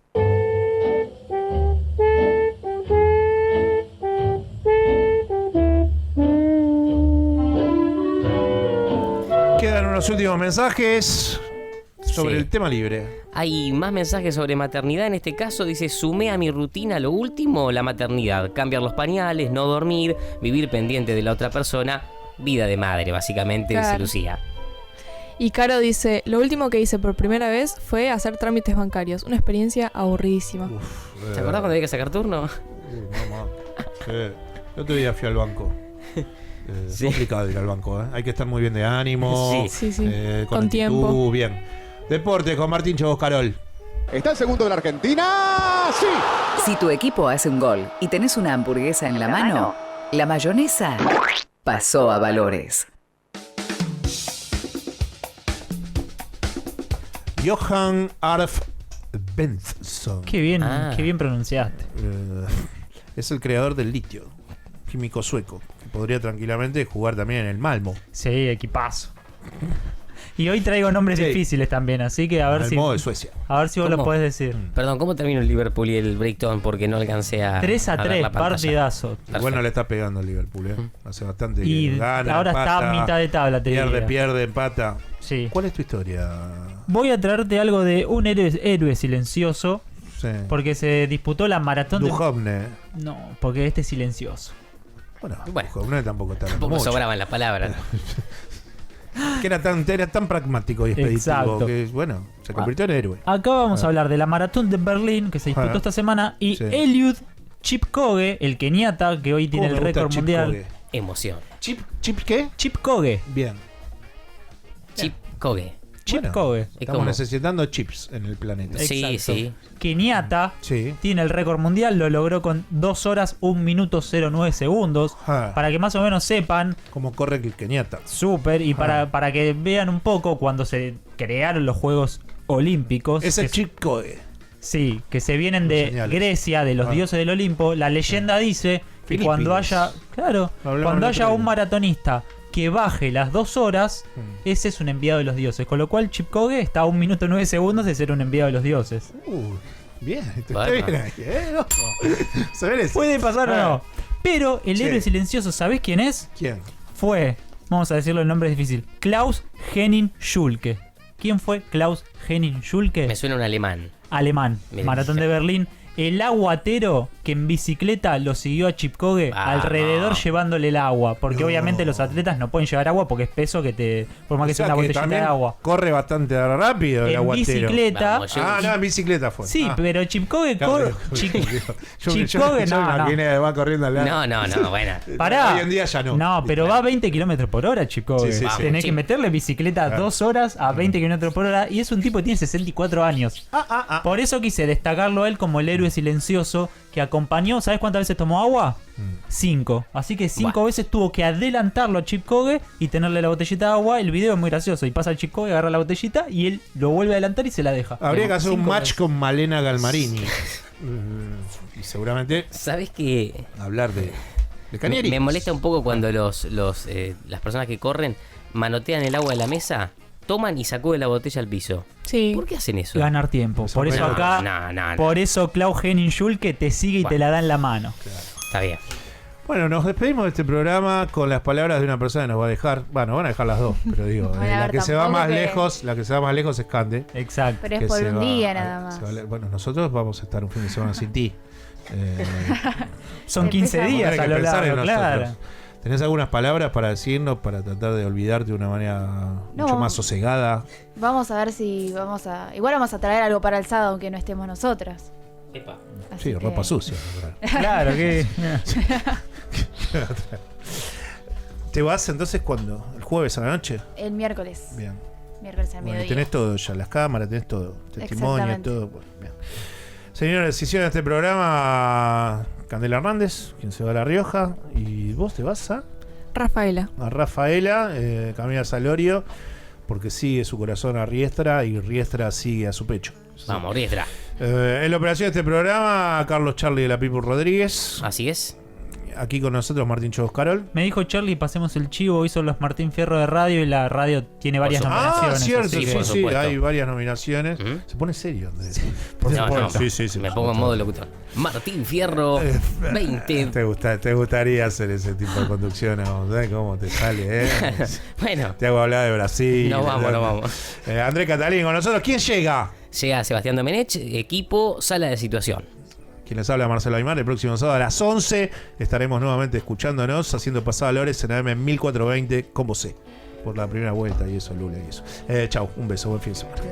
Quedan unos últimos mensajes sobre el tema libre. Hay más mensajes sobre maternidad. En este caso dice: sumé a mi rutina lo último, la maternidad. Cambiar los pañales, no dormir, vivir pendiente de la otra persona. Vida de madre, básicamente, Claro. dice Lucía. Y Caro dice, lo último que hice por primera vez fue hacer trámites bancarios. Una experiencia aburridísima. ¿Te acordás cuando había que sacar turno? Mamá. Sí. El otro día fui al banco. Es complicado ir al banco, ¿eh? Hay que estar muy bien de ánimo. Sí. Con actitud, tiempo. Bien. Deporte con Martín Chovos Carol. ¿Está el segundo de la Argentina? ¡Sí! Si tu equipo hace un gol y tenés una hamburguesa en la mano, la mayonesa pasó a Valores. Johan Arf Bengtsson. Qué bien pronunciaste. Es el creador del litio, químico sueco, que podría tranquilamente jugar también en el Malmo. Sí, equipazo. Y hoy traigo nombres difíciles también, así que a ver Malmo si. de Suecia. A ver si vos lo podés decir. Perdón, ¿cómo terminó el Liverpool y el Brighton? Porque no alcancé a. 3-3, ver la pantalla. partidazo. Bueno, le está pegando el Liverpool, ¿eh? Hace bastante Y que gana, ahora empata, está a mitad de tabla, te diría. pierde, empata. Sí. ¿Cuál es tu historia? Voy a traerte algo de un héroe silencioso. Sí. Porque se disputó la maratón Duhovne. No, porque este es silencioso. Bueno, Duhovne tampoco está Tampoco mucho. sobraban las palabras. Que era tan pragmático y expeditivo. Exacto. Que, bueno, se convirtió en héroe. Acá vamos a hablar de la maratón de Berlín que se disputó esta semana y Eliud Kipchoge, el keniata que hoy tiene el récord mundial. Emoción. ¿Chip qué? Kipchoge. Bien. Kipchoge. Kipchoge. Estamos necesitando chips en el planeta. Sí. Keniata tiene el récord mundial, lo logró con 2 horas 1 minuto 09 segundos. Para que más o menos sepan cómo corre el keniata. Súper, y para que vean un poco cuando se crearon los Juegos Olímpicos. Ese Kipchoge. Sí, que se vienen de Grecia, de los dioses del Olimpo. La leyenda dice que cuando haya un maratonista que baje las 2 horas, ese es un enviado de los dioses. Con lo cual Kipchoge está a 1 minuto 9 segundos de ser un enviado de los dioses. Bien, está bien ahí, ¿eh? Se merece. Puede pasar o no. Pero el héroe silencioso, ¿sabés quién es? ¿Quién? Fue, vamos a decirlo, el nombre es difícil, Klaus Henning Schulke. ¿Quién fue Klaus Henning Schulke? Me suena un alemán. Alemán, maratón de Berlín. El aguatero que en bicicleta lo siguió a Kipchoge alrededor llevándole el agua. Porque obviamente los atletas no pueden llevar agua porque es peso que te. Por más que sea una botellita de agua. Corre bastante rápido el en aguatero. Bicicleta. En bicicleta fue. Sí, pero Kipchoge corre. Kipchoge no. Va corriendo al lado. No, bueno. Pará. Hoy en día ya no. No, pero va a 20 kilómetros por hora, Kipchoge. Sí. Tenés que meterle bicicleta 2 horas a 20 kilómetros por hora. Y es un tipo que tiene 64 años. Por eso quise destacarlo a él como el héroe silencioso que acompañó. ¿Sabes cuántas veces tomó agua? 5. Así que 5 veces tuvo que adelantarlo a Kipchoge y tenerle la botellita de agua. El video es muy gracioso. Y pasa el Kipchoge, agarra la botellita y él lo vuelve a adelantar y se la deja. Habría que hacer un match con Malena Galmarini. Y seguramente. ¿Sabes qué? Hablar de cañerías. Me molesta un poco cuando las personas que corren manotean el agua de la mesa, toman y sacuden la botella al piso. Sí. ¿Por qué hacen eso? Ganar tiempo. Por eso acá, por eso Klaus Henning Schulke te sigue y te la da en la mano. Está bien. Bueno, nos despedimos de este programa con las palabras de una persona que nos va a dejar. Bueno, van a dejar las dos, pero digo, la que se va más lejos es Cande. Exacto. Pero es por un día nada más. Bueno, nosotros vamos a estar un fin de semana sin ti. Son 15 días a lo largo, claro. ¿Tenés algunas palabras para decirnos, para tratar de olvidarte de una manera mucho más sosegada? Vamos a ver si igual vamos a traer algo para el sábado aunque no estemos nosotras. Epa. Sí, ropa sucia. Claro, que... ¿Te vas entonces cuándo? ¿El jueves a la noche? El miércoles. Bien. Miércoles al mediodía. Tenés todo ya, las cámaras, tenés todo. Testimonio, todo. Bueno, bien. Señores, decisión de este programa, Candela Hernández, quien se va a La Rioja. ¿Y vos te vas a? Rafaela. A Rafaela, Camila Salorio, porque sigue su corazón a Riestra y Riestra sigue a su pecho. Vamos, Riestra. En la operación de este programa, Carlos Charlie de la Pipu Rodríguez. Así es. Aquí con nosotros Martín Chovos Carol. Me dijo Charlie, pasemos el chivo, hizo los Martín Fierro de radio y la radio tiene varias nominaciones. Cierto, así sí, hay varias nominaciones. Se pone serio, Andrés. Sí, me pongo en modo locutor. Martín Fierro 20. Te gustaría hacer ese tipo de conducción, ¿no? ¿Sabes cómo te sale? Bueno. Te hago hablar de Brasil. No vamos. Andrés Catalín con nosotros. ¿Quién llega? Llega Sebastián Domenech, equipo, sala de situación. Quien les habla, Marcelo Aymar. El próximo sábado a las 11 estaremos nuevamente escuchándonos, haciendo pasar valores en AM 1420 con vos, por la primera vuelta y eso, Lula y eso. Chau, un beso, buen fin de semana.